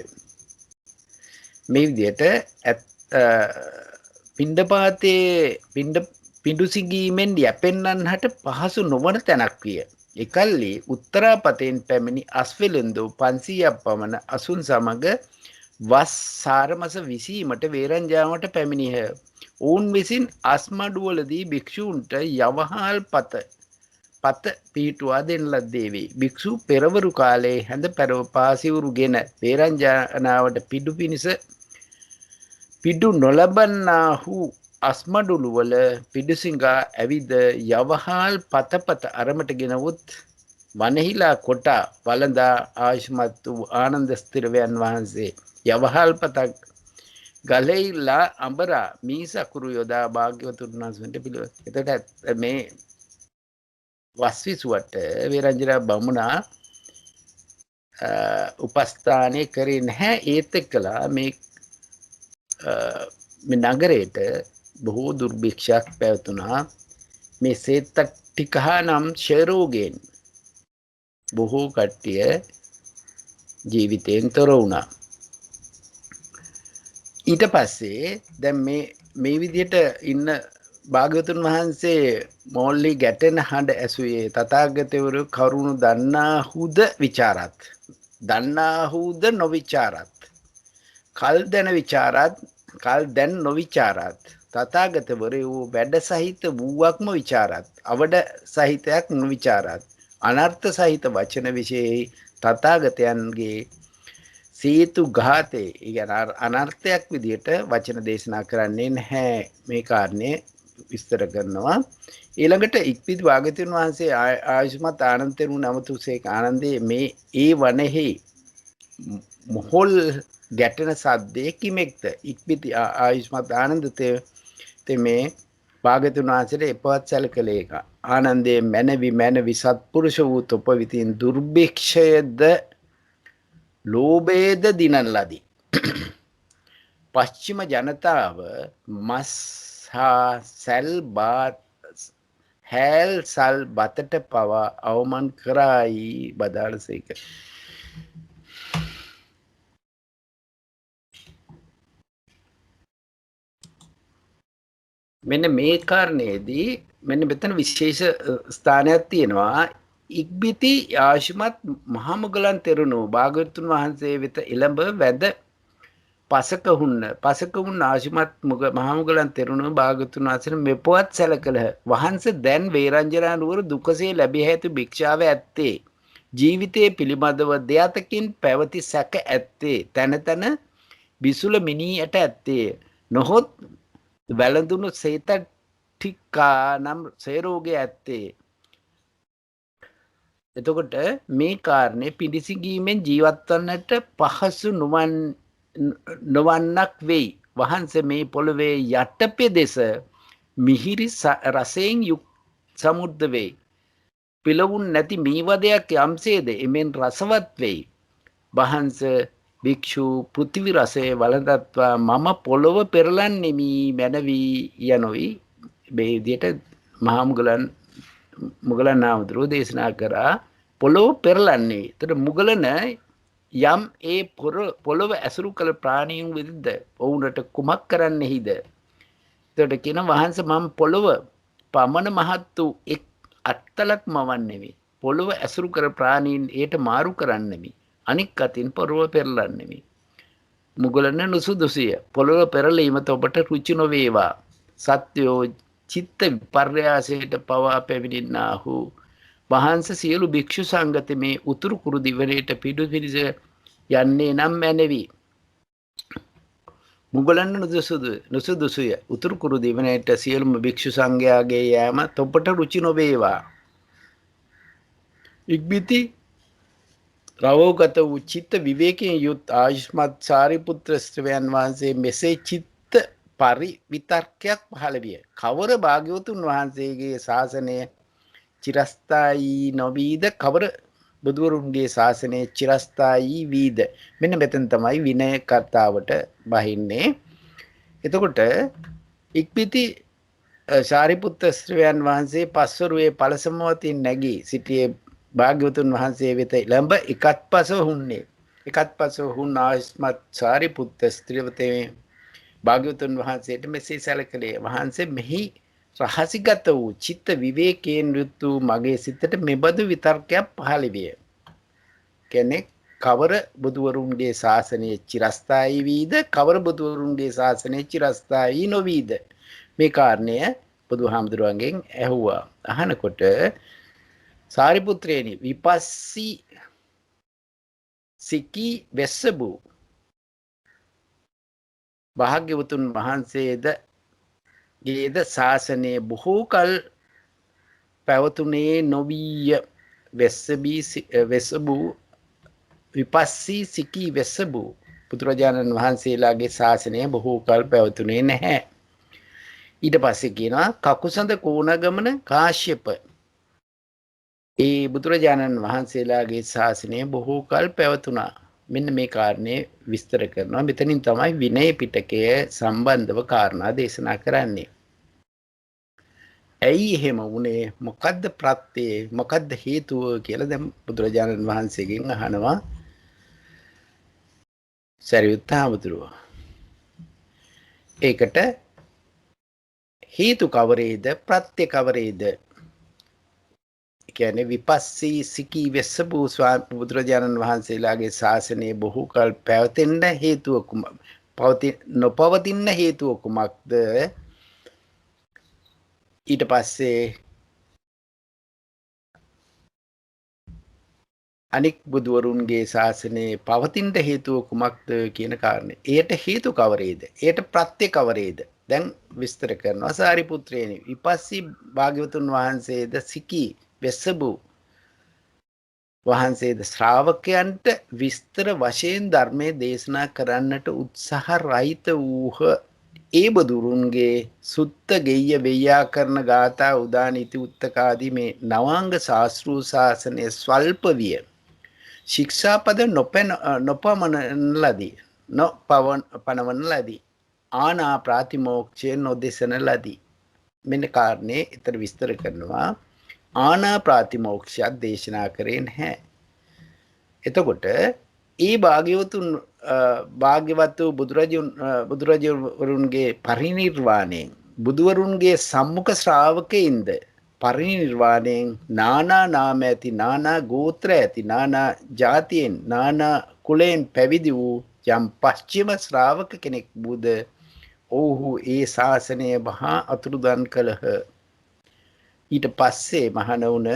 මේ විදිහට පිඬු සිඟීමෙන් යැපෙන්නන්හට පහසු නොවන තැනක් විය. එකල්ලි උත්තරාපතෙන් පැමිණි අස්වැලෙන්දෝ 500ක් පමණ අසුන් සමග වස් සාරමස විසීමට වේරංජාවට පැමිණිහ. ඔවුන් විසින් අස්මඩුවලදී භික්ෂූන්ට යවහල් පත පිහිටුවා දෙන ලද්දේ වේ. භික්ෂු පෙරවරු කාලයේ හැඳ පැරව පාසිවුරුගෙන වේරංජනාවට පිඩු නොලබන්නාහු අස්මඩුළුවල පිඩුසිඟා ඇවිද යවහල් පත අරමට ගෙනවුත් වනහිලා කොටා වළඳා ආයුෂ්මත් වූ ආනන්ද ස්ථිරවයන් වහන්සේ යවහල් පතක් ගලෙයිලා අඹරා මීසකුරු යොදා භාග්‍යවතුන් වහන්සේට පිළිවෙත්. එතකොට මේ වස්විසුවට වේරංජනා බමුණා උපස්ථානය කරේ නැහැ. ඒත් එක්කලා මේ නගරයට බොහෝ දුර්භික්ෂයක් පැවතුණා. මේ සේතට්ඨිකා නම් ක්ෂයරෝගයෙන් බොහෝ කට්ටිය ජීවිතයෙන් තොර වුණා. ඊට පස්සේ දැන් මේ විදිහට ඉන්න භාග්‍යවතුන් වහන්සේ මෝල්ලි ගැටෙන හඬ ඇසුවේ තථාගතවරු කරුණු දන්නාහුද විචාරත් දන්නාහුද නොවිචාරත් කල් දැන විචාරත් කල් දැන් නොවිචාරත් තථාගතවරු වැඩ සහිත වූවක්ම විචාරත් අවඩ සහිතයක් නොවිචාරත් අනර්ථ සහිත වචන විශේෂයි තථාගතයන්ගේ සීතු ඝාතේ අනර්ථයක් විදියට වචන දේශනා කරන්නේ නැහැ. මේ කාරණේ විස්තර කරනවා. ඊළඟට ඉක්පිති භාග්‍යවතුන් වහන්සේ ආයුෂ්මත් ආනන්ද තෙරුන් නමතුසේ ආනන්දේ මේ ඒ වනෙහි මොහොල් ගැටෙන සද්දේ කිමෙක්ද? ඉක්පිති ආයුෂ්මත් ආනන්ද තෙමේ භාග්‍යවතුන් වහන්සේට එපවත් සැලකලේ එක. ආනන්දේ මැනවි සත්පුරුෂ වූ තොප විතින් දුර්භික්ෂයද ලෝභයේද දිනන ලදී. පශ්චිම ජනතාව මස් හා හැල් සල් බතට පවා අවමන් කරයි බදාළසේක. මෙන්න මේ කාරණේදී මෙන්න මෙතන විශේෂ ස්ථානයක් තියෙනවා. ඉක්බිති ආශිමත් මහමුගලන් තෙරුණු භාග්‍යවතුන් වහන්සේ වෙත එළඹ වැද පසක හුන්න ආශිමත් මහමුගලන් තෙරුණු භාග්‍යවතුන් වහන්සේට මෙපොවත් සැලකලහ. වහන්සේ දැන් වේරංජනා නුවර දුකසේ ලැබිය හැකි භික්ෂාව ඇත්තේ. ජීවිතයේ පිළිබඳව දෙයතකින් පැවති සැක ඇත්තේ. තන තන බිසුල මිනී ඇට ඇත්තේ. නොහොත් වැළඳුණු සේතට්ඨිකා නම් ක්ෂයරෝගය ඇත්තේ. එතකොට මේ කාරණේ පිඬුසිඟීමෙන් ජීවත් වන්නට පහසු නොවන්නක් වෙයි. වහන්සේ මේ පොළවේ යටපෙදෙස මිහිරි රසයෙන් යුක් සමුද්ද වෙයි. පිළවුන් නැති මීවදයක් යම්සේද එමෙන් රසවත් වෙයි. වහන්ස භික්ෂු පෘථිවි රසය වළඳත්වා මම පොළොව පෙරලන්නෙමි මැනවී යනොයි. මේ විදිහට මහා මුගලන් හාමුදුරුවෝ දේශනා කරා පොළොව පෙරලන්නේ. එතකොට මුගලන යම් ඒ පොළොව ඇසුරු කළ ප්‍රාණීන් විරුද්ධ ඔවුන්ට කුමක් කරන්නෙහිද? එතකොට කියන වහන්ස මම පොළොව පමණ මහත් වූ එක් අත්තලක් මවන්නෙමි. පොළොව ඇසුරු කර ප්‍රාණීන් ඒට මාරු කරන්නෙමි. අනික් අතින් පොළොව පෙරලන්නෙමි. මුගලන නුසුදුසිය. පොළොව පෙරලීමත ඔබට රුචි නොවේවා. සත්‍යෝ චිත්ත විපර්යාසයට පවා පැමිණෙන්නාහු. වහන්ස සියලු භික්ෂු සංගත මේ උතුරු කුරු දිවයිනට පිඩු පිරිස යන්නේ නම් මැනවි. මුගලන් නුසුදුසුය. උතුරු කුරු දිවයිනට සියලුම භික්ෂු සංඝයාගේ යෑම ඔබට රුචි නොවේවා. ඉක්බිති රවෝගත වූ චිත්ත විවේකයෙන් යුත් ආයුෂ්මත් සාරිපුත්‍ර ශ්‍රවයන් වහන්සේ මෙසේ චිත්ත පරිවිතර්කයක් පහළ විය. කවර භාග්‍යවතුන් වහන්සේගේ ශාසනය චිරස්ථායී නොවීද? කවර බුදුවරුන්ගේ ශාසනය චිරස්ථායී වීද? මෙන්න මෙතන තමයි විනය කතාවට බහින්නේ. එතකොට ඉක්බිති සාරිපුත්‍ර ශ්‍රවයන් වහන්සේ පස්වරුවේ පළසමවතින් නැගී සිටියේ භාග්‍යවතුන් වහන්සේ වෙත ළඹ එකත්පසව හුන්නේ. එකත්පසව හුන් ආයුෂ්මත් සාරිපුත්‍ර ස්ත්‍රීවතේ භාග්‍යවතුන් වහන්සේට මෙසේ සැලකලේ. වහන්සේ මෙහි රහසිගත වූ චිත්ත විවේකයෙන් යුත් වූ මගේ සිතට මෙබඳු විතර්කයක් පහළ විය. කෙනෙක් කවර බුදුවරුන්ගේ ශාසනය චිරස්ථායී වීද? කවර බුදුවරුන්ගේ ශාසනය චිරස්ථායී නොවීද? මේ කාරණය බුදුහාමුදුරුවන්ගෙන් ඇහුවා. අහනකොට සාරිපුත්‍රයනි විපස්සී සිකී වෙස්සබු භාග්‍යවතුන් වහන්සේද ගේද ශාසනය බොහෝ කල් පැවතුනේ නොවීය. වෙස්සබු විපස්සී සිකී වෙස්සබු බුදුරජාණන් වහන්සේලාගේ ශාසනය බොහෝ කල් පැවතුනේ නැහැ. ඊට පස්සේ කියනවා කකුසඳ කෝණගමන කාශ්‍යප ඒ බුදුරජාණන් වහන්සේලාගේ ශාසනය බොහෝ කල් පැවතුණා. මෙන්න මේ කාරණේ විස්තර කරනවා. මෙතනින් තමයි විනය පිටකය සම්බන්ධව කාරණා දේශනා කරන්නේ. ඇයි එහෙම වුණේ? මොකද්ද ප්‍රත්‍යේ? මොකද්ද හේතුව කියලා දැන් බුදුරජාණන් වහන්සේගෙන් අහනවා සරියුත් හාමුදුරුවෝ. ඒකට හේතු කවරේද? ප්‍රත්‍ය කවරේද? කියන්නේ විපස්සී සිකී වෙස්සබු බුදුරජාණන් වහන්සේලාගේ ශාසනය බොහෝ කල් පැවතෙන්න හේතුව නොපවතින්න හේතුව කුමක්ද? ඊට පස්සේ අනික් බුදුවරුන්ගේ ශාසනයේ පවතින්න හේතුව කුමක්ද කියන කාරණේ. එයට හේතු කවරේද? එයට ප්‍රත්‍ය කවරේද? දැන් විස්තර කරනවා සාරිපුත්‍රයනි. විපස්සී භාග්‍යවතුන් වහන්සේද සිකී වෙස්සබු වහන්සේද ශ්‍රාවකයන්ට විස්තර වශයෙන් ධර්මයේ දේශනා කරන්නට උත්සාහ රහිත වූහ. ඒ බුදුරුන්ගේ සුත්ත ගෙය්‍ය ව්‍යාකරණ ගාථා උදානීති උත්තකාදී මේ නවාංග ශාස්ත්‍රූ ශාසනය ස්වල්ප විය. ශික්ෂාපද නොපනවන ලදී. ආනා ප්‍රාතිමෝක්ෂය නොදෙසන ලදී. මෙන්න කාරණේ ඊතර විස්තර කරනවා. ආනා ප්‍රාතිමෝක්ෂයක් දේශනා කරේ නැහැ. එතකොට ඒ භාග්‍යවත් වූ බුදුරජවරුන්ගේ පරිනිර්වාණයෙන් බුදුවරුන්ගේ සම්මුඛ ශ්‍රාවකයින්ද පරිනිර්වාණයෙන් නානා නාම ඇති නානා ගෝත්‍ර ඇති නානා ජාතියෙන් නානා කුලයෙන් පැවිදි වූ යම් පශ්චිම ශ්‍රාවක කෙනෙක් වූද ඔව්හු ඒ ශාසනය මහා අතුරුදන් කළහ. ඊට පස්සේ මහණවුන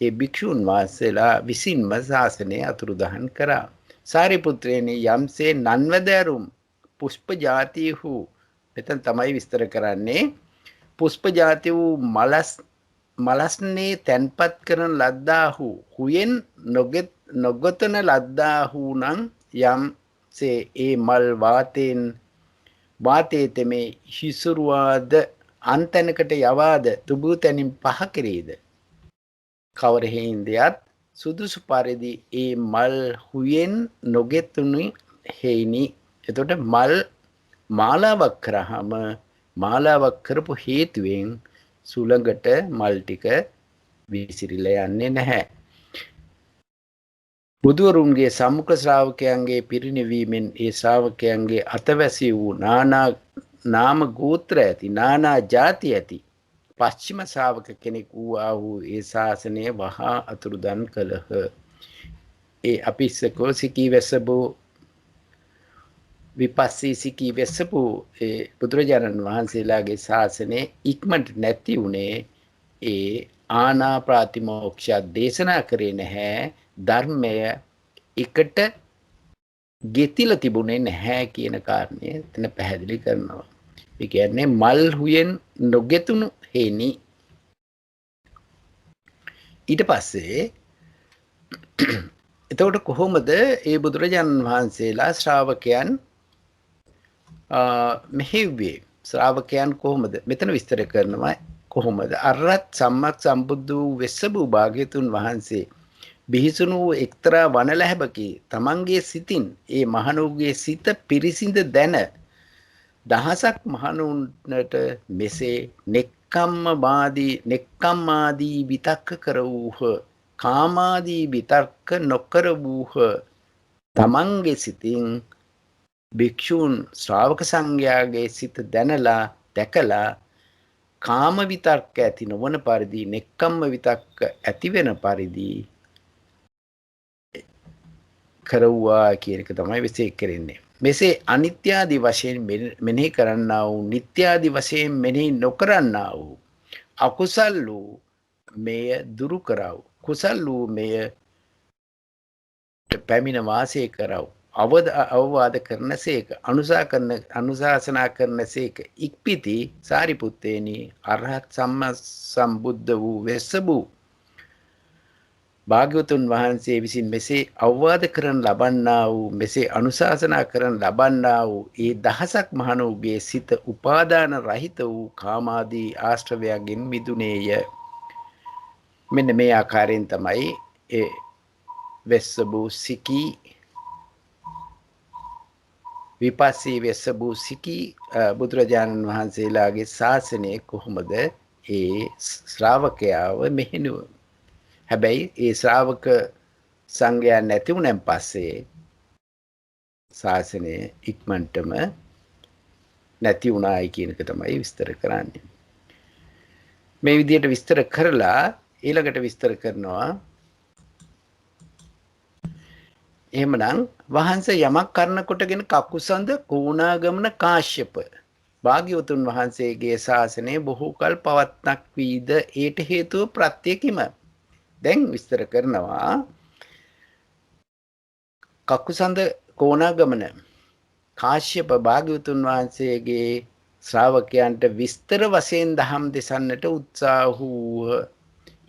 ඒ භික්ෂුන් වහන්සේලා විසින්ම ශාසනය අතුරුදහන් කරා. සාරිපුත්‍රයනි යම්සේ නන්වදෑරුම් පුෂ්ප ජාතිහු මෙතන තමයි විස්තර කරන්නේ. පුෂ්ප ජාති වූ මලස්නේ තැන්පත් කරන ලද්දාහු හුයෙන් නොගොතන ලද්දාහු නම් යම්සේ ඒ මල් වාතයේ තෙමේ හිසුරුවාද අන්තැනකට යවාද තුබූ තැනින් පහ කෙරේද කවර හේන්දයත් සුදුසු පරිදි ඒ මල් හුයෙන් නොගෙතුණු හේනි. එතකොට මල් මාලාවක් කරාම මාලාවක් කරපු හේතුවෙන් සුළඟට මල් ටික විසිරිලා යන්නේ නැහැ. බුදුවරුන්ගේ සම්මුඛ ශ්‍රාවකයන්ගේ පිරිනිවීමෙන් ඒ ශ්‍රාවකයන්ගේ අතවැසි වූ නානා නාම ගෝත්‍ර ඇති නානා ජාති ඇති පශ්චිම ශ්‍රාවක කෙනෙක් වූ වූ ඒ ශාසනය වහා අතුරුදන් කළහ. ඒ අපිස්සකෝ සිකී වැසබෝ විපස්සී සිකී වැසබෝ ඒ බුදුරජාණන් වහන්සේලාගේ ශාසනය ඉක්මනට නැති වුණේ ඒ ආනා ප්‍රාතිමෝක්ෂ දේශනා කරේ නැහැ. ධර්මය එකට ගෙතිලා තිබුණේ නැහැ කියන කාරණය එතන පැහැදිලි කරනවා. ඒ කියන්නේ මල් හුයෙන් නොගෙතුණු හේනි. ඊට පස්සේ එතකොට කොහොමද ඒ බුදුරජාණන් වහන්සේලා ශ්‍රාවකයන් මෙහෙව්වේ? ශ්‍රාවකයන් කොහොමද? මෙතන විස්තර කරනවා කොහොමද අරහත් සම්මා සම්බුද්ධ වූ වෙස්සබු භාග්‍යතුන් වහන්සේ බිහිසුණු එක්තරා වනලැහැබකි තමන්ගේ සිතින් ඒ මහණුගේ සිත පිරිසිඳ දැන දහසක් මහණුන්ට මෙසේ නෙක්ඛම්මාදී විතක්ක කරවූහ කාමාදී විතක්ක නොකර වූහ. තමන්ගේ සිතින් භික්ෂූන් ශ්‍රාවක සංඝයාගේ සිත දැනලා දැකලා කාම විතර්ක ඇති නොවන පරිදි නෙක්ඛම්ම විතක්ක ඇති වෙන පරිදි කරවුවා කියන එක තමයි විශේෂ කරන්නේ. මෙසේ අනිත්‍ය ආදී වශයෙන් මෙනෙහි කරන්නා වූ නිට්ටය ආදී වශයෙන් මෙනෙහි නොකරන්නා වූ අකුසල් වූ මෙය දුරු කරව. කුසල් වූ මෙය පැමිණ වාසය කරව. අවවාද කරනසේක අනුශාසනා කරනසේක ඉක්පිති සාරිපුත්තේනි අරහත් සම්මා සම්බුද්ධ වූ වෙස්සබු භාග්‍යවතුන් වහන්සේ විසින් මෙසේ අවවාද කරන ලබන්නා වූ මෙසේ අනුශාසනා කරන ලබන්නා වූ ඒ දහසක් මහණුගේ සිත උපාදාන රහිත වූ කාමාදී ආශ්‍රවයන්ගෙන් මිදුනේය. මෙන්න මේ ආකාරයෙන් තමයි ඒ වෙස්සබු සිකී විපස්සී වෙස්සබු සිකී බුදුරජාණන් වහන්සේලාගේ ශාසනය කොහොමද ඒ ශ්‍රාවකයාව මෙහෙණුව. හැබැයි ඒ ශ්‍රාවක සංඝයා නැති වුණන් පස්සේ ශාසනය ඉක්මනටම නැති වුණායි කියන එක තමයි විස්තර කරන්නේ. මේ විදිහට විස්තර කරලා ඊළඟට විස්තර කරනවා එහෙමනම් වහන්සේ යමක් කරන කොටගෙන කකුසඳ කෝණාගමන කාශ්‍යප භාග්‍යවතුන් වහන්සේගේ ශාසනය බොහෝ කල් පවත්නක් වීද ඊට හේතුව ප්‍රත්‍යක්ෂම. දැන් විස්තර කරනවා කකුසඳ කෝණාගමන කාශ්‍යප භාග්‍යවතුන් වහන්සේගේ ශ්‍රාවකයන්ට විස්තර වශයෙන් දහම් දෙසන්නට උත්සාහ වූහ.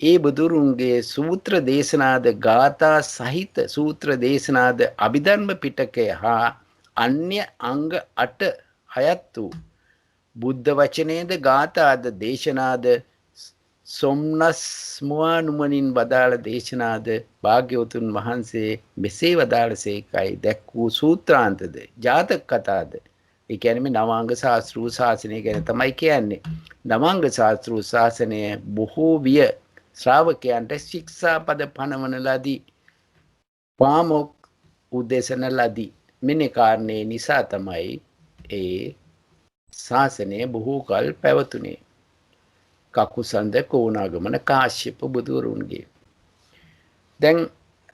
ඒ බුදුරුන්ගේ සූත්‍ර දේශනාද ගාථා සහිත සූත්‍ර දේශනාද අභිධර්ම පිටකය හා අන්‍ය අංග 8 හයත් වූ බුද්ධ වචනේද ගාථාද දේශනාද සොම්නස් මුවානුමනින් වදාළ දේශනාද භාග්‍යවතුන් වහන්සේ මෙසේ වදාළසේකයි දැක් වූ සූත්‍රාන්තද ජාතක කතාද. ඒ කියන්නේ නවාංග ශාස්ත්‍රීය ශාසනය ගැන තමයි කියන්නේ. නවාංග ශාස්ත්‍රීය ශාසනය බොහෝ විය ශ්‍රාවකයන්ට ශික්ෂාපද පනවන ලදී පාමොක් උදෙසන ලදී. මෙන්න කාරණේ නිසා තමයි ඒ ශාසනය බොහෝ කල් පැවතුනේ. කකුසඳ කෝණාගමන කාශ්‍යප බුදුරුන්ගේ. දැන්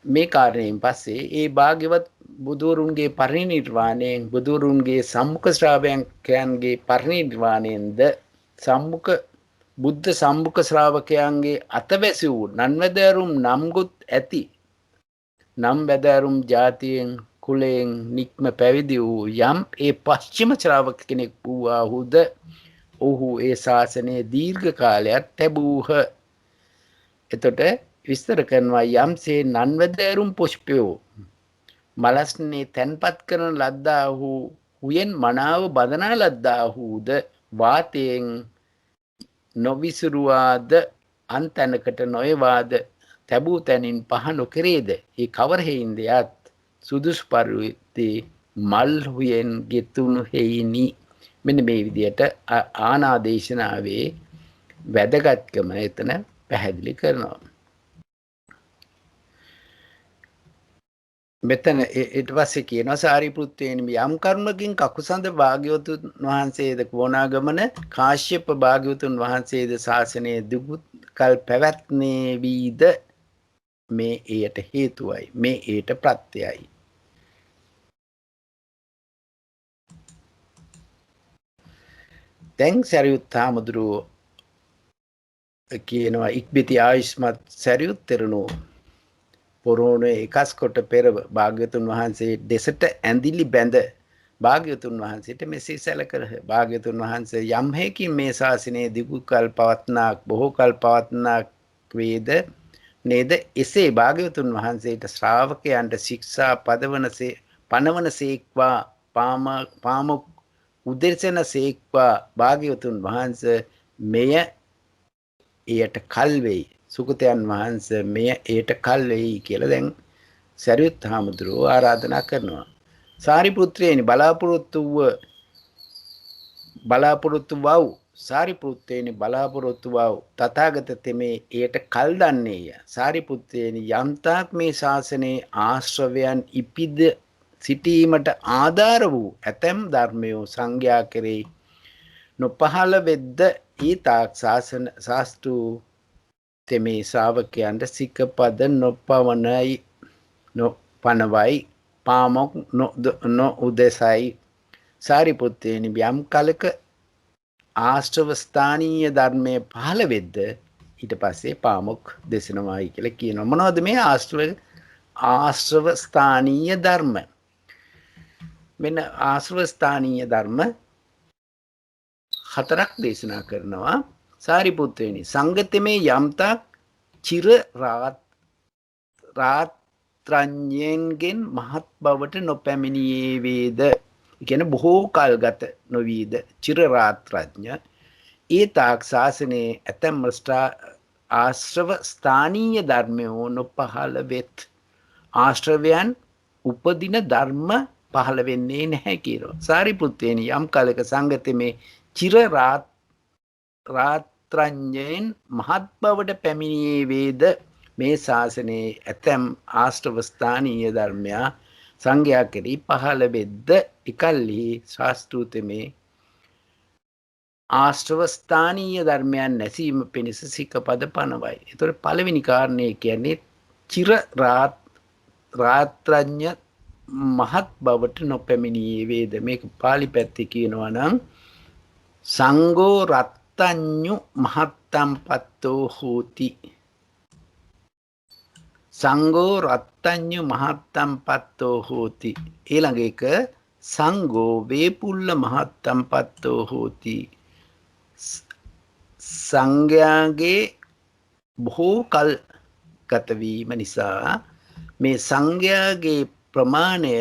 මේ කාරණයෙන් පස්සේ ඒ භාග්‍යවත් බුදුරුන්ගේ පරිනිර්වාණයෙන් බුදුරුන්ගේ සම්මුඛ ශ්‍රාවකයන්ගේ පරිනිර්වාණයෙන්ද සම්මුඛ බුද්ධ සම්මුඛ ශ්‍රාවකයන්ගේ අතවැසි වූ නන්වැදෑරුම් නම්ගොත් ඇති නම් වැදෑරුම් ජාතියෙන් කුලයෙන් නික්ම පැවිදි වූ යම් ඒ පශ්චිම ශ්‍රාවක කෙනෙක් වූහුද ඔහු ඒ ශාසනයේ දීර්ඝ කාලයක් ලැබූහ. එතකොට විස්තර කරනවා යම්සේ නන්වැදෑරුම් පුෂ්පයෝ මලස්නේ තැන්පත් කරන ලද්දාහු හුයෙන් මනාව බදනා ලද්දාහුද වාතයෙන් නොවිසුරුවාද අන් තැනකට නොයවාද තැබූ තැනින් පහ නොකරේද ඒ කවර හේයින්ද යත් සුදුසු පරිදි මල් හුයෙන් ගෙතුණු හේයිනි. මෙන්න මේ විදිහට ආනාදේශනාවේ වැදගත්කම එතන පැහැදිලි කරනවා. මෙතන ඊට පස්සේ කියනවා සාරිපුත්තේනි යම් කරුණකින් කකුසඳ භාග්‍යවතුන් වහන්සේද වෝනාගමන කාශ්‍යප භාග්‍යවතුන් වහන්සේද ශාසනයේ දුගුත් කල් පැවැත්නේ වීද මේ එයට හේතුවයි මේ එයට ප්‍රත්‍යයයි. දැන් සරියුත් හාමුදුරුවෝ කියනවා ඉක්බිති ආයුෂ්මත් සරියුත් තෙරණුවෝ පොරෝණේ එකස් කොට පෙර භාග්‍යවතුන් වහන්සේ දෙසට ඇඳිලි බැඳ භාග්‍යවතුන් වහන්සේට මෙසේ සැලකරහ. භාග්‍යවතුන් වහන්සේ යම් හේකින් මේ ශාසනයේ දිගු කල් පවත්නාක් බොහෝ කල් පවත්නාක් වේද නේද එසේ භාග්‍යවතුන් වහන්සේට ශ්‍රාවකයන්ට ශික්ෂා පනවන සේක්වා පාමොක් උදෙසන සේක්වා භාග්‍යවතුන් වහන්සේ මෙය එයට කල් වෙයි. සුගතයන් වහන්සේ මෙය එයට කල් වෙයි කියලා දැන් සරියුත් හාමුදුරුවෝ ආරාධනා කරනවා. සාරිපුත්‍රයනි බලාපොරොත්තු වව් සාරිපුත්තේනි බලාපොරොත්තු වව් තථාගත තෙමේ එයට කල් දන්නේය. සාරිපුත්තේනි යම්තාක් මේ ශාසනයේ ආශ්‍රවයන් ඉපිද සිටීමට ආධාර වූ ඇතැම් ධර්මයෝ සංඝයා කෙරෙහි නොපහළ වෙද්ද ඊතාක් ශාස්ත්‍රු තෙමේ ශ්‍රාවකයන්ට සිකපද නොපනවයි පාමොක් නොඋදෙසයි. සාරිපුත්තේනි යම් කලක ආශ්‍රව ස්ථානීය ධර්මයේ පහළ වෙද්ද ඊට පස්සේ පාමොක් දෙසනවායි කියලා කියනවා. මොනවද මේ ආශ්‍රව ස්ථානීය ධර්ම? මෙන්න ආශ්‍රව ස්ථානීය ධර්ම හතරක් දේශනා කරනවා. සාරිපුත්‍රයනි සංගතමේ යම්තාක් චිර රාත්‍රඤ්ඤෙන්ගෙන් මහත් බවට නොපැමිණියේ වේද කියන බොහෝ කල් ගත නොවීද චිර රාත්‍රඥ ඒ තාක් ශාසනයේ ඇතැම් ආශ්‍රව ස්ථානීය ධර්මයෝ නොපහළ වෙත්. ආශ්‍රවයන් උපදින ධර්ම පහළ වෙන්නේ නැහැ කියනවා. සාරිපුත්තේනි යම් කලක සංගතමේ චිර රාත්‍රඤ්ඤයෙන් මහත් බවට පැමිණියේ වේද මේ ශාසනයේ ඇතැම් ආශ්‍රව ස්ථානීය ධර්මයා සංඝයා කෙරෙහි පහළ වෙද්ද එකල්හි ශාස්ත්‍රූතමේ ආශ්‍රව ස්ථානීය ධර්මයන් නැසීම පිණිස සිකපද පනවයි. ඒතකොට පළවෙනි කාරණේ කියන්නේ චිර රාත්‍රඤ්ඤ මහත් බවට නොපැමිණියේ වේද. මේක පාලි පැත්තේ කියනවා නම් සංඝෝ රත්තඤ්ඤු මහත්තම් පත්තෝ හෝති. සංඝෝ රත්තඤ්ඤු මහත්තම් පත්තෝ හෝති. ඊළඟ එක සංඝෝ වේපුල්ල මහත්තම් පත්තෝ හෝති. සංඝයාගේ බොහෝ කල් ගත වීම නිසා මේ සංඝයාගේ ප්‍රමාණය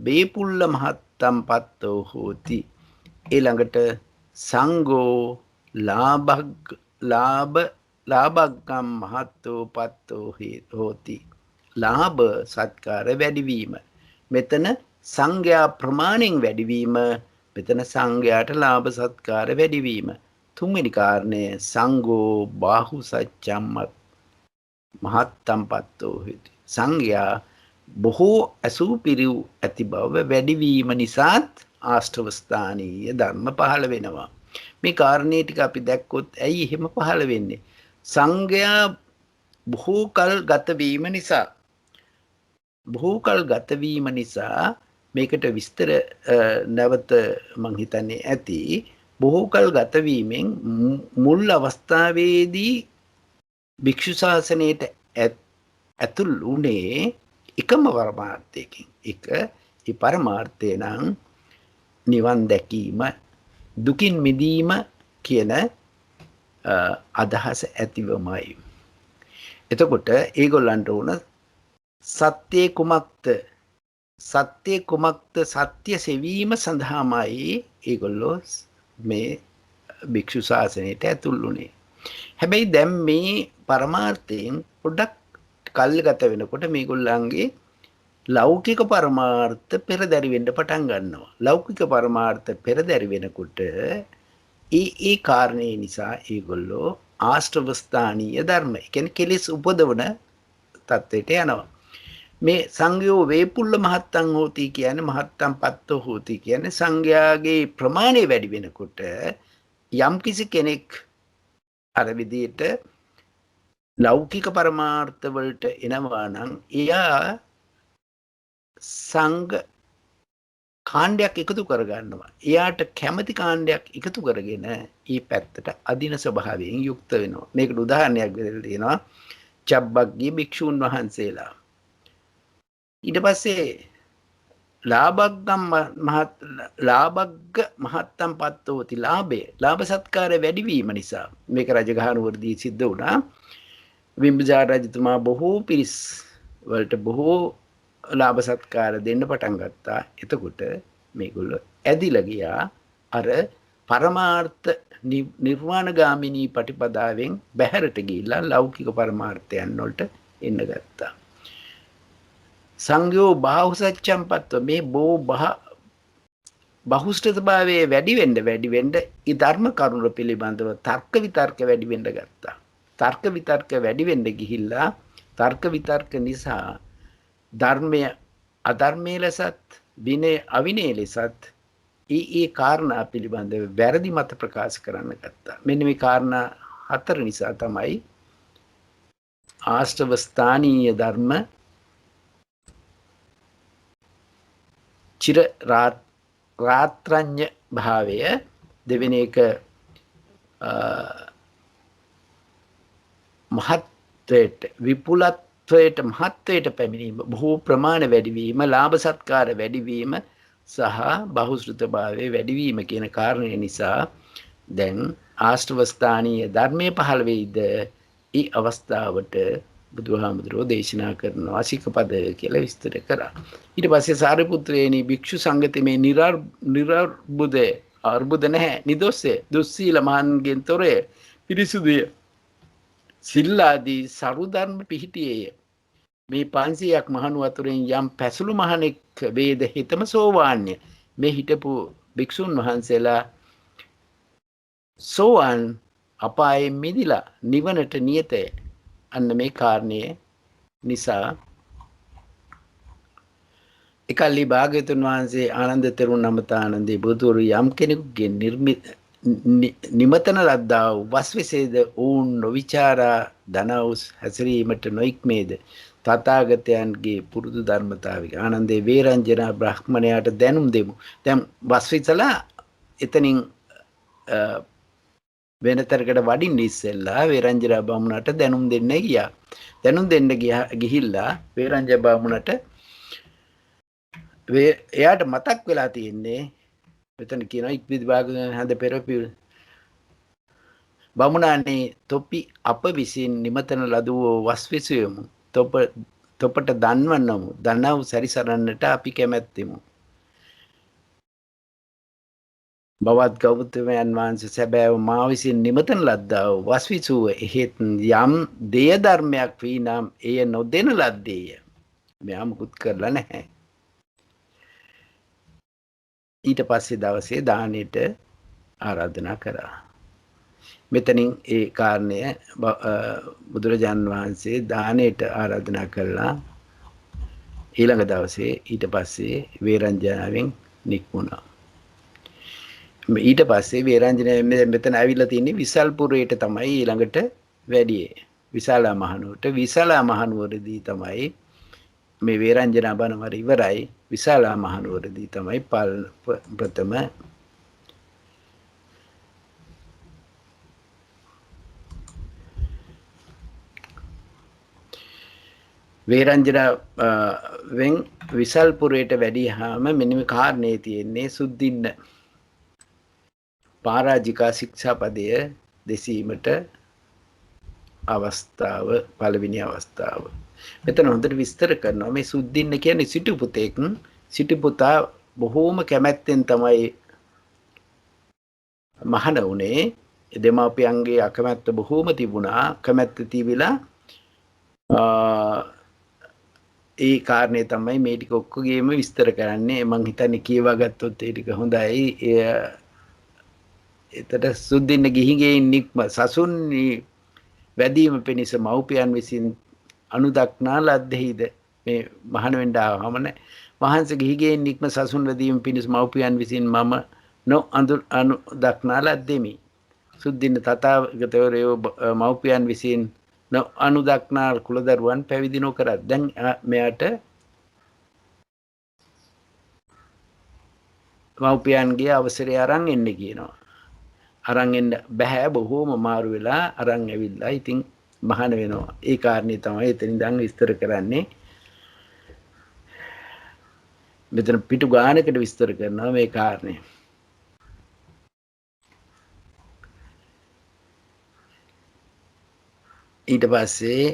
වේපුල්ල මහත්තම් පත්තෝ හෝති. ඊළඟට සංඝෝ ලාභග්ගම් මහත්තෝ පත්තෝ හෝති. ලාභ සත්කාර වැඩිවීම. මෙතන සංඝයා ප්‍රමාණයෙන් වැඩිවීම. මෙතන සංඝයාට ලාභ සත්කාර වැඩිවීම. තුන්වෙනි කාරණය සංඝෝ බාහු සච්චම්මත් මහත්තම් පත්තෝ හෝති. සංඝයා බොහෝ ඇසූ පිරිව් ඇති බව වැඩිවීම නිසාත් ආශ්‍රව ස්ථානීය ධර්ම පහළ වෙනවා. මේ කාරණේ ටික අපි දැක්කොත් ඇයි එහෙම පහළ වෙන්නේ? සංඝයා බොහෝ කල් ගත වීම නිසා මේකට විස්තර නැවත මං හිතන්නේ ඇති. බොහෝ කල් ගත වීමෙන් මුල් අවස්ථාවේදී භික්ෂු ශාසනයට ඇතුල් වුණේ එකම පරමාර්ථයකින්. ඒ පරමාර්ථය නම් නිවන් දැකීම, දුකින් මිදීම කියන අදහස ඇතිවමයි. එතකොට ඒගොල්ලන්ට උන සත්‍ය කුමක්ද? සත්‍ය සෙවීම සඳහාමයි ඒගොල්ලෝ මේ භික්ෂු ශාසනයට ඇතුල් වුණේ. හැබැයි දැන් මේ පරමාර්ථයෙන් පොඩ්ඩක් කල් ගත වෙනකොට මේගොල්ලන්ගේ ලෞකික පරමාර්ථ පෙරදැරි වෙන්න පටන් ගන්නවා. ලෞකික පරමාර්ථ පෙරදැරි වෙනකොට ඒ කාරණේ නිසා ඒගොල්ලෝ ආශ්‍රවස්ථානීය ධර්ම, ඒ කියන්නේ කෙලෙස් උපදවන තත්ත්වයට යනවා. මේ සංඝයෝ වේපුල්ල මහත්තං හෝති කියන්නේ මහත්තං පත්තෝ හෝති කියන්නේ සංඝයාගේ ප්‍රමාණය වැඩි වෙනකොට යම් කිසි කෙනෙක් අර විදියට ලෞකික පරමාර්ථ වලට එනවා නම් එයා සංඝ කාණ්ඩයක් එකතු කරගන්නවා. එයාට කැමති කාණ්ඩයක් එකතු කරගෙන ඊ පැත්තට අදින ස්වභාවයෙන් යුක්ත වෙනවා. මේකට උදාහරණයක් විදිහට තියෙනවා චබ්බග්ගී භික්ෂූන් වහන්සේලා. ඊට පස්සේ ලාභග්ග මහත්තම් පත්තෝති ලාභ සත්කාර වැඩිවීම නිසා මේක රජගහනුවරදී සිද්ධ වුණා. බිම්බිසාර රජතුමා බොහෝ පිරිස් වලට බොහෝ ලාභ සත්කාර දෙන්න පටන් ගත්තා. එතකොට මේගොල්ලෝ ඇදිලා ගියා අර පරමාර්ථ නිර්වාණගාමිනී ප්‍රතිපදාවෙන් බැහැරට ගිහිල්ලා ලෞකික පරමාර්ථයන් වලට එන්න ගත්තා. සංඝයෝ බාහුසච්ඡම් පත්ව මේ බහුශ්‍රතභාවයේ වැඩි වෙන්න ඊ ධර්ම කරුණ පිළිබඳව තර්ක විතර්ක වැඩි වෙන්න ගත්තා. තර්ක විතර්ක වැඩි වෙන්න ගිහිල්ලා තර්ක විතර්ක නිසා ධර්මය අධර්මයේ ලෙසත් විනය අවිනය ලෙසත් ඒ කාරණා පිළිබඳව වැරදි මත ප්‍රකාශ කරන්න ගත්තා. මෙන්න මේ කාරණා 4 නිසා තමයි ආශ්‍රව ස්ථානීය ධර්ම චිර රාත්‍රඤ්‍ය භාවය දෙවෙනි එක මහත්වයට විපුලත්වයට මහත්වයට පැමිණීම බොහෝ ප්‍රමාණ වැඩිවීම ලාභ සත්කාර වැඩිවීම සහ බහුශ්‍රතභාවයේ වැඩිවීම කියන කාරණය නිසා දැන් ආශ්‍රවස්ථානීය ධර්මයේ පහළ වෙයිද ඒ අවස්ථාවට බුදුහාමුදුරුවෝ දේශනා කරනවා සිකපද කියලා විස්තර කරා. ඊට පස්සේ සාරිපුත්‍රයනි භික්ෂු සංගතේ මේ නිර්බුදය අර්බුද නැහැ නිදොස්සේ දුස්සීල මහන්ගෙන් තොරය පිරිසුදුය සිල්ලාදී සරු ධර්ම පිහිටියේය. මේ 500ක් මහණු අතුරෙන් යම් පැසළු මහණෙක් වේද හිතම සෝවාන්‍ය මේ හිටපු භික්ෂුන් වහන්සේලා සෝවාන් අපායෙන් මිදිලා නිවනට නියතය. අන්න මේ කාරණය නිසා එකල්ලි භාග්‍යවතුන් වහන්සේ ආනන්ද තෙරුන් නමතානන්දේ බුදුරු යම් කෙනෙකුගේ නිමතන ලද්දා වූ වස්විසේද ඔවුන් නොවිචාරා දනවුස් හැසිරීමට නොයික්මේද තථාගතයන්ගේ පුරුදු ධර්මතාවය. ආනන්දේ වේරංජනා බ්‍රාහ්මණයාට දැනුම් දෙමු. දැන් වස්විසලා එතනින් වෙනතරකට වඩින්න ඉස්සෙල්ලා වේරංජනා බාමුණට දැනුම් දෙන්න ගියා. දැනුම් දෙන්න ගිහිල්ලා වේරංජ බාමුණට එයාට මතක් වෙලා තියෙන්නේ මෙතන කියනවා ඉක්විදි භාගයෙන් හඳ පෙරපි බමුණානේ තොපි අප විසින් නිමතන ලදුව වස්විසයමු තොපට දන්වන්නමු දනව් සැරිසරන්නට අපි කැමැත්තෙමු. බවත් ගෞතමයන් වහන්සේ සැබෑව මා විසින් නිමතන ලද්දා වූ වස්විසුව එහෙත් යම් දේය ධර්මයක් වී නම් එය නොදෙන ලද්දේය. මෙයා මුකුත් කරලා නැහැ. ඊට පස්සේ දවසේ දානෙට ආරාධනා කරා. මෙතනින් ඒ කාරණය බුදුරජාන් වහන්සේ දානෙට ආරාධනා කළා. ඊළඟ දවසේ ඊට පස්සේ වේරංජනාවෙන් නික්මුණා. ඊට පස්සේ වේරංජනාවෙන් මෙතන ඇවිල්ලා තියෙන්නේ විසල්පුරයට තමයි ඊළඟට වැඩියේ. විශාලා මහනුවරට විශාලා මහනුවරදී තමයි මේ වේරංජනා බණවර ඉවරයි. විශාලා මහනුවරදී තමයි ප්‍රථම වේරංජනා වෙන් විසල්පුරයට වැඩියාම මෙන්න මේ කාරණේ තියෙන්නේ සුද්ධින්න පරාජිකා ශික්ෂාපදය දෙසීමට අවස්ථාව පළවෙනි අවස්ථාව. මෙතන හොඳට විස්තර කරනවා මේ සුද්ධින්න කියන්නේ සිටු පුතෙක්. සිටු පුතා බොහෝම කැමැත්තෙන් තමයි මහණ වුණේ. දෙමාපියන්ගේ අකමැත්ත බොහෝම තිබුණා. කැමැත්ත තිබිලා ඒ කාරණේ තමයි මේ ටික ඔක්කොගේම විස්තර කරන්නේ. මං හිතන්නේ කියවා ගත්තොත් ඒ ටික හොඳයි. එතට සුද්දින්න ගිහිගෙයින් නික්ම සසුන් වැදීම පිණිස මව්පියන් විසින් අනුදක්නා ලද්දෙහිද මේ මහාන වෙන්න ආවම වහන්සේ ගිහිගෙයින් නික්ම සසුන් වැදීම පිණිස මව්පියන් විසින් මම අනුදක්නා ලද්දෙමි. සුද්දින්න තථාගතවරයෝ මව්පියන් විසින් අනුදක්නා කුලදරුවන් පැවිදි නොකරත් දැන් මෙයාට මව්පියන්ගේ අවසරය අරන් එන්න කියනවා. අරන් එන්න බෑ බොහෝම මාරු වෙලා අරන් ඇවිල්ලා ඉතින් මහාන වෙනවා. ඒ කාරණේ තමයි එතනින් දැන් විස්තර කරන්නේ. මෙතන පිටු ගානකට විස්තර කරනවා මේ කාරණේ. ඊට පස්සේ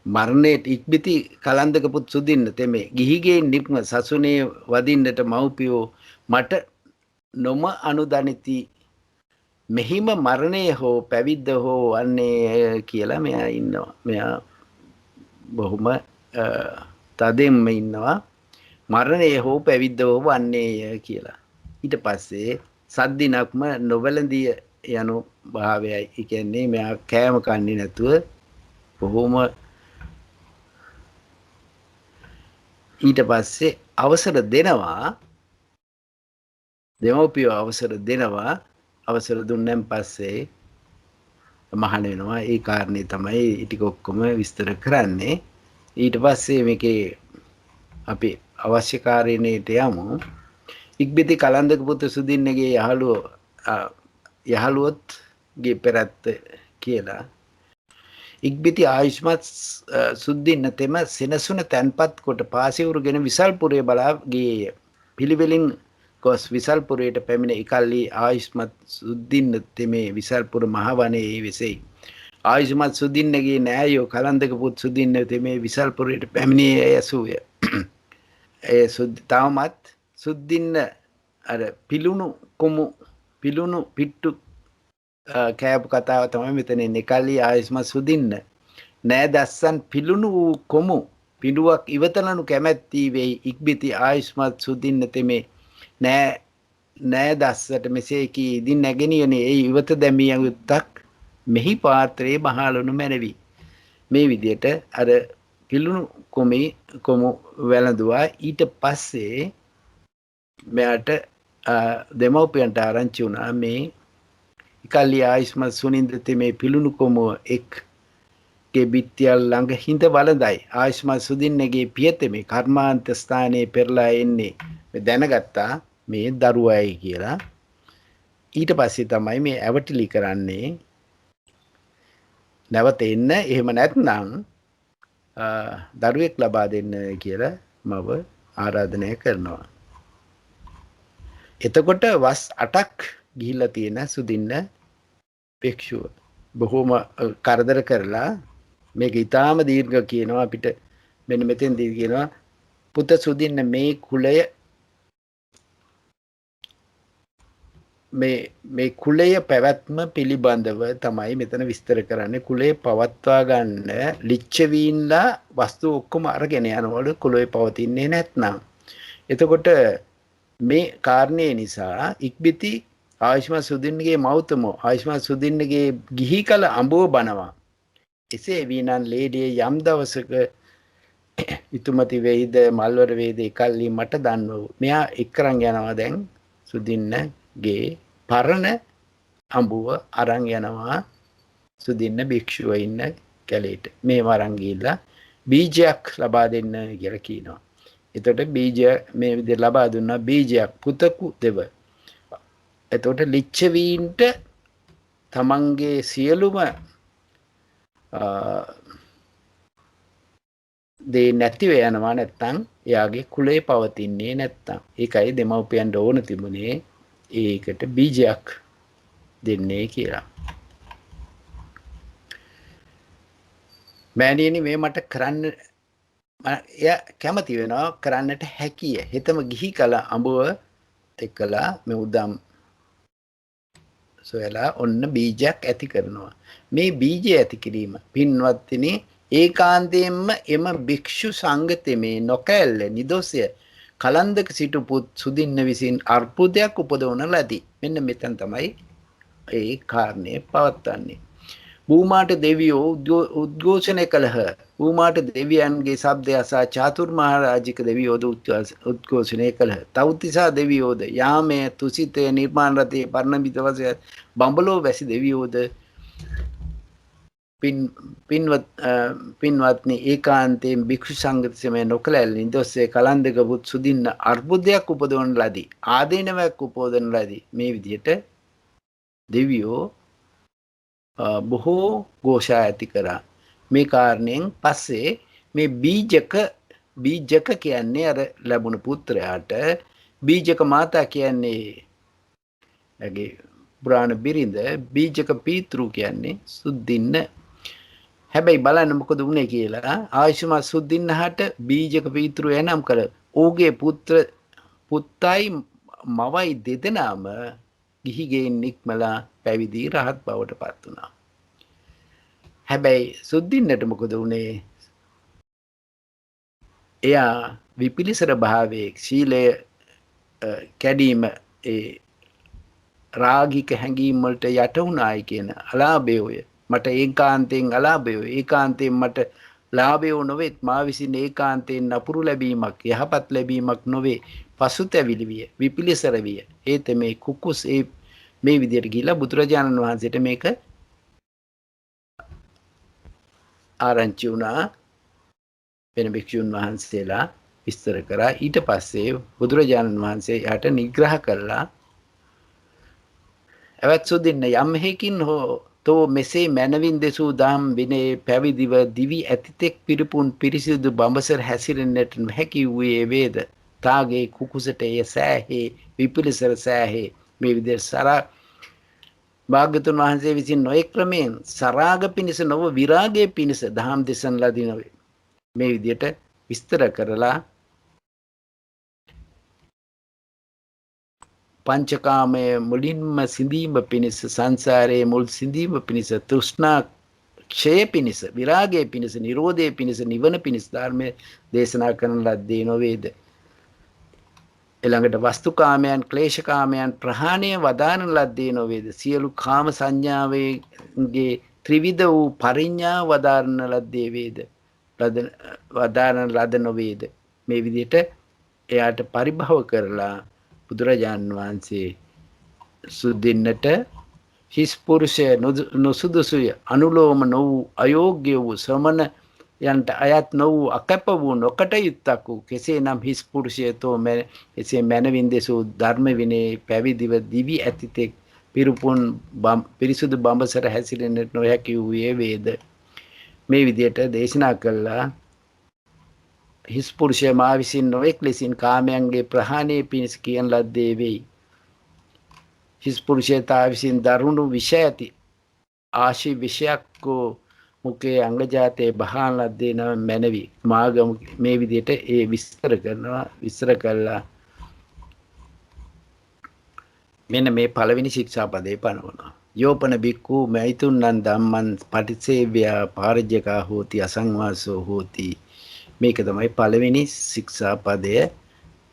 මරණයට ඉක්බිති කලන්දක පුත් සුදින්න තෙමේ ගිහිගේ නික්ම සසුනේ වදින්නට මව්පියෝ මට නොම අනුදනිති මෙහිම මරණය හෝ පැවිද්ද හෝ වන්නේ කියලා මෙයා ඉන්නවා. මෙයා බොහොම තදෙන්ම ඉන්නවා. මරණය හෝ පැවිද්ද හෝ වන්නේ කියලා. ඊට පස්සේ සද්දිනක්ම නොවැළඳිය යනු භාවයයි. ඒ කියන්නේ මෙයා කෑම කන්නේ නැතුව බොහොම ඊට පස්සේ අවසර දෙනවා. දෙමව්පියෝ අවසර දෙනවා. අවසර දුන්නන් පස්සේ මහාන වෙනවා. ඒ කාරණේ තමයි ටික ඔක්කොම විස්තර කරන්නේ. ඊට පස්සේ මේකේ අපි අවශ්‍ය කාරණේට යමු. ඉක්බිති කලන්දක පුත් සුදින්නගේ යහළුවොත්ගේ පෙරත්ත කියලා. ඉක්බිති ආයුෂ්මත් සුද්දින්න තෙම සෙනසුන තැන්පත් කොට පාසිවුරුගෙන විසල්පුරේ බලා ගියේය. පිළිවෙලින් ගොස් විසල්පුරයට පැමිණ එකල්ලි ආයුෂ්මත් සුද්දින්න තෙමේ විසල්පුර මහවනයේ වෙසෙයි. ආයුෂ්මත් සුද්දින්නගේ නෑයෝ කලන්දක පුත් සුද්දින්න තෙමේ විසල්පුරයට පැමිණියේ ඇසූය. ඒ තවමත් සුද්දින්න අර පිලුණු පිට්ටු කෑපු කතාව තමයි මෙතන එන්නේ. කල්ලි ආයුෂ්මත් සුදින්න නෑ දස්සන් පිලුණු වූ කොමු පිඬුවක් ඉවතලනු කැමැත්ති වෙයි. ඉක්බිති ආයුෂ්මත් සුදින්න තෙමේ නෑ දස්සට මෙසේ කී ඉදින් නැගෙනියනේ ඒ ඉවත දැමිය යුත්තක් මෙහි පාත්‍රයේ බහලනු මැනවි. මේ විදියට අර පිලුණු කොමු වැළඳුවා. ඊට පස්සේ මෙයාට දෙමව්පියන්ට ආරංචි වුණා මේ ඉකල්ලි ආයුෂ්මත් සුනින්ද තෙමේ පිලුණු කොමුව එක්ගේ බිත්තියල් ළඟ හිඳ වළඳයි. ආයුෂ්මත් සුදින්නගේ පියතෙමේ කර්මාන්ත ස්ථානයේ පෙරලා එන්නේ දැනගත්තා මේ දරුවයි කියලා. ඊට පස්සේ තමයි මේ ඇවටිලි කරන්නේ නැවත එන්න, එහෙම නැත්නම් දරුවෙක් ලබා දෙන්න කියලා මව ආරාධනය කරනවා. එතකොට වස් 8ක් ගිහිල්ලා තියෙන සුදින්න භික්ෂුව බොහොම කරදර කරලා මේක ඊටාම දීර්ඝ කියනවා. අපිට මෙන්න මෙතෙන්දී කියනවා පුත සුදින්න මේ කුලය මේ කුලය පැවැත්ම පිළිබඳව තමයි මෙතන විස්තර කරන්නේ. කුලය පවත්වා ගන්න ලිච්ඡවීන්ලා වස්තු ඔක්කොම අරගෙන යනවලු කුලය පවතින්නේ නැත්නම්. එතකොට මේ කාරණේ නිසා ඉක්බිති ආයුෂ්මත් සුදින්නගේ මෞතමෝ ආයුෂ්මත් සුදින්නගේ ගිහි කල අඹුව බනවා. එසේ වීනන් ලේඩියේ යම් දවසක ඉතුමති වෙයිද මල්වර වේද එකල්ලි මට දන්වෝ. මෙයා එක්කරන් යනවා දැන් සුදින්නගේ පරණ අඹුව අරන් යනවා සුදින්න භික්ෂුව ඉන්න කැලේට. මේ වරන් ගිහිල්ලා බීජයක් ලබා දෙන්න කියලා කියනවා. එතකොට බීජ මේ විදිහට ලබා දුන්නා. බීජයක් පුතකු දෙව. එතකොට ලිච්ඡවීන්ට තමන්ගේ සියලුම දේ නැතිව යනවා නැත්තම් එයාගේ කුලේ පවතින්නේ නැත්තම්. ඒකයි දෙමව්පියන්ට ඕන තිබුණේ ඒකට බීජයක් දෙන්නේ කියලා. මෑණියනි මේ මට කරන්න එයා කැමති වෙනවා කරන්නට හැකිය. හෙතම ගිහි කල අඹුව එක්කලා මේ උදම් සොයලා ඔන්න බීජයක් ඇති කරනවා. මේ බීජය ඇති කිරීම පින්වත්නි ඒකාන්තයෙන්ම එම භික්ෂු සංගතමේ නොකැල්ල නිදොසය කලන්දක සිටු පුත් සුදින්න විසින් අර්බුදයක් උපදවන ලදී. මෙන්න මෙතන තමයි ඒ කාරණය පවත්වන්නේ. භූමාට දෙවියෝ උද්ඝෝෂණය කළහ. භූමාට දෙවියන්ගේ ශබ්දය අසා චාතුර් මහරජික දෙවියෝද උද්ඝෝෂණය කළහ. තව්තිසා දෙවියෝද යාමය තුසිතය නිර්මාණ රතේ පර්ණමිත වශයෙන් බඹලෝ වැසි දෙවියෝද පින්වත්නි ඒකාන්තයෙන් භික්ෂු සංගතසමය නොකළැල් නිදොස්සේ කලන්දක පුත් සුදින්න අර්බුදයක් උපදවන ලදී. ආදීනවක් උපදවන ලදී. මේ විදිහට දෙවියෝ බොහෝ ഘോഷා ඇති කරා. මේ කාරණයෙන් පස්සේ මේ බීජක කියන්නේ අර ලැබුණු පුත්‍රයාට බීජක මාතා කියන්නේ ඇගේ පුරාණ බිරිඳ බීජක පීතෘ කියන්නේ සුද්දින්න. හැබැයි බලන්න මොකද වුනේ කියලා ආයුෂ්මත් සුද්දින්නහට බීජක පීතෘ එනම් කළ ඕගේ පුත්තයි මවයි දෙදෙනාම ගිහිගෙන් නික්මලා පැවිදි රහත් බවට පත් වුණා. හැබැයි සුද්දින්නට මොකද වුනේ? එයා විපිලිසර භාවයේ ශීලය කැඩීම ඒ රාගික හැඟීම් වලට යට වුණායි කියන අලාභය මට ඒකාන්තයෙන් අලාභය ඒකාන්තයෙන් මට ලාභය නොවෙත් මා විසින් ඒකාන්තයෙන් නපුරු ලැබීමක් යහපත් ලැබීමක් නොවේ පසුතැවිලි විය විපිලිසර විය. ඒත මේ කුකුස් මේ විදිහට ගිහිලා බුදුරජාණන් වහන්සේට මේක ආරංචි වුණා. වෙන භික්ෂුන් වහන්සේලා විස්තර කරා. ඊට පස්සේ බුදුරජාණන් වහන්සේ යාට නිග්‍රහ කළා. එවත් සුදින්න යම් හේකින් හෝ තෝ මෙසේ මනවින් දෙසූ දහම් විනේ පැවිදිව දිවි ඇතිතෙක් පිරිපුන් පිරිසිදු බඹසර හැසිරෙන්නට නොහැකි වූයේ වේද. තාගේ කුකුසට එය සෑහේ විපිලිසර සෑහේ. මේ විදිහට භාග්‍යවතුන් වහන්සේ විසින් නොයෙක් ක්‍රමයෙන් සරාග පිණිස නොව විරාගයේ පිණිස දහම් දෙසන ලදී නොවේ. මේ විදිහට විස්තර කරලා පංචකාමයේ මුලින්ම සිඳීම පිණිස සංසාරයේ මුල් සිඳීම පිණිස තෘෂ්ණා ක්ෂය පිණිස විරාගයේ පිණිස නිරෝධයේ පිණිස නිවන පිණිස ධර්මයේ දේශනා කරන ලද්දේ නොවේද. ඊළඟට වස්තුකාමයන් ක්ලේශකාමයන් ප්‍රහාණය වදාන ලද්දේ නොවේද. සියලු කාම සංඥාවේගේ ත්‍රිවිධ වූ පරිඥා වදාරන ලද්දේ වේද. වදාරන ලද නොවේද. මේ විදිහට එයාට පරිභව කරලා බුදුරජාණන් වහන්සේ සුද්දින්නට හිස් පුරුෂය නොසුදුසුය අනුලෝම නො වූ අයෝග්‍ය වූ ශ්‍රමණ යන්ට අයත් නො වූ අකැප වූ නොකටයුත්තක් වූ කෙසේ නම් හිස් පුරුෂයතෝ එසේ මැනවින් දෙසූ ධර්ම විනේ පැවිදිව දිවි ඇතිතෙක් පිරිපුන් පිරිසුදු බඹසර හැසිරෙන්නට නොහැකි වූයේ වේද. මේ විදිහට දේශනා කළා. හිස් පුරුෂය මා විසින් නොඑක් ලෙසින් කාමයන්ගේ ප්‍රහාණය පිණිස කියන ලද්දේ වෙයි. හිස් පුරුෂයතා විසින් දරුණු විෂ ඇති ආශි විෂයක් වූ මුකේ අංගජාතේ බහාන ලද්දේ නම් මැනවි. මාගම මේ විදිහට ඒ විස්තර කළා. මෙන්න මේ පළවෙනි ශික්ෂාපදේ පනවනවා. යෝපන බික්ඛු මෛතුන්නං ධම්මං පටිසේව්‍යා පාරජ්‍යකා හෝති අසංවාසෝ හෝති. මේක තමයි පළවෙනි ශික්ෂාපදය.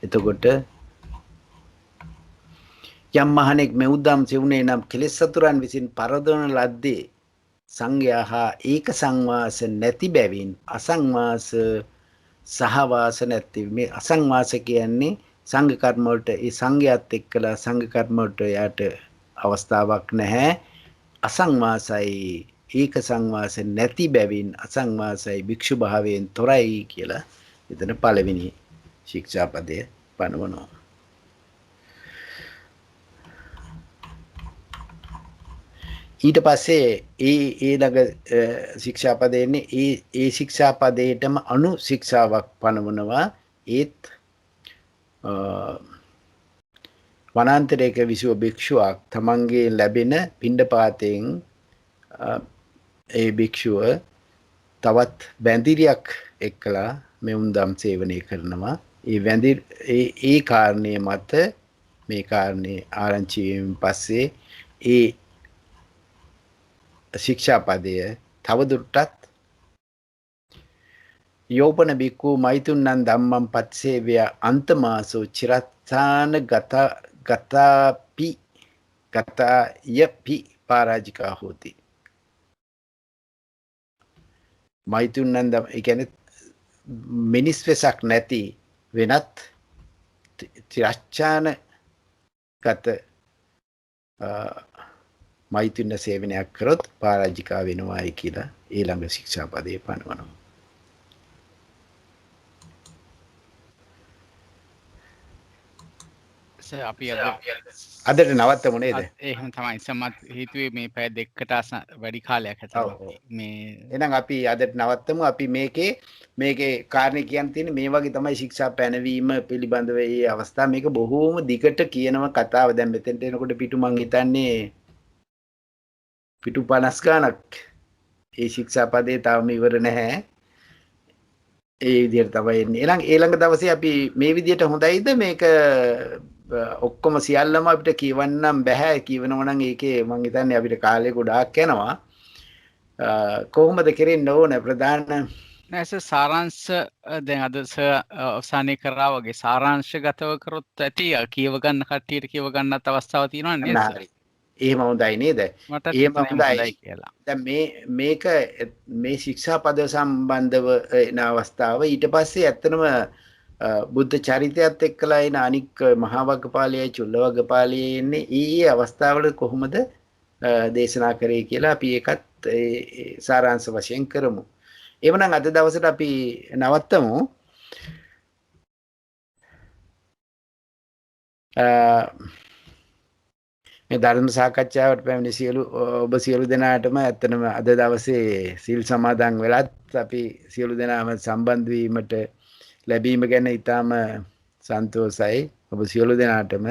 එතකොට යම් මහණෙක් මෙව්දම් සෙවුනේ නම් කෙලෙස් සතුරන් විසින් පරදවන ලද්දේ සංඝයා හා ඒක සංවාස නැති බැවින් අසංවාස සහවාස නැති. මේ අසංවාස කියන්නේ සංඝ කර්ම වලට ඒ සංඝයාත් එක්කලා සංඝ කර්ම වලට යාට අවස්ථාවක් නැහැ. අසංවාසයි ඒක සංවාස නැති බැවින් අසංවාසයි භික්ෂු භාවයෙන් තොරයි කියලා එතන පළවෙනි ශික්ෂාපදය පනවනවා. ඊට පස්සේ ඊළඟ ශික්ෂාපදයේනේ ඒ ශික්ෂාපදයටම අනු ශික්ෂාවක් පනවනවා. ඒත් වනාන්තරයක විසුව භික්ෂුවක් තමන්ගේ ලැබෙන පිණ්ඩපාතයෙන් ඒ භික්ෂුව තවත් බැඳිරියක් එක්කලා මෙවුන්දම් සේවනය කරනවා. ඒ කාරණය මත මේ කාරණේ ආරංචි වීමෙන් පස්සේ ඒ ශික්ෂාපදය තවදුරටත් යෝපන බික්කු මෛතුන්නන් ධම්මං පත්සේවය අන්තමාසෝ චිරත්ථාන ගතයපි පරාජිකා හෝති. මෛතුන්නන් ධම්ම ඒ කියන්නේ මිනිස් වෙසක් නැති වෙනත් තිරච්ඡාන ගත මෛතුන්න සේවනයක් කරොත් පරාජිකා වෙනවායි කියලා ඊළඟ ශික්ෂාපදයේ පනවනවා. අපි අදට නවත්තමු නේද? එහෙම තමයි. සමත් හිතුවේ මේ පැය දෙකකට වැඩි කාලයක් ඇතුළත මේ එහෙනම් අපි අදට නවත්තමු. අපි මේකේ කාරණේ කියන්න තියෙන්නේ මේ වගේ තමයි ශික්ෂා පැනවීම පිළිබඳව මේ අවස්ථාව. මේක බොහෝම දිගට කියනම කතාව. දැන් මෙතෙන්ට එනකොට පිටු මං හිතන්නේ පිටු 50 ගණක් ඒ ශික්ෂා පදේ තාම ඉවර නැහැ. ඒ විදිහට තමයි එන්නේ. එහෙනම් ඊළඟ දවසේ අපි මේ විදිහට හොඳයිද මේක ඔක්කොම සියල්ලම අපිට කියවන්නම් බෑ. කියවනවා නම් ඒකේ මං හිතන්නේ අපිට කාලය ගොඩාක් යනවා. කොහොමද කරෙන්න ඕන ප්‍රධාන නැස සාරාංශ දැන් අද අවසානයේ කරා වගේ සාරාංශගතව කරොත් ඇති කියව ගන්න කට්ටියට කියව ගන්නත් අවස්ථාවක් තියෙනවා නේද? එහෙම හොඳයි නේද? එහෙම හොඳයි කියලා. දැන් මේක මේ ශික්ෂා පද සම්බන්ධව එන අවස්ථාව ඊට පස්සේ ඇත්තනම බුද්ධ චරිතයත් එක්කලා එන අනික් මහා වග්ගපාලියයි චුල්ල වග්ගපාලියයි එන්නේ ඊයේ අවස්ථාවල කොහොමද දේශනා කරේ කියලා අපි ඒකත් සාරාංශ වශයෙන් කරමු. එවනම් අද දවසට අපි නවත්තමු. මේ ධර්ම සාකච්ඡාවට පැමිණි ඔබ සියලු දෙනාටම ඇත්තනම අද දවසේ සීල් සමාදන් වෙලත් අපි සියලු දෙනාම සම්බන්ධ වීමට ලැබීම ගැන ඉතාම සන්තෝෂයි. ඔබ සියලු දෙනාටම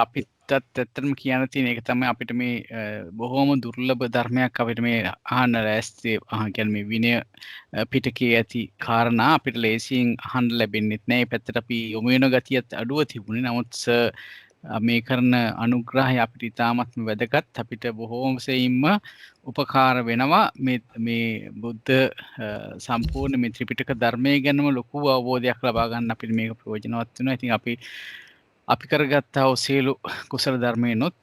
අපිටත් ඇත්තටම කියන්න තියෙන එක තමයි අපිට මේ බොහොම දුර්ලභ ධර්මයක් අපිට මේ අහන්න ලෑස්ති කියන්නේ මේ විනය පිටකයේ ඇති කාරණා අපිට ලේසියෙන් අහන්න ලැබෙන්නේ නැහැ. ඒ පැත්තට අපි යොමු වෙන ගතියත් අඩුව තිබුණේ. නමුත් මේ කරන අනුග්‍රහය අපිට ඉතාමත්ම වැදගත්. අපිට බොහෝම සෙයින්ම උපකාර වෙනවා. මේ බුද්ධ සම්පූර්ණ මේ ත්‍රිපිටක ධර්මයේ ගැනම ලොකු අවබෝධයක් ලබා ගන්න අපිට මේක ප්‍රයෝජනවත් වෙනවා. ඉතින් අපි කරගත්තා වූ සියලු කුසල ධර්මයනොත්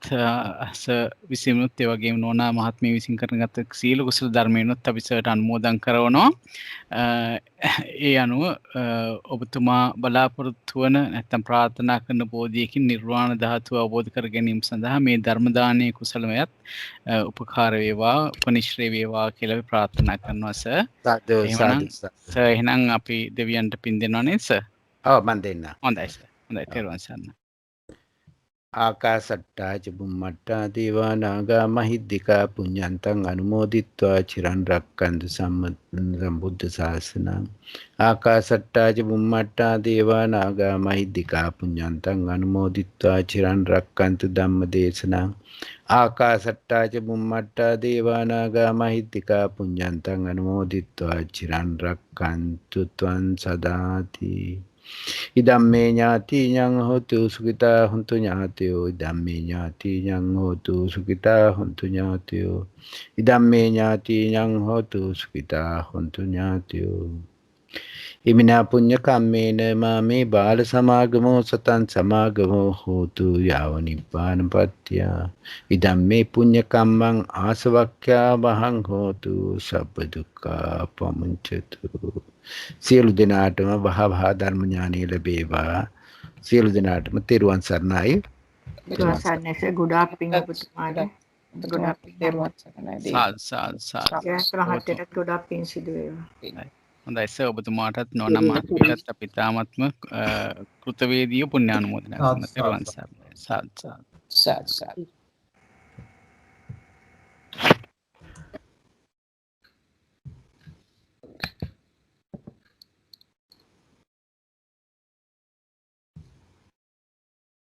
විසිනුත් ඒ වගේම නෝනා මහත්මිය විසින් කරගත්ත සියලු කුසල ධර්මයනොත් අපි සර්ට අනුමෝදන් කරනවා. ඒ අනුව ඔබතුමා බලාපොරොත්තු වන නැත්නම් ප්‍රාර්ථනා කරන බෝධියකින් නිර්වාණ ධාතුව අවබෝධ කර ගැනීම සඳහා මේ ධර්ම දානයේ කුසලමයත් උපකාර වේවා, උපනිශ්‍රේ වේවා කියලා අපි ප්‍රාර්ථනා කරනවා සර්. එහෙනම් අපි දෙවියන්ට පින් දෙනවා නේද සර්? ඔව් මන් දෙන්න. හොඳයි සර්. හොඳයි තෙරුවන් සරණයි. ආකාසට්ටා ච බුම්මට්ටා දේවා නාග මහිද්దికා පුඤ්ඤන්තං අනුමෝදිත්වා චිරන් රැක්කන්තු සම්බුද්ධ ශාසනං. ආකාසට්ටා ච බුම්මට්ටා දේවා නාග මහිද්దికා පුඤ්ඤන්තං අනුමෝදිත්වා චිරන් රැක්කන්තු ධම්ම දේශනං. ආකාසට්ටා ච බුම්මට්ටා දේවා නාග මහිද්దికා පුඤ්ඤන්තං අනුමෝදිත්වා චිරන් රැක්කන්තු ත්වං සදාති. ඉදම්මේ ඥාතිඤං හෝතු සුඛිතා හොන්තු ඥාතයෝ. ඉදම්මේ ඥාතිඤං හෝතු සුඛිතා හොන්තු ඥාතයෝ. ඉදම්මේ ඥාතිඤං හෝතු සුඛිතා හොන්තු ඥාතයෝ. ඉමිනා පුඤ්ඤ කම්මේන මාමේ බාල සමාගමෝ සතං සමාගමෝ හෝතු යාව නිබ්බානපත්ත්‍ය. ඉදම්මේ පුඤ්ඤ කම්මං ආසවක්ඛ්‍යා වහං හෝතු සබ්බ දුක්ඛා පමුඤ්චතු. සියලු දෙනාටම වහවහ ධර්ම ඥානය ලැබේවා. සියලු දෙනාටම තෙරුවන් සරණයි. තෙරුවන් සරණයි. ගොඩාක් පිං ඔබතුමාට. ගොඩාක් තෙරුවන් සරණයි. ගොඩාක් පිං සිදු වේවා. හොඳයි සර් ඔබතුමාටත් නෝනා මහත්මියටත් අපි තාමත්ම කෘතවේදීව පුණ්‍යානුමෝදනා කරනවා. තෙරුවන් සරණයි. සාදු සාදු.